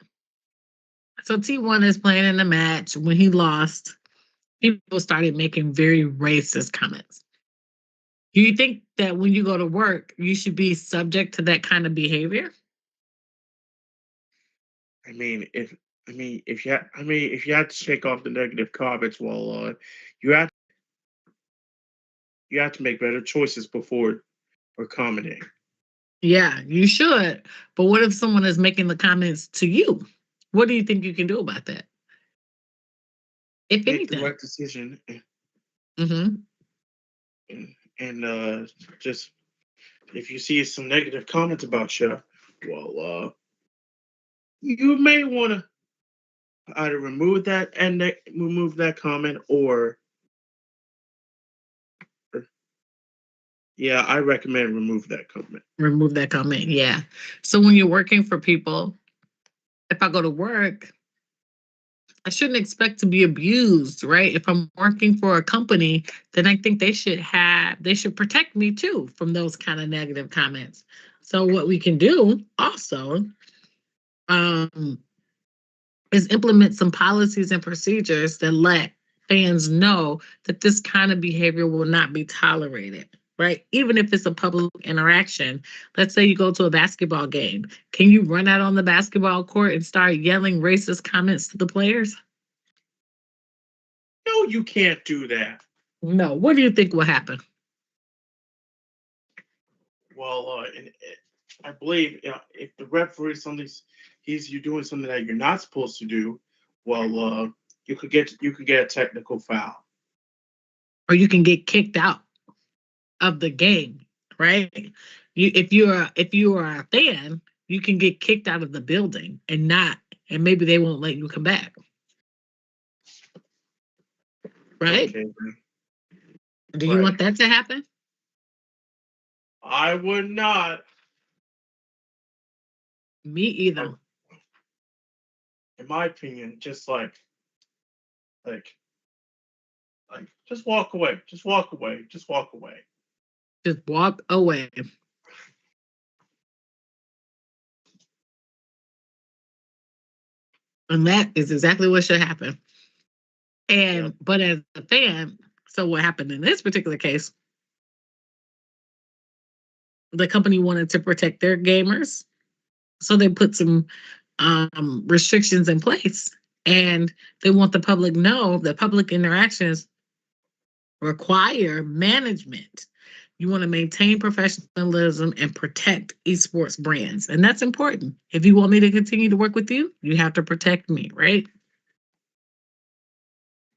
so T1 is playing in the match. When he lost, people started making very racist comments. Do you think that when you go to work, you should be subject to that kind of behavior? I mean, if you had to shake off the negative comments, well, you have you have to make better choices before or commenting. Yeah, you should. But what if someone is making the comments to you? What do you think you can do about that? If Make the anything. right decision Mm-hmm. and just if you see some negative comments about you, well, you may want to either remove that comment or yeah, I recommend remove that comment. Remove that comment. Yeah. So when you're working for people, if I go to work, I shouldn't expect to be abused, right? If I'm working for a company, then I think they should protect me too from those kind of negative comments. So what we can do also um, is implement some policies and procedures that let fans know that this kind of behavior will not be tolerated, right? Even if it's a public interaction. Let's say you go to a basketball game. Can you run out on the basketball court and start yelling racist comments to the players? No, you can't do that. No. What do you think will happen? Well, I believe if the referee he's you doing something that you're not supposed to do, well, you could get a technical foul. Or you can get kicked out of the game, right? If you are a fan, you can get kicked out of the building and maybe they won't let you come back, right? Okay, Do you right. want that to happen? I would not. Me either. In my opinion, just like just walk away. Just walk away. Just walk away. Just walk away. And that is exactly what should happen. And but as a fan, so what happened in this particular case, the company wanted to protect their gamers, so they put some restrictions in place, and they want the public know that public interactions require management. You want to maintain professionalism and protect esports brands, and that's important. If you want me to continue to work with you, you have to protect me, right?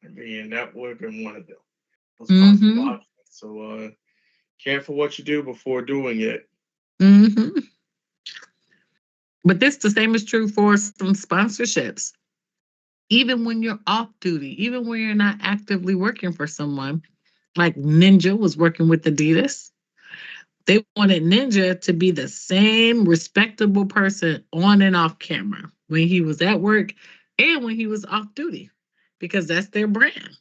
I mean, that would have been one of them. Those Mm-hmm. possible options. So, careful what you do before doing it. Mm-hmm. But the same is true for some sponsorships. Even when you're off duty, even when you're not actively working for someone, like Ninja was working with Adidas, they wanted Ninja to be the same respectable person on and off camera when he was at work and when he was off duty, because that's their brand.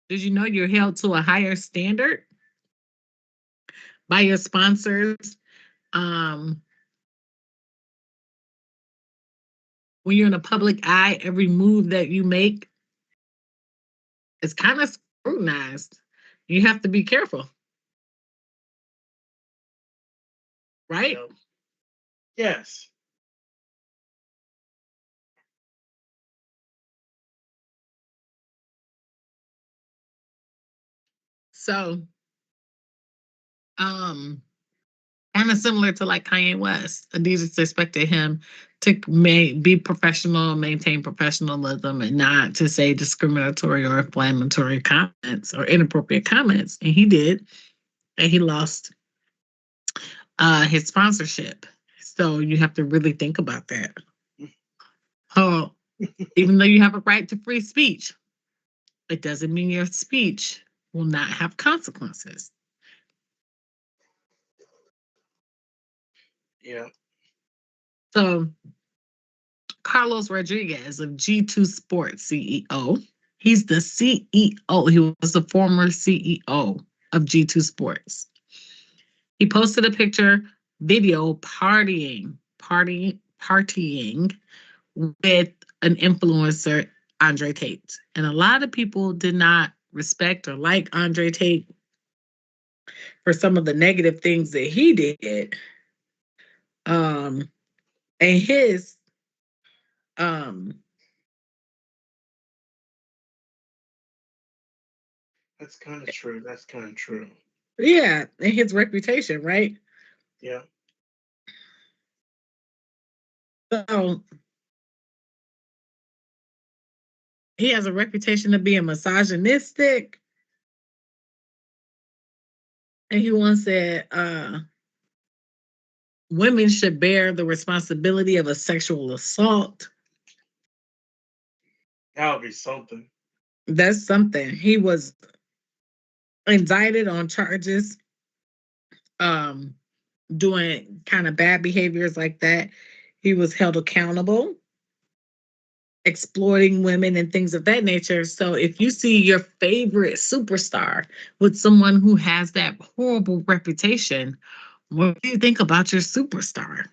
Did you know you're held to a higher standard by your sponsors? Um, when you're in a public eye, every move that you make is kind of scrutinized. You have to be careful, right? Yes. So, kind of similar to like Kanye West, Adidas expected him to be professional, maintain professionalism, and not to say discriminatory or inflammatory comments or inappropriate comments, and he did, and he lost his sponsorship. So you have to really think about that. Oh, even though you have a right to free speech, it doesn't mean your speech will not have consequences. Yeah. So Carlos Rodriguez of G2 Sports CEO, he's the CEO. He was the former CEO of G2 Sports. He posted a video partying with an influencer, Andre Tate. And a lot of people did not respect or like Andre Tate for some of the negative things that he did. And his That's kind of true. That's kind of true. yeah, and his reputation, right? Yeah. So he has a reputation of being misogynistic. And he once said, women should bear the responsibility of a sexual assault. That would be something. That's something. He was indicted on charges, doing kind of bad behaviors like that. He was held accountable, exploiting women and things of that nature. So if you see your favorite superstar with someone who has that horrible reputation, what do you think about your superstar?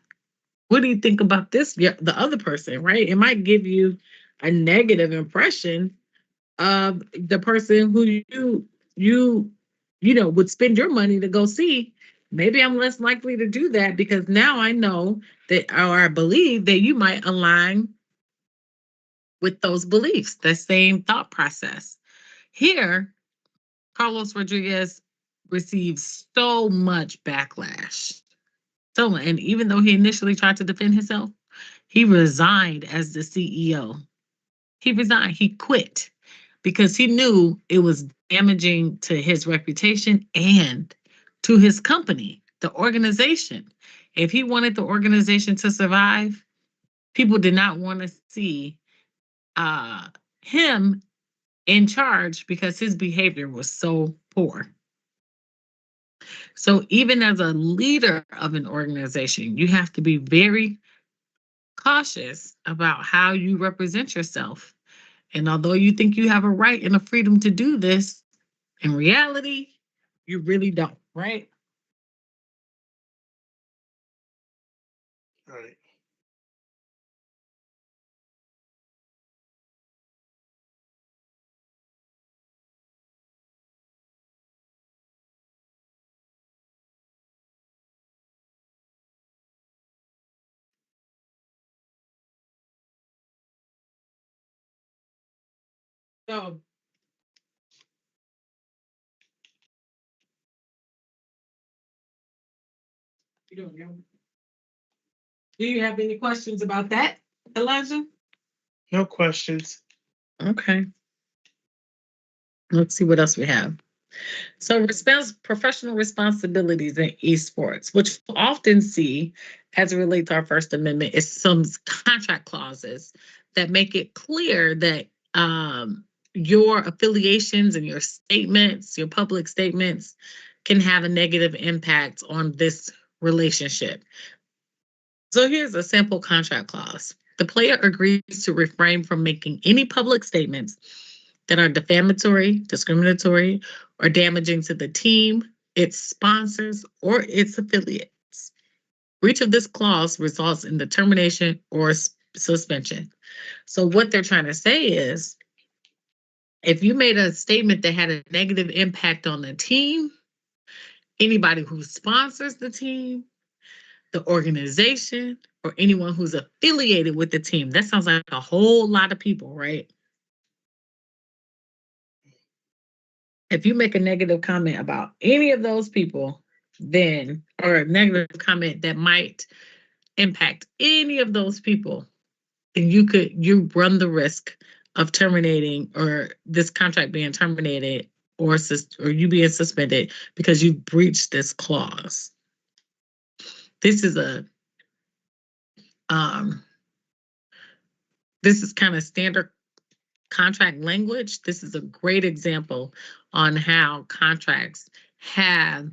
What do you think about the other person, right? It might give you a negative impression of the person who would spend your money to go see. Maybe I'm less likely to do that because now I know that, or I believe that you might align with those beliefs, that same thought process. Here, Carlos Rodriguez receives so much backlash. So, and even though he initially tried to defend himself, he resigned as the CEO. He resigned. He quit because he knew it was damaging to his reputation and to his company, the organization. If he wanted the organization to survive, people did not want to see him in charge because his behavior was so poor. So even as a leader of an organization, you have to be very cautious about how you represent yourself. And although you think you have a right and a freedom to do this, in reality, you really don't, right? So do you have any questions about that, Elijah? No questions. Okay. Let's see what else we have. So, professional responsibilities in esports, which we'll often see as it relates to our First Amendment, is some contract clauses that make it clear that your affiliations and your statements, your public statements, can have a negative impact on this relationship. So, here's a simple contract clause. The player agrees to refrain from making any public statements that are defamatory, discriminatory, or damaging to the team, its sponsors, or its affiliates. Breach of this clause results in the termination or suspension. So, what they're trying to say is if you made a statement that had a negative impact on the team, anybody who sponsors the team, the organization, or anyone who's affiliated with the team, that sounds like a whole lot of people, right? If you make a negative comment about any of those people, then, or a negative comment that might impact any of those people, then you run the risk of terminating or this contract being terminated or you being suspended because you breached this clause. This is this is kind of standard contract language. This is a great example on how contracts have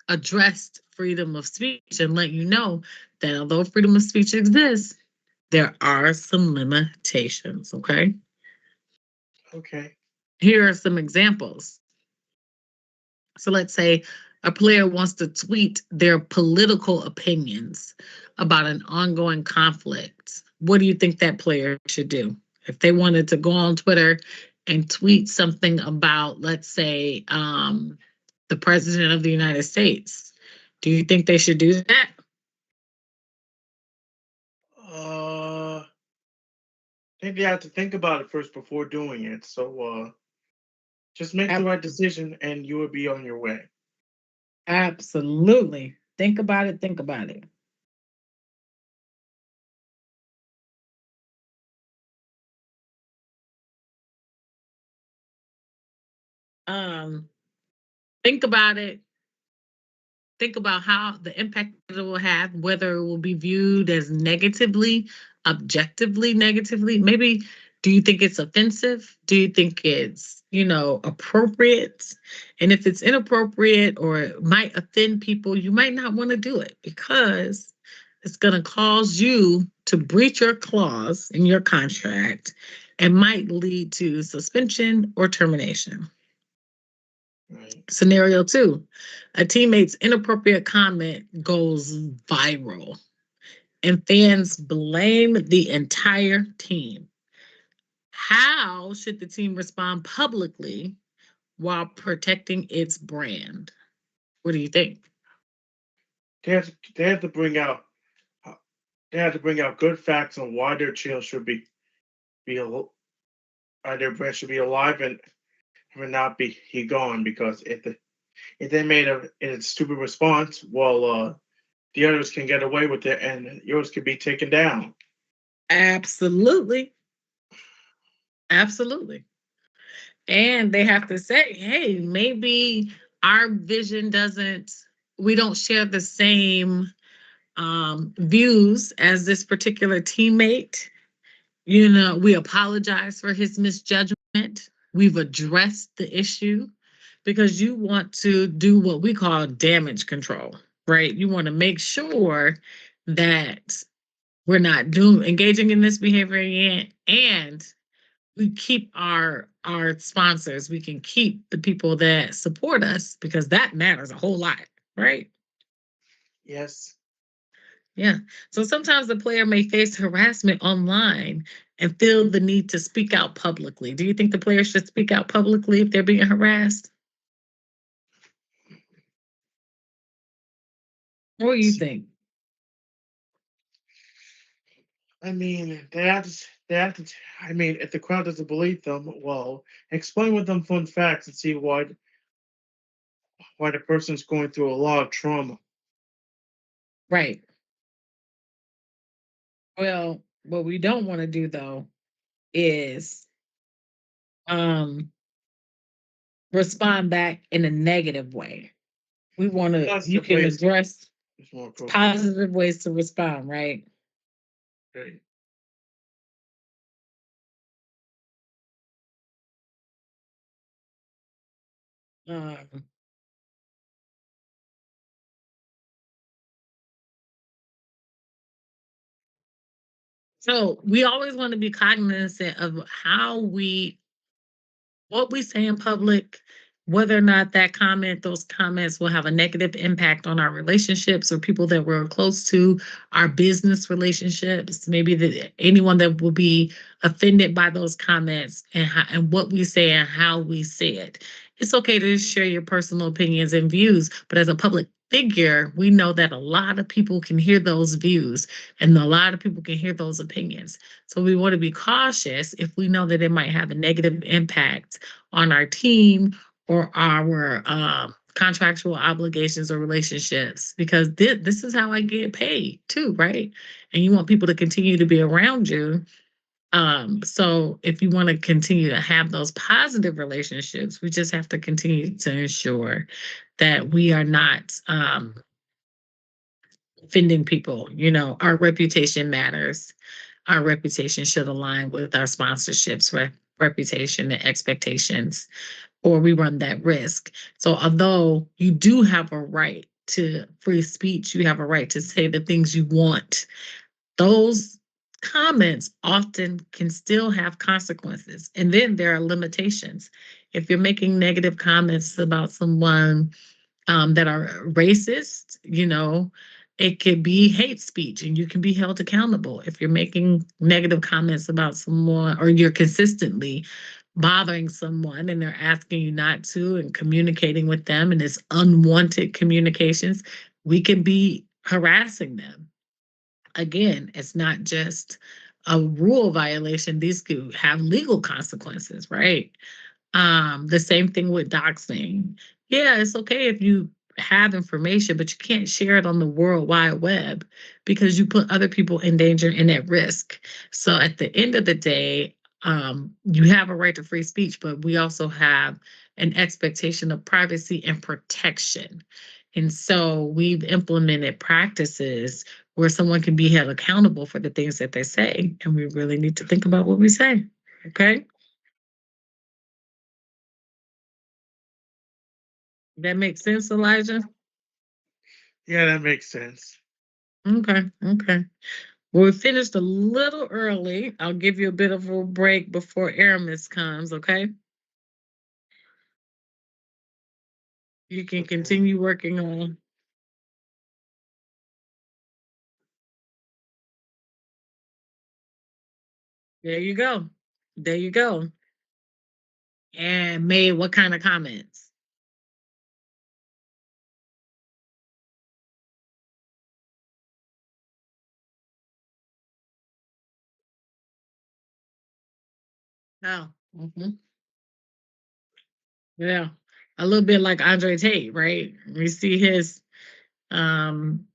addressed freedom of speech and let you know that although freedom of speech exists, there are some limitations. Okay. Okay. Here are some examples. So let's say a player wants to tweet their political opinions about an ongoing conflict. What do you think that player should do? If they wanted to go on Twitter and tweet something about, let's say, the president of the United States, do you think they should do that? I think they have to think about it first before doing it. So just make the right decision and you will be on your way. Absolutely. Think about it. Think about it. Think about it. Think about how the impact it will have, whether it will be viewed as negatively, objectively negatively. Maybe do you think it's offensive? Do you think it's, appropriate? And if it's inappropriate or it might offend people, you might not want to do it because it's going to cause you to breach your clause in your contract and might lead to suspension or termination. Right. Scenario 2, a teammate's inappropriate comment goes viral and fans blame the entire team. How should the team respond publicly while protecting its brand? What do you think? They have to bring out good facts on why their child should be why their brand should be alive and not be gone. Because if they made a stupid response, well, the others can get away with it and yours could be taken down. Absolutely. Absolutely. And they have to say, hey, maybe our vision we don't share the same views as this particular teammate. We apologize for his misjudgment. We've addressed the issue because you want to do what we call damage control, right? You want to make sure that we're not engaging in this behavior again, and we keep our sponsors. We can keep the people that support us because that matters a whole lot, right? Yes. Yeah. So sometimes the player may face harassment online and feel the need to speak out publicly. Do you think the player should speak out publicly if they're being harassed? What do you think? I mean, they have to they have to. I mean, if the crowd doesn't believe them, well, explain with them fun facts and see why the person's going through a lot of trauma. Right. Well, what we don't want to do though is um respond back in a negative way. We want to, you Positive can ways address is more appropriate. positive ways to respond, right? Okay. Um, so we always want to be cognizant of what we say in public, whether or not those comments will have a negative impact on our relationships or people that we're close to, our business relationships, maybe anyone that will be offended by those comments and what we say and how we say it. It's okay to share your personal opinions and views, but as a public figure, we know that a lot of people can hear those views and a lot of people can hear those opinions. So we want to be cautious if we know that it might have a negative impact on our team or our contractual obligations or relationships, because this is how I get paid too, right? And you want people to continue to be around you. So if you want to continue to have those positive relationships, we just have to continue to ensure that we are not offending people. You know, our reputation matters. Our reputation should align with our sponsorships, reputation and expectations, or we run that risk. So although you do have a right to free speech, you have a right to say the things you want, those comments often can still have consequences. And then there are limitations. If you're making negative comments about someone that are racist, you know, it could be hate speech and you can be held accountable. If you're making negative comments about someone or you're consistently bothering someone and they're asking you not to and communicating with them and it's unwanted communications, we can be harassing them. Again, it's not just a rule violation, these could have legal consequences, right? The same thing with doxing. Yeah, it's okay if you have information, but you can't share it on the World Wide Web because you put other people in danger and at risk. So at the end of the day, you have a right to free speech, but we also have an expectation of privacy and protection. And so we've implemented practices where someone can be held accountable for the things that they say. And we really need to think about what we say. Okay. That makes sense, Elijah? Yeah, that makes sense. Okay, okay. Well, we finished a little early. I'll give you a bit of a break before Aramis comes, okay? You can Okay. continue working on. There you go. There you go. And made what kind of comments? Oh, yeah. A little bit like Andre Tate, right? We see his um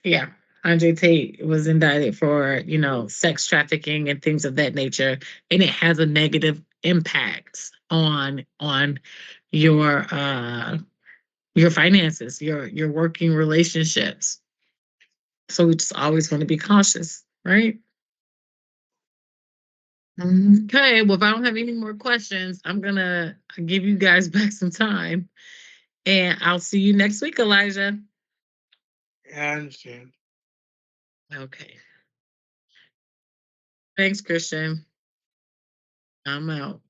yeah, Andre Tate was indicted for, you know, sex trafficking and things of that nature, and it has a negative impact on your finances, your working relationships. So we just always want to be cautious, right? Okay, well, if I don't have any more questions, I'm gonna give you guys back some time, and I'll see you next week, Elijah. Yeah, I understand. Okay. Thanks, Christian. I'm out.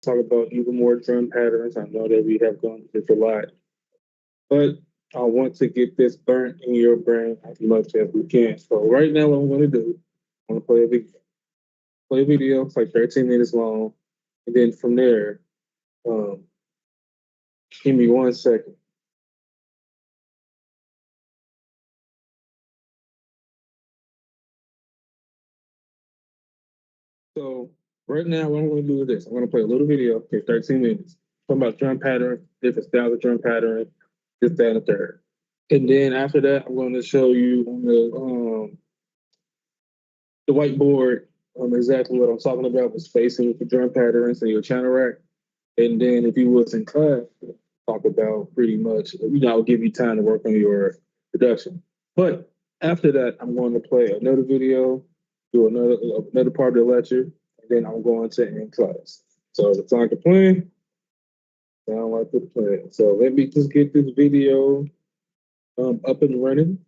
talk about even more drum patterns. I know that we have gone through this a lot, but I want to get this burnt in your brain as much as we can. So right now, what I'm going to do, I'm going to play a video. It's like 13 minutes long, and then from there, um, give me 1 second. So right now, what I'm going to do is this. I'm going to play a little video. Okay, 13 minutes. Talking about drum pattern, different styles of drum pattern, this, that, and the third. And then after that, I'm going to show you on the whiteboard exactly what I'm talking about with spacing with the drum patterns and your channel rack. And then if you was in class, talk about pretty much, I'll give you time to work on your production. But after that, I'm going to play another video, do another part of the lecture, and then I'm going to end class. So the time to play, now I put the plan. So let me just get this video up and running.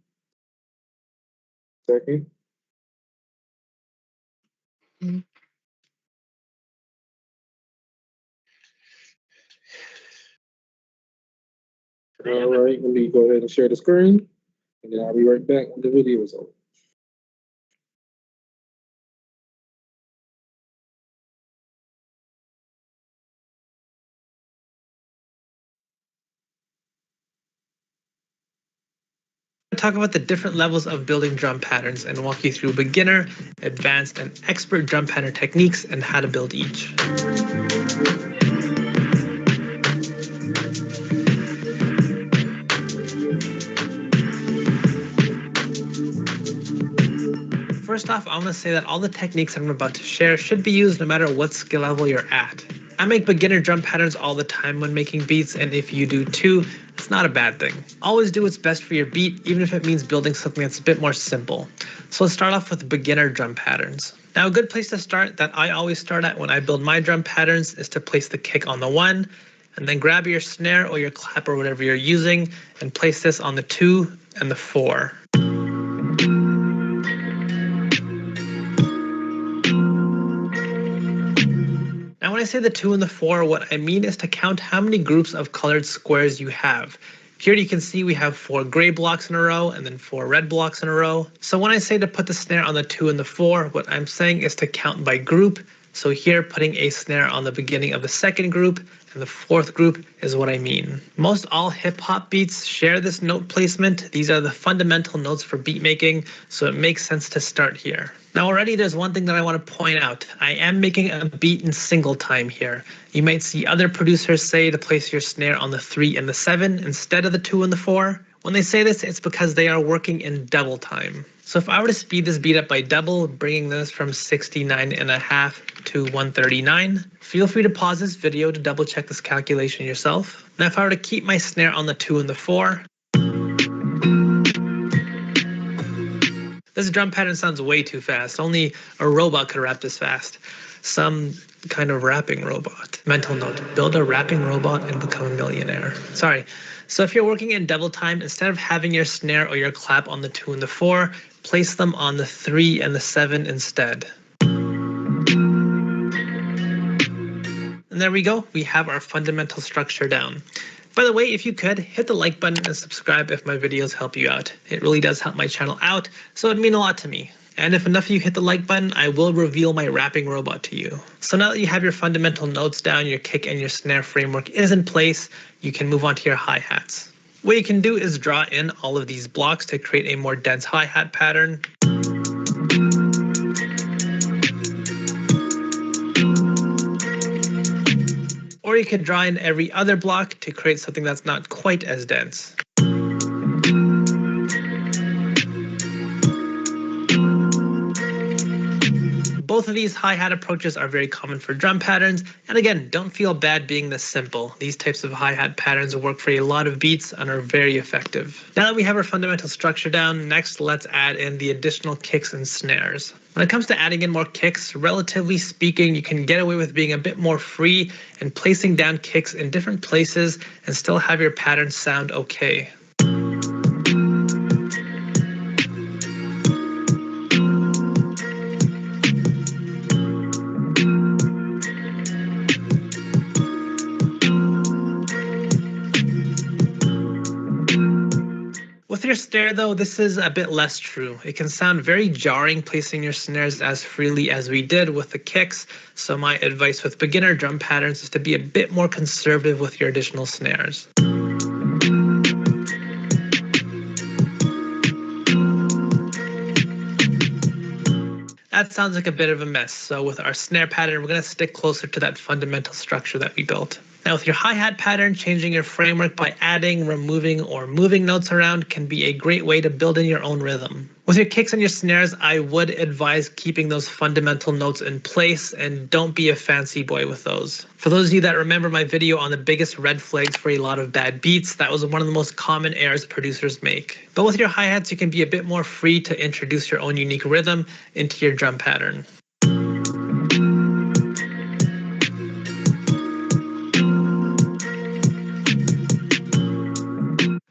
Second. All right, let me go ahead and share the screen, and then I'll be right back when the video is over. Talk about the different levels of building drum patterns and walk you through beginner, advanced, and expert drum pattern techniques and how to build each. First off, I want to say that all the techniques I'm about to share should be used no matter what skill level you're at. I make beginner drum patterns all the time when making beats, and if you do too, it's not a bad thing. Always do what's best for your beat, even if it means building something that's a bit more simple. So let's start off with beginner drum patterns. Now, a good place to start that I always start at when I build my drum patterns is to place the kick on the 1, and then grab your snare or your clap or whatever you're using and place this on the 2 and the 4. Now, when I say the 2 and the 4, what I mean is to count how many groups of colored squares you have. Here you can see we have 4 gray blocks in a row and then 4 red blocks in a row. So when I say to put the snare on the 2 and the 4, what I'm saying is to count by group. So here putting a snare on the beginning of the second group and the 4th group is what I mean. Most all hip hop beats share this note placement. These are the fundamental notes for beat making, so it makes sense to start here. Now already there's one thing that I want to point out. I am making a beat in single time here. You might see other producers say to place your snare on the 3 and the 7 instead of the 2 and the 4. When they say this, it's because they are working in double time. So if I were to speed this beat up by double, bringing this from 69.5 to 139, feel free to pause this video to double check this calculation yourself. Now if I were to keep my snare on the 2 and the 4, this drum pattern sounds way too fast. Only a robot could rap this fast. Some kind of rapping robot. Mental note, build a rapping robot and become a millionaire. Sorry. So if you're working in double time, instead of having your snare or your clap on the 2 and the 4, place them on the 3 and the 7 instead. And there we go. We have our fundamental structure down. By the way, if you could, hit the like button and subscribe if my videos help you out. It really does help my channel out, so it'd mean a lot to me. And if enough of you hit the like button, I will reveal my rapping robot to you. So now that you have your fundamental notes down, your kick and your snare framework is in place, you can move on to your hi-hats. What you can do is draw in all of these blocks to create a more dense hi-hat pattern. Or you could draw in every other block to create something that's not quite as dense. Both of these hi-hat approaches are very common for drum patterns, and again, don't feel bad being this simple. These types of hi-hat patterns work for a lot of beats and are very effective. Now that we have our fundamental structure down, next let's add in the additional kicks and snares. When it comes to adding in more kicks, relatively speaking, you can get away with being a bit more free and placing down kicks in different places and still have your pattern sound okay. snare though, this is a bit less true. It can sound very jarring placing your snares as freely as we did with the kicks, so my advice with beginner drum patterns is to be a bit more conservative with your additional snares. That sounds like a bit of a mess, so with our snare pattern, we're going to stick closer to that fundamental structure that we built. Now with your hi-hat pattern, changing your framework by adding, removing, or moving notes around can be a great way to build in your own rhythm. With your kicks and your snares, I would advise keeping those fundamental notes in place and don't be a fancy boy with those. For those of you that remember my video on the biggest red flags for a lot of bad beats, that was one of the most common errors producers make. But with your hi-hats, you can be a bit more free to introduce your own unique rhythm into your drum pattern.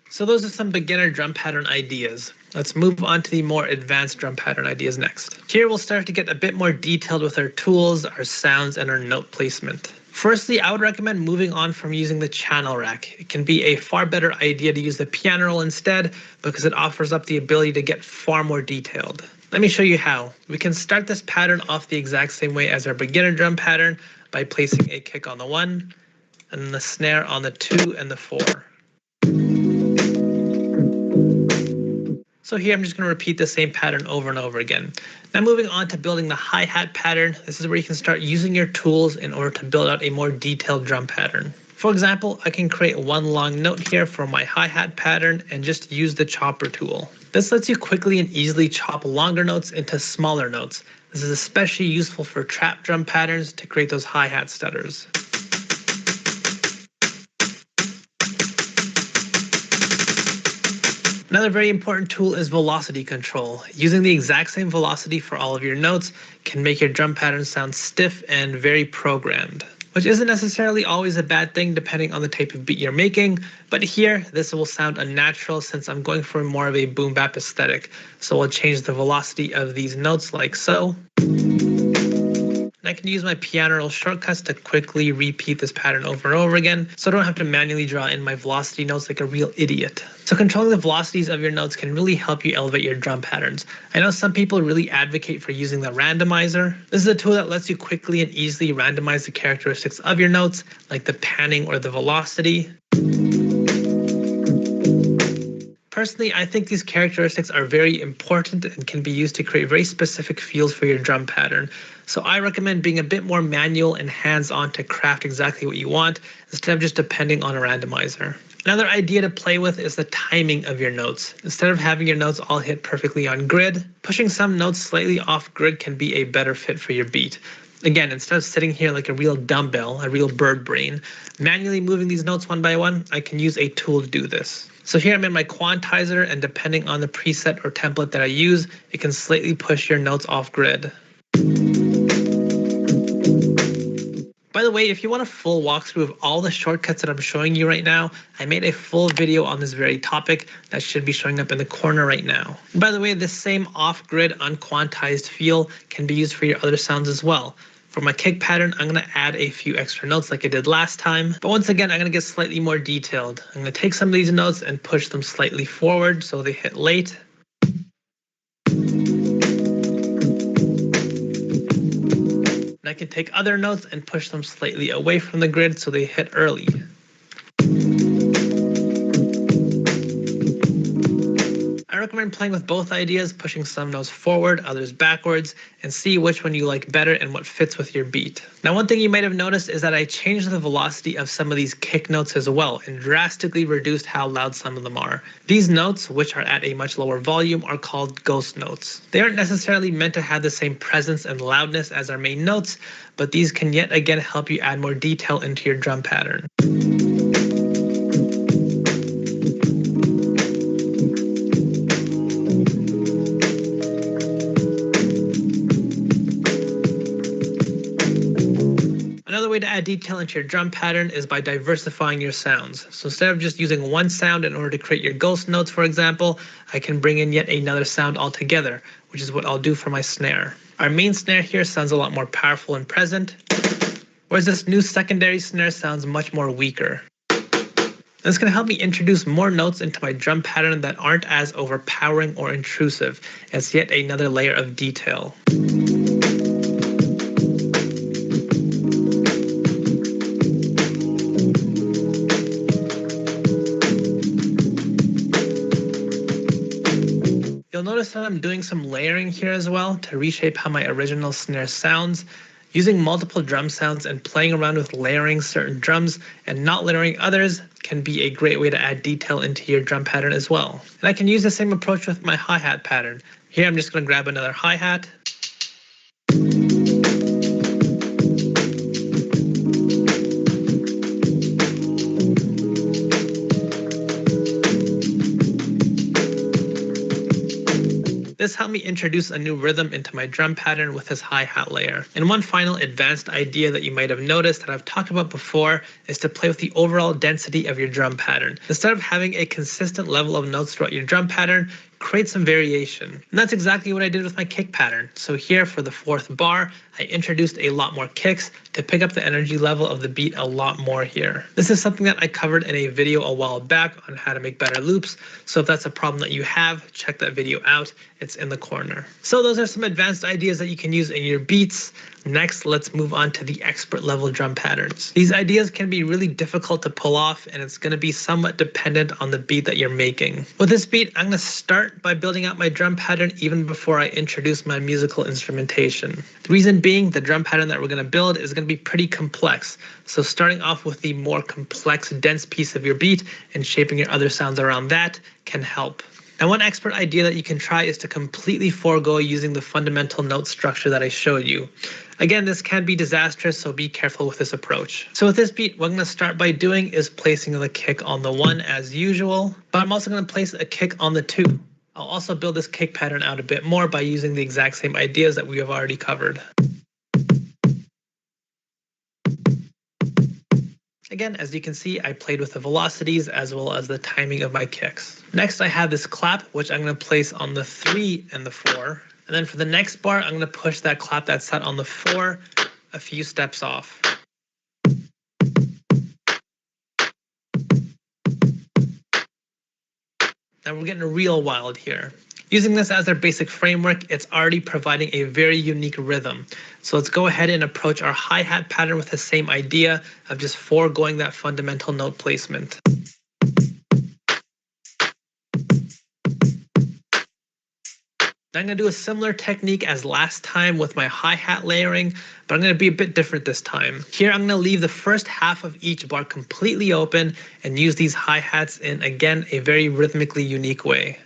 So those are some beginner drum pattern ideas. Let's move on to the more advanced drum pattern ideas next. Here we'll start to get a bit more detailed with our tools, our sounds, and our note placement. Firstly, I would recommend moving on from using the channel rack. It can be a far better idea to use the piano roll instead because it offers up the ability to get far more detailed. Let me show you how. We can start this pattern off the exact same way as our beginner drum pattern by placing a kick on the 1 and then the snare on the 2 and the 4. So here I'm just going to repeat the same pattern over and over again. Now moving on to building the hi-hat pattern, this is where you can start using your tools in order to build out a more detailed drum pattern. For example, I can create one long note here for my hi-hat pattern and just use the chopper tool. This lets you quickly and easily chop longer notes into smaller notes. This is especially useful for trap drum patterns to create those hi-hat stutters. Another very important tool is velocity control. Using the exact same velocity for all of your notes can make your drum pattern sound stiff and very programmed, which isn't necessarily always a bad thing depending on the type of beat you're making, but here this will sound unnatural since I'm going for more of a boom bap aesthetic. So I'll change the velocity of these notes like so. And I can use my piano roll shortcuts to quickly repeat this pattern over and over again, so I don't have to manually draw in my velocity notes like a real idiot. So controlling the velocities of your notes can really help you elevate your drum patterns. I know some people really advocate for using the randomizer. This is a tool that lets you quickly and easily randomize the characteristics of your notes, like the panning or the velocity. Personally, I think these characteristics are very important and can be used to create very specific feels for your drum pattern. So I recommend being a bit more manual and hands-on to craft exactly what you want instead of just depending on a randomizer. Another idea to play with is the timing of your notes. Instead of having your notes all hit perfectly on grid, pushing some notes slightly off grid can be a better fit for your beat. Again, instead of sitting here like a real dumbbell, a real bird brain, manually moving these notes one by one, I can use a tool to do this. So here I'm in my quantizer, and depending on the preset or template that I use, it can slightly push your notes off grid. By the way, if you want a full walkthrough of all the shortcuts that I'm showing you right now, I made a full video on this very topic that should be showing up in the corner right now. And by the way, this same off-grid, unquantized feel can be used for your other sounds as well. For my kick pattern, I'm going to add a few extra notes like I did last time. But once again, I'm going to get slightly more detailed. I'm going to take some of these notes and push them slightly forward so they hit late. And I can take other notes and push them slightly away from the grid so they hit early. I recommend playing with both ideas, pushing some notes forward, others backwards, and see which one you like better and what fits with your beat. Now, one thing you might have noticed is that I changed the velocity of some of these kick notes as well and drastically reduced how loud some of them are. These notes, which are at a much lower volume, are called ghost notes. They aren't necessarily meant to have the same presence and loudness as our main notes, but these can yet again help you add more detail into your drum pattern. Another way to add detail into your drum pattern is by diversifying your sounds. So instead of just using one sound in order to create your ghost notes, for example, I can bring in yet another sound altogether, which is what I'll do for my snare. Our main snare here sounds a lot more powerful and present, whereas this new secondary snare sounds much more weaker. This can help me introduce more notes into my drum pattern that aren't as overpowering or intrusive. It's yet another layer of detail. You'll notice that I'm doing some layering here as well to reshape how my original snare sounds. Using multiple drum sounds and playing around with layering certain drums and not layering others can be a great way to add detail into your drum pattern as well. And I can use the same approach with my hi-hat pattern. Here I'm just going to grab another hi-hat. This helped me introduce a new rhythm into my drum pattern with this hi-hat layer. And one final advanced idea that you might have noticed that I've talked about before is to play with the overall density of your drum pattern. Instead of having a consistent level of notes throughout your drum pattern, create some variation. And that's exactly what I did with my kick pattern. So here for the 4th bar, I introduced a lot more kicks to pick up the energy level of the beat a lot more here. This is something that I covered in a video a while back on how to make better loops. So if that's a problem that you have, check that video out. It's in the corner. So those are some advanced ideas that you can use in your beats. Next, let's move on to the expert level drum patterns. These ideas can be really difficult to pull off, and it's going to be somewhat dependent on the beat that you're making. With this beat, I'm going to start by building out my drum pattern even before I introduce my musical instrumentation. The reason being, the drum pattern that we're going to build is going to be pretty complex. So starting off with the more complex, dense piece of your beat and shaping your other sounds around that can help. Now, one expert idea that you can try is to completely forego using the fundamental note structure that I showed you. Again, this can be disastrous, so be careful with this approach. So with this beat, what I'm going to start by doing is placing the kick on the 1 as usual, but I'm also going to place a kick on the 2. I'll also build this kick pattern out a bit more by using the exact same ideas that we have already covered. Again, as you can see, I played with the velocities as well as the timing of my kicks. Next, I have this clap, which I'm going to place on the 3 and the 4. And then for the next bar, I'm going to push that clap that's set on the 4 a few steps off. Now we're getting real wild here. Using this as our basic framework, it's already providing a very unique rhythm. So let's go ahead and approach our hi-hat pattern with the same idea of just foregoing that fundamental note placement. I'm going to do a similar technique as last time with my hi-hat layering, but I'm going to be a bit different this time. Here I'm going to leave the first half of each bar completely open and use these hi-hats in, again, a very rhythmically unique way.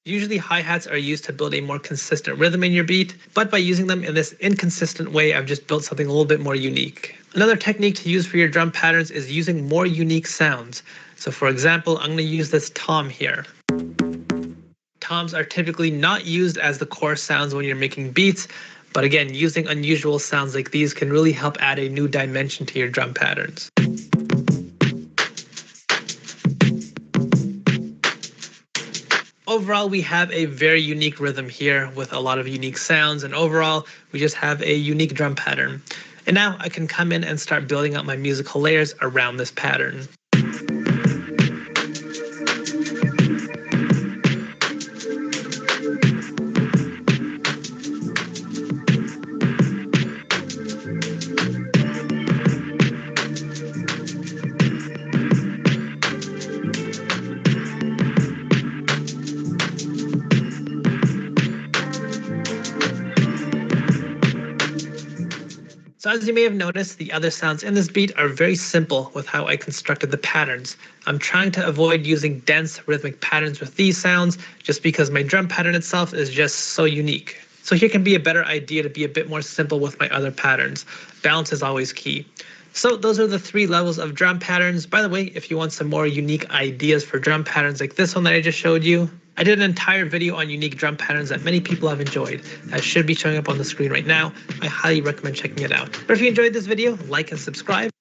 Usually hi-hats are used to build a more consistent rhythm in your beat, but by using them in this inconsistent way, I've just built something a little bit more unique. Another technique to use for your drum patterns is using more unique sounds. So for example, I'm going to use this tom here. Toms are typically not used as the core sounds when you're making beats, but again, using unusual sounds like these can really help add a new dimension to your drum patterns. Overall, we have a very unique rhythm here with a lot of unique sounds, and overall, we just have a unique drum pattern. And now I can come in and start building out my musical layers around this pattern. So as you may have noticed, the other sounds in this beat are very simple with how I constructed the patterns. I'm trying to avoid using dense rhythmic patterns with these sounds just because my drum pattern itself is just so unique. So here can be a better idea to be a bit more simple with my other patterns. Balance is always key. So those are the 3 levels of drum patterns. By the way, if you want some more unique ideas for drum patterns like this one that I just showed you, I did an entire video on unique drum patterns that many people have enjoyed. That should be showing up on the screen right now. I highly recommend checking it out. But if you enjoyed this video, like and subscribe.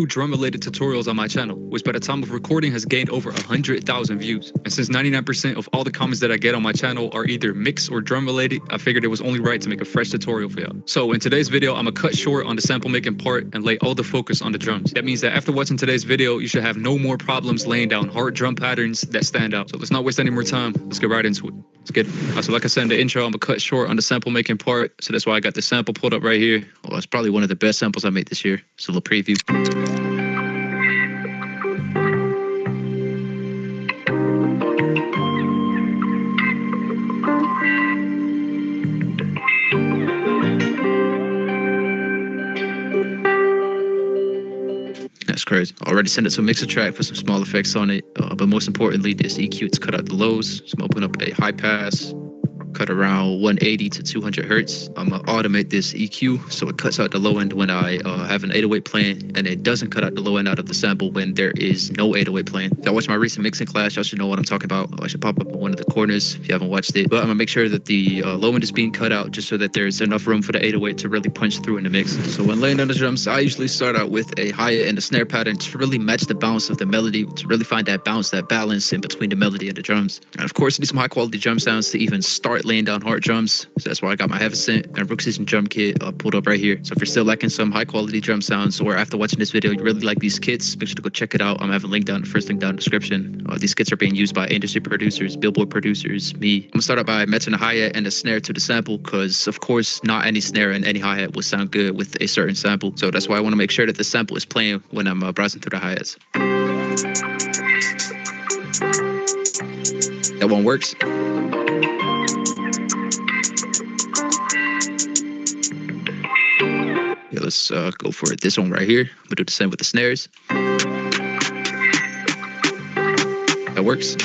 drum-related tutorials on my channel, which by the time of recording has gained over 100,000 views. And since 99% of all the comments that I get on my channel are either mix or drum-related, I figured it was only right to make a fresh tutorial for y'all. So in today's video, I'm gonna cut short on the sample making part and lay all the focus on the drums. That means that after watching today's video, you should have no more problems laying down hard drum patterns that stand out. So let's not waste any more time. Let's get right into it. Let's get it. So like I said in the intro, I'm gonna cut short on the sample making part. So that's why I got the sample pulled up right here. Well, it's probably one of the best samples I made this year. It's a little preview. That's crazy. I already sent it to a mixer track for some small effects on it. But most importantly, this EQ to cut out the lows. So I'm open up a high pass, cut around 180 to 200 hertz. I'm gonna automate this EQ so it cuts out the low end when I have an 808 playing, and it doesn't cut out the low end out of the sample when there is no 808 playing. If y'all watch my recent mixing class, y'all should know what I'm talking about. I should pop up in one of the corners if you haven't watched it. But I'm gonna make sure that the low end is being cut out just so that there's enough room for the 808 to really punch through in the mix. So when laying down the drums, I usually start out with a hi-hat and a snare pattern to really match the bounce of the melody, to really find that bounce, that balance in between the melody and the drums. And of course, you need some high quality drum sounds to even start laying down hard drums. So that's why I got my Asante and Rook Season drum kit pulled up right here. So if you're still lacking some high quality drum sounds, or after watching this video you really like these kits, make sure to go check it out. I'm having a link down, the first link down in the description. These kits are being used by industry producers, Billboard producers, me. I'm gonna start out by matching the hi-hat and the snare to the sample, because of course not any snare and any hi-hat will sound good with a certain sample. So that's why I want to make sure that the sample is playing when I'm browsing through the hi-hats. That one works. Yeah, let's go for it. This one right here. I'm gonna do the same with the snares. That works.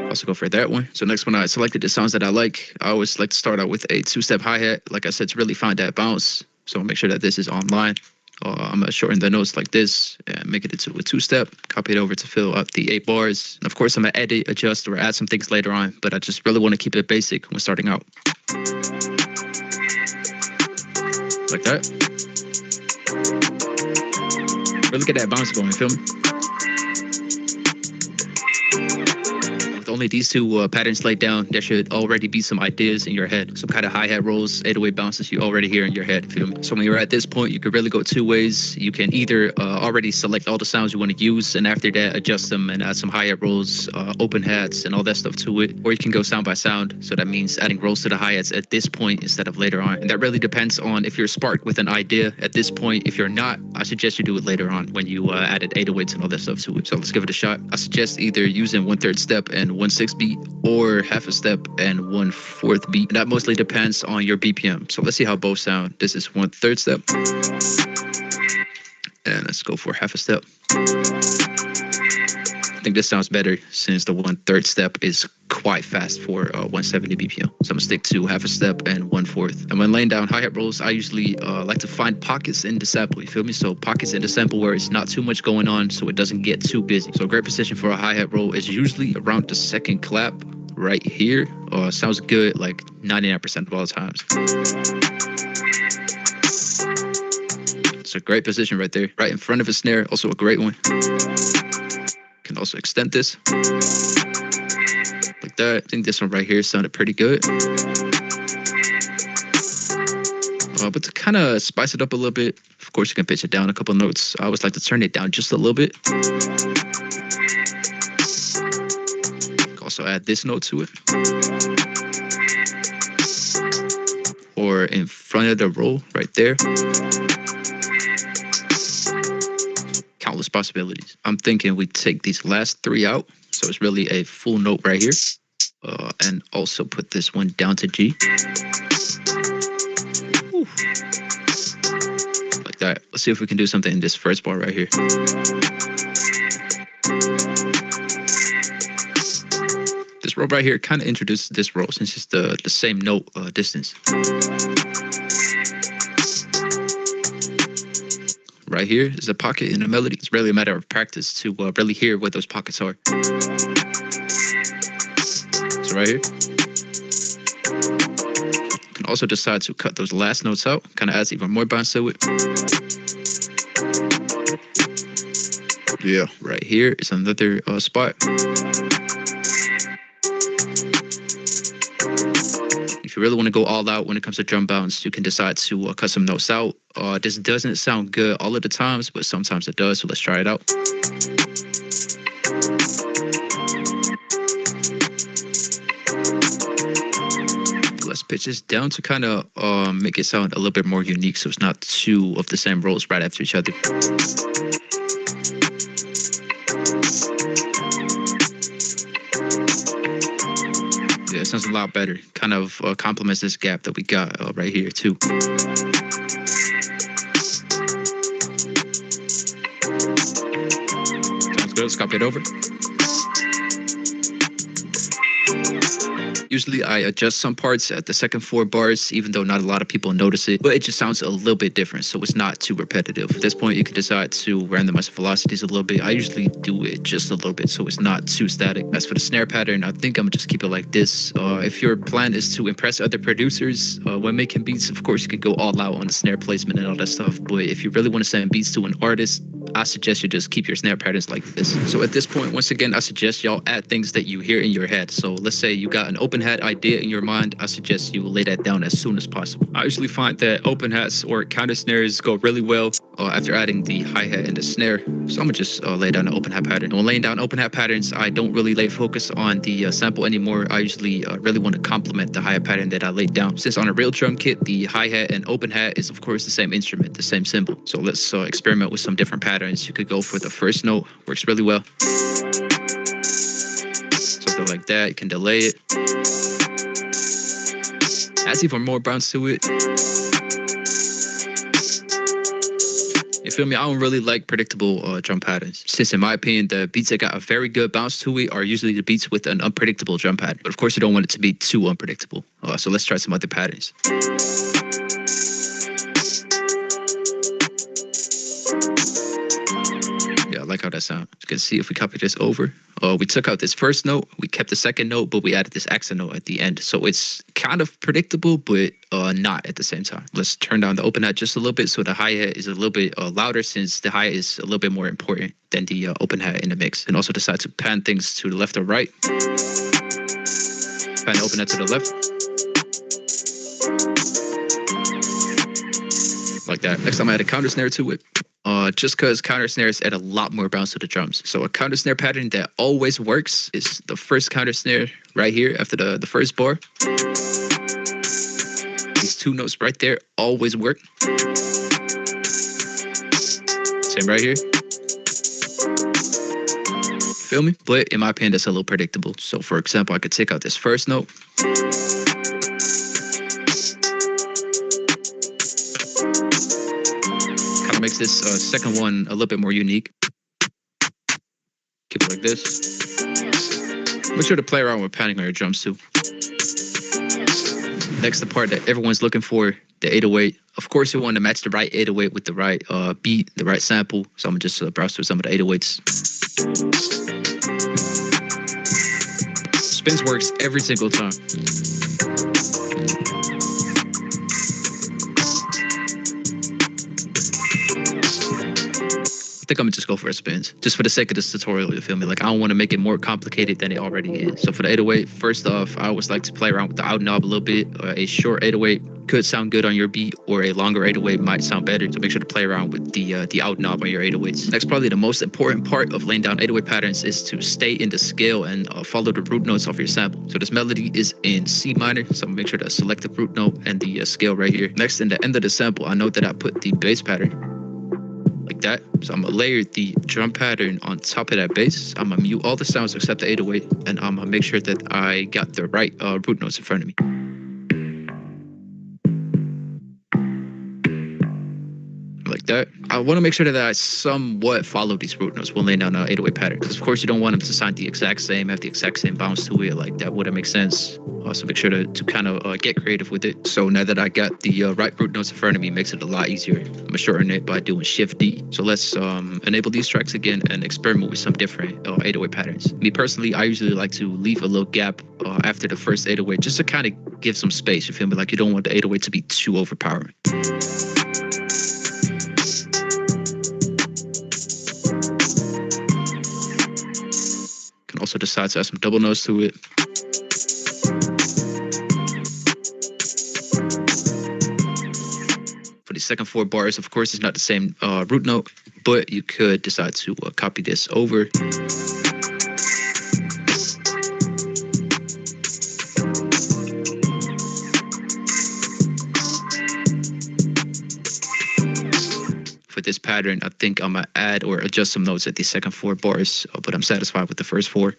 Also go for that one. So next one, I selected the sounds that I like. I always like to start out with a two-step hi-hat, like I said, to really find that bounce. So I'll make sure that this is online. I'm gonna shorten the notes like this and make it into a two-step, copy it over to fill up the 8 bars. And of course, I'm gonna edit, adjust, or add some things later on, but I just really want to keep it basic when starting out. Like that. Really get that bounce going, feel me? Only these two patterns laid down, there should already be some ideas in your head. Some kind of hi-hat rolls, 808 bounces you already hear in your head, feel me? So when you're at this point, you could really go two ways. You can either already select all the sounds you want to use, and after that, adjust them and add some hi-hat rolls, open hats, and all that stuff to it. Or you can go sound by sound. So that means adding rolls to the hi-hats at this point instead of later on. And that really depends on if you're sparked with an idea at this point. If you're not, I suggest you do it later on when you added 808s and all that stuff to it. So let's give it a shot. I suggest either using 1/3 step and 1/6 beat, or half a step and 1/4 beat. And that mostly depends on your BPM. So let's see how both sound. This is 1/3 step. And let's go for half a step. I think this sounds better since the 1/3 step is quite fast for 170 BPM. So I'm gonna stick to half a step and 1/4. And when laying down hi-hat rolls, I usually like to find pockets in the sample, you feel me? So pockets in the sample where it's not too much going on so it doesn't get too busy. So a great position for a hi-hat roll is usually around the second clap right here. Sounds good like 99% of all times. It's a great position right there. Right in front of a snare, also a great one. Can also extend this like that. I think this one right here sounded pretty good. But to kind of spice it up a little bit, of course you can pitch it down a couple notes. I always like to turn it down just a little bit. Also add this note to it, or in front of the roll right there. Countless possibilities. I'm thinking we take these last 3 out, so it's really a full note right here, and also put this one down to G. Ooh. Like that. Let's see if we can do something in this first bar right here. This roll right here kind of introduces this roll since it's the same note distance. Right here is a pocket in the melody. It's really a matter of practice to really hear what those pockets are. So right here. You can also decide to cut those last notes out, kind of adds even more bounce to it. Yeah, right here is another spot. If you really want to go all out when it comes to drum bounce, you can decide to cut some notes out. This doesn't sound good all of the times, but sometimes it does, so let's try it out. Let's pitch this down to kind of make it sound a little bit more unique, so it's not two of the same rolls right after each other. Yeah, it sounds a lot better. Kind of complements this gap that we got right here too. Sounds good. Let's copy it over. Usually I adjust some parts at the second 4 bars, even though not a lot of people notice it, but it just sounds a little bit different, so it's not too repetitive. At this point, you can decide to randomize the velocities a little bit. I usually do it just a little bit, so it's not too static. As for the snare pattern, I think I'm gonna just keep it like this. If your plan is to impress other producers when making beats, of course, you could go all out on the snare placement and all that stuff, but if you really want to send beats to an artist, I suggest you just keep your snare patterns like this. So at this point, once again, I suggest y'all add things that you hear in your head. So let's say you got an open hat idea in your mind. I suggest you lay that down as soon as possible. I usually find that open hats or counter snares go really well after adding the hi-hat and the snare. So I'm gonna just lay down an open hat pattern. When laying down open hat patterns, I don't really lay focus on the sample anymore. I usually really want to complement the hi-hat pattern that I laid down. Since on a real drum kit, the hi-hat and open hat is of course the same instrument, the same symbol. So let's experiment with some different patterns. You could go for the first note, works really well. Something like that, you can delay it. Adds even more bounce to it. You feel me? I don't really like predictable drum patterns. Since in my opinion, the beats that got a very good bounce to it are usually the beats with an unpredictable drum pattern. But of course you don't want it to be too unpredictable. So let's try some other patterns. Yeah, I like how that sounds. You can see if we copy this over. We took out this first note, we kept the second note, but we added this accent note at the end. So it's kind of predictable, but not at the same time. Let's turn down the open hat just a little bit so the hi-hat is a little bit louder, since the hi-hat is a little bit more important than the open hat in the mix. And also decide to pan things to the left or right. Pan the open hat to the left. Like that. Next time I add a counter snare to it. Just because counter snares add a lot more bounce to the drums. So a counter snare pattern that always works is the first counter snare right here after the first bar. These 2 notes right there always work. Same right here. Feel me? But in my opinion, that's a little predictable. So for example, I could take out this first note. Makes this second one a little bit more unique. Keep it like this. Make sure to play around with panning on your drums too. Next, the part that everyone's looking for, the 808. Of course, you want to match the right 808 with the right beat, the right sample. So I'm gonna just browse through some of the 808s. Spins works every single time. I think I'm gonna just go for a spins, just for the sake of this tutorial, you feel me? Like, I don't want to make it more complicated than it already is. So for the 808, first off, I always like to play around with the out knob a little bit. A short 808 could sound good on your beat, or a longer 808 might sound better. So make sure to play around with the out knob on your 808s. Next, probably the most important part of laying down 808 patterns is to stay in the scale and follow the root notes of your sample. So this melody is in C minor, so make sure to select the root note and the scale right here. Next, in the end of the sample, I know that I put the bass pattern like that. So I'm gonna layer the drum pattern on top of that bass. I'm gonna mute all the sounds except the 808, and I'm gonna make sure that I got the right root notes in front of me. Like that. I want to make sure that I somewhat follow these root notes when laying down an 808 pattern. Because of course you don't want them to sound the exact same, have the exact same bounce to it. Like that wouldn't make sense. So make sure to kind of get creative with it. So now that I got the right root notes in front of me, makes it a lot easier. I'm gonna shorten it by doing Shift D. So let's enable these tracks again and experiment with some different 808 patterns. Me personally, I usually like to leave a little gap after the first 808 just to kind of give some space. You feel me? Like you don't want the 808 to be too overpowering. Can also decide to add some double notes to it. For the second 4 bars, of course, it's not the same root note, but you could decide to copy this over. For this pattern, I think I'm gonna add or adjust some notes at the second 4 bars, but I'm satisfied with the first 4.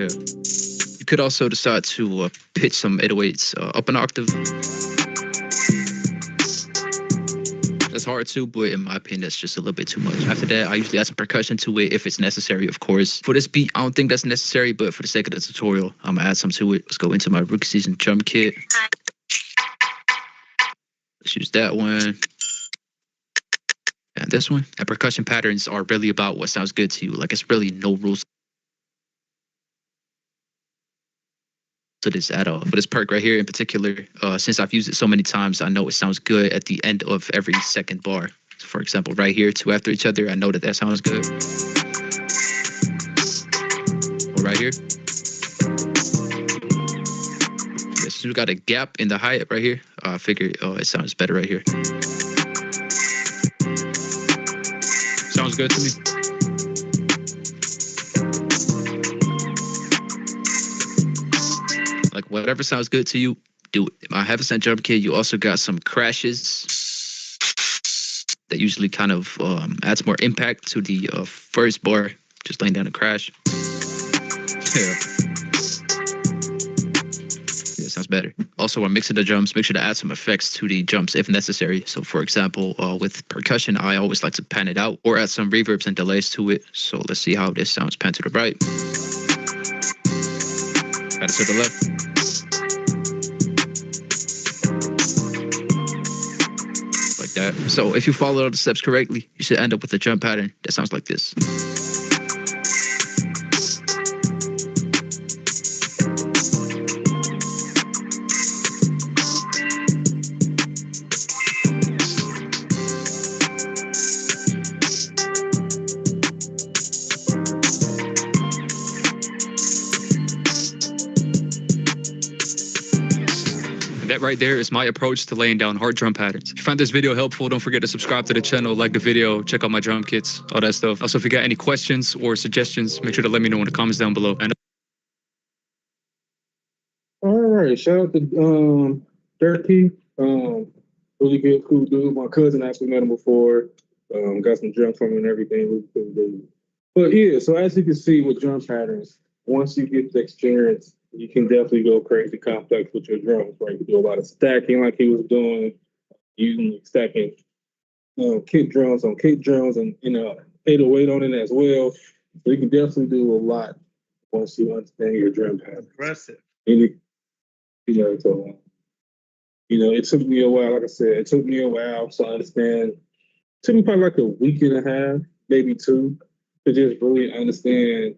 Yeah. You could also decide to pitch some 808s up an octave. That's hard too, but in my opinion, that's just a little bit too much. After that, I usually add some percussion to it if it's necessary, of course. For this beat, I don't think that's necessary, but for the sake of the tutorial, I'm gonna add some to it. Let's go into my rookie season drum kit. Let's use that one. And this one. And percussion patterns are really about what sounds good to you. Like it's really no rules to this at all. For this perk right here in particular, since I've used it so many times, I know it sounds good at the end of every second bar. So for example, right here, 2 after each other, I know that that sounds good. Or right here. Yeah, since we got a gap in the hi-hat right here, I figure it sounds better right here. Sounds good to me. Like whatever sounds good to you, do it. I have a Asante drum kit. You also got some crashes that usually kind of adds more impact to the first bar, just laying down a crash. Yeah. Yeah, sounds better. Also, when mixing the drums, make sure to add some effects to the jumps if necessary. So for example, with percussion, I always like to pan it out or add some reverbs and delays to it. So let's see how this sounds pan to the right. Add it to the left. Like that. So if you follow the steps correctly, you should end up with a drum pattern that sounds like this. That right there is my approach to laying down hard drum patterns. If you found this video helpful, don't forget to subscribe to the channel, like the video, check out my drum kits, all that stuff. Also, if you got any questions or suggestions, make sure to let me know in the comments down below. And All right, shout out to Dirty. Really good, cool dude. My cousin actually met him before. Got some drums from him and everything. Really cool dude. But yeah, so as you can see with drum patterns, once you get the experience, you can definitely go crazy complex with your drums, right? You do a lot of stacking like he was doing, using stacking kick drums on kick drums and 808 on it as well. So you can definitely do a lot once you understand your drum patterns. Aggressive. And it took me a while, like I said, it took me a while to understand. It took me probably like a week and a half, maybe 2, to just really understand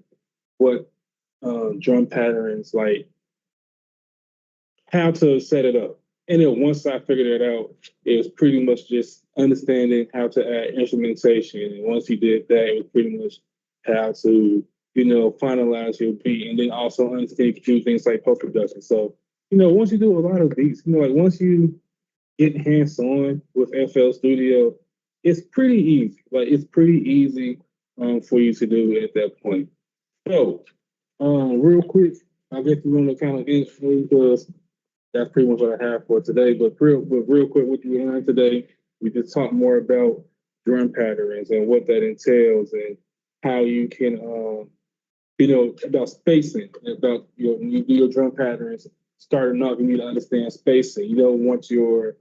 what drum patterns, like how to set it up. And then once I figured it out, it was pretty much just understanding how to add instrumentation. And once you did that, it was pretty much how to, finalize your beat. And then also understand you can do things like post-production. So, once you do a lot of beats, like once you get hands-on with FL Studio, it's pretty easy. Like it's pretty easy for you to do at that point. So, real quick, I guess we're going to kind of end because that's pretty much what I have for today. But real quick, what you learned today, we just talked more about drum patterns and what that entails and how you can, about spacing, about when you do your drum patterns, starting off, you need to understand spacing. You don't want your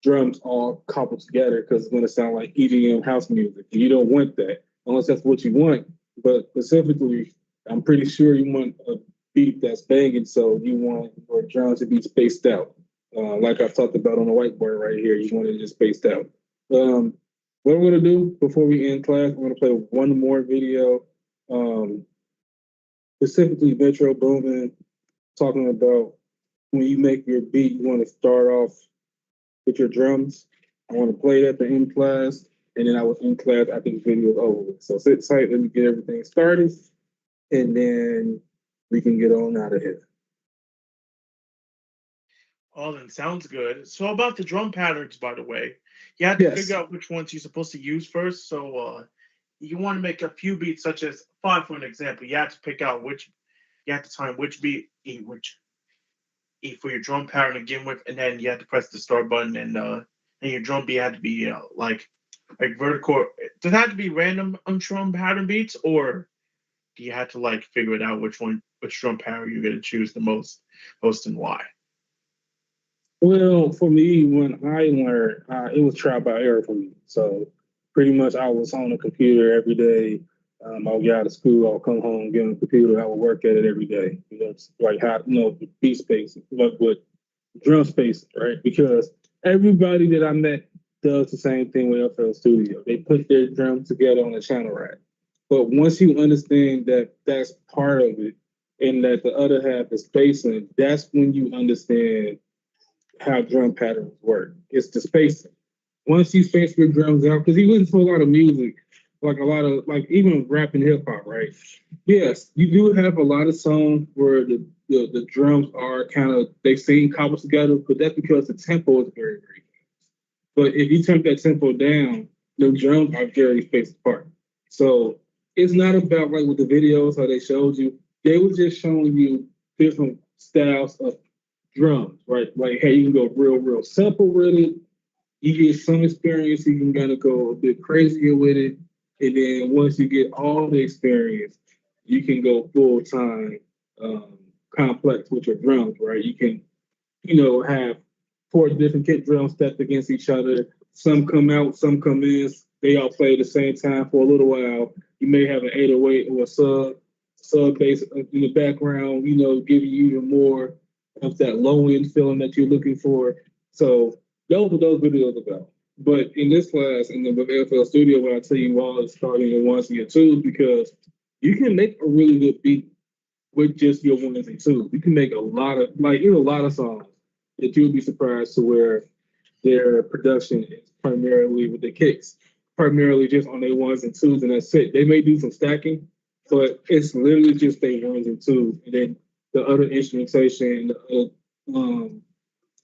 drums all coupled together because it's going to sound like EDM house music. You don't want that unless that's what you want. But specifically, I'm pretty sure you want a beat that's banging, so you want your drums to be spaced out. Like I've talked about on the whiteboard right here, you want it just spaced out. What I'm going to do before we end class, I'm going to play one more video, specifically Metro Boomin, talking about when you make your beat, you want to start off with your drums. I want to play that to end class, and then I will end class after the video is over. So sit tight, let me get everything started, and then we can get on out of here. Oh, then sounds good. So about the drum patterns, by the way, you have to figure out which ones you're supposed to use first. So you want to make a few beats, such as 5 for an example. You have to pick out which you have to time which beat which for your drum pattern to begin with, and then you have to press the start button, and your drum beat had to be like vertical. Does it have to be random on drum pattern beats, or do you have to like figure it out which drum pattern you're gonna choose the most, and why? Well, for me, when I learned, it was trial by error for me. So pretty much I was on the computer every day. I would get out of school, I'll come home, get on the computer, I would work at it every day. You know, it's like how, beat space, but with drum space, right? Because everybody that I met does the same thing with FL Studio. They put their drums together on a channel rack. But once you understand that that's part of it and that the other half is spacing, that's when you understand how drum patterns work. It's the spacing. Once you space your drums out, because you listen to a lot of music, like a lot of even rap and hip hop, right? Yes, you do have a lot of songs where the drums are kind of they sing cobbled together, but that's because the tempo is very, very fast. But if you turn that tempo down, the drums are very spaced apart. So it's not about like with the videos how they showed you. They were just showing you different styles of drums, right? Like, hey, you can go real simple with it. You get some experience, you can kind of go a bit crazier with it. And then once you get all the experience, you can go full time complex with your drums, right? You can, have 4 different kick drums stacked against each other. Some come out, some come in. They all play at the same time for a little while. You may have an 808 or a sub bass in the background, giving you even more of that low end feeling that you're looking for. So those are those videos about. But in this class, in the FL Studio, what I tell you all is starting your ones and your twos because you can make a really good beat with just your ones and twos. You can make a lot of songs that you'll be surprised to where their production is primarily with the kicks, primarily just on their ones and twos, and that's it. They may do some stacking, but it's literally just their ones and twos, and then the other instrumentation,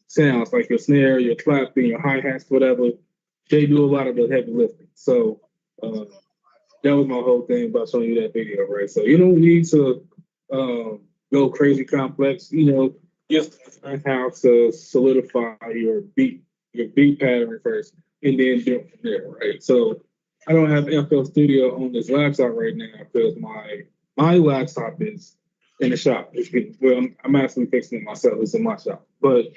sounds like your snare, your clapping, your hi-hats, whatever, they do a lot of the heavy lifting. So that was my whole thing about showing you that video, right? So you don't need to go crazy complex, just learn how to solidify your beat pattern first, and then build from there, right? So I don't have FL Studio on this laptop right now because my laptop is in the shop. I'm actually fixing it myself. It's in my shop, but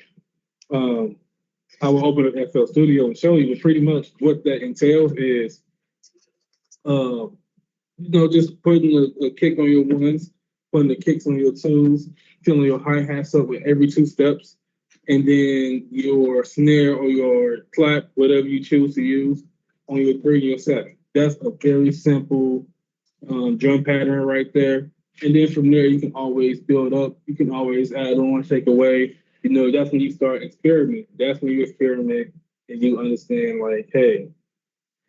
I will open up FL Studio and show you. But pretty much what that entails is, just putting a kick on your ones, putting the kicks on your twos, filling your hi-hats up with every 2 steps, and then your snare or your clap, whatever you choose to use, on your 3 and your 7. That's a very simple drum pattern right there. And then from there, you can always build up. You can always add on, take away. That's when you start experimenting. That's when you experiment and you understand, like, hey,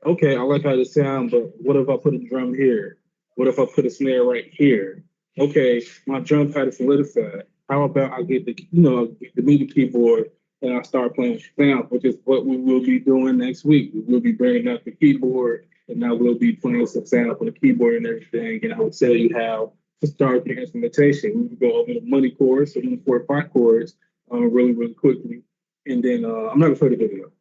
okay, I like how this sounds, but what if I put a drum here? What if I put a snare right here? Okay, my drum pad is solidified. How about I get the MIDI keyboard and I start playing sounds, which is what we will be doing next week. We will be bringing out the keyboard and I will be playing some sound on the keyboard and everything. And I will tell you how to start the instrumentation. We will go over the money chords, so 4 or 5 chords, really quickly. And then I'm not gonna play the video.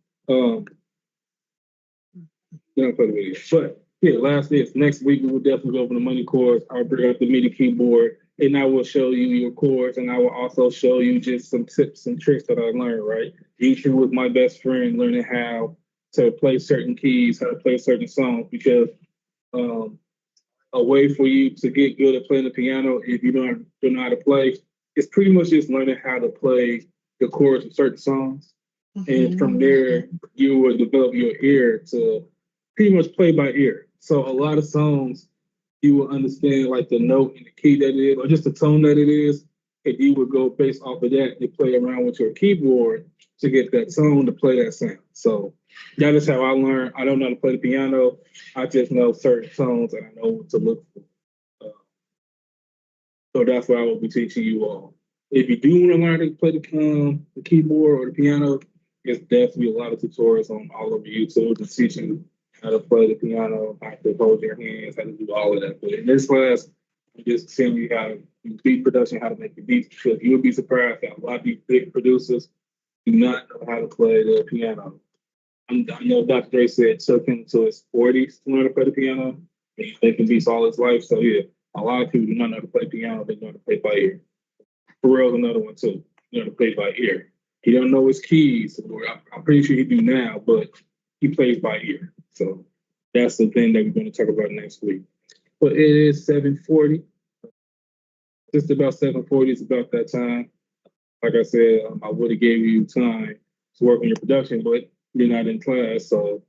For the video. But yeah, last is next week we will definitely go over the money chords. I'll bring up the MIDI keyboard and I will show you your chords, and I will also show you just some tips and tricks that I learned, right? Each was my best friend learning how to play certain keys, how to play certain songs, because um, a way for you to get good at playing the piano, if you don't know how to play, it's pretty much just learning how to play the chords of certain songs. And from there, you will develop your ear to pretty much play by ear. So a lot of songs, you will understand like the note and the key that it is, or just the tone that it is, and you would go based off of that and play around with your keyboard to get that tone to play that sound. So that is how I learned. I don't know how to play the piano. I just know certain tones and I know what to look for. So that's what I will be teaching you all. If you do want to learn to play the keyboard or the piano, there's definitely a lot of tutorials on all over YouTube to teach you how to play the piano, how to hold your hands, how to do all of that. But in this class, I'm just telling you how to do beat production, how to make the beats, because you'll be surprised that a lot of these big producers do not know how to play the piano. I know Dr. Dre said it took him to his 40s to learn to play the piano. And he's making beats all his life. So yeah, a lot of people do not know how to play piano. They know how to play by ear. Pharrell's another one too. You know how to play by ear. He don't know his keys. Or I'm pretty sure he do now, but he plays by ear. So that's the thing that we're going to talk about next week. But it is 7:40. Just about 7:40. It's about that time. Like I said, I would have gave you time to work on your production, but you're not in class, so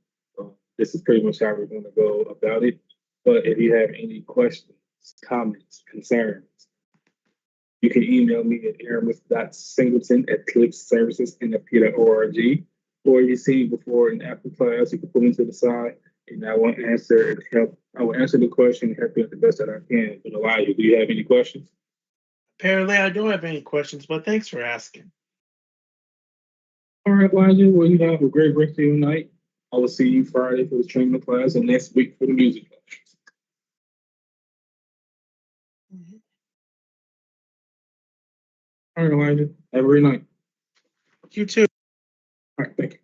this is pretty much how we're going to go about it. But if you have any questions, comments, concerns, you can email me at aramis.singleton@clickservicesnfp.org. Or if you see me before and after class, you can pull me to the side and I will answer and help. I will answer the question and help you the best that I can. But Elijah, do you have any questions? Apparently, I don't have any questions, but thanks for asking. All right, Elijah. Well, you have a great rest of your night. I will see you Friday for the streaming class and next week for the music class. All right, Elijah. Have a great night. You too. All right, thank you.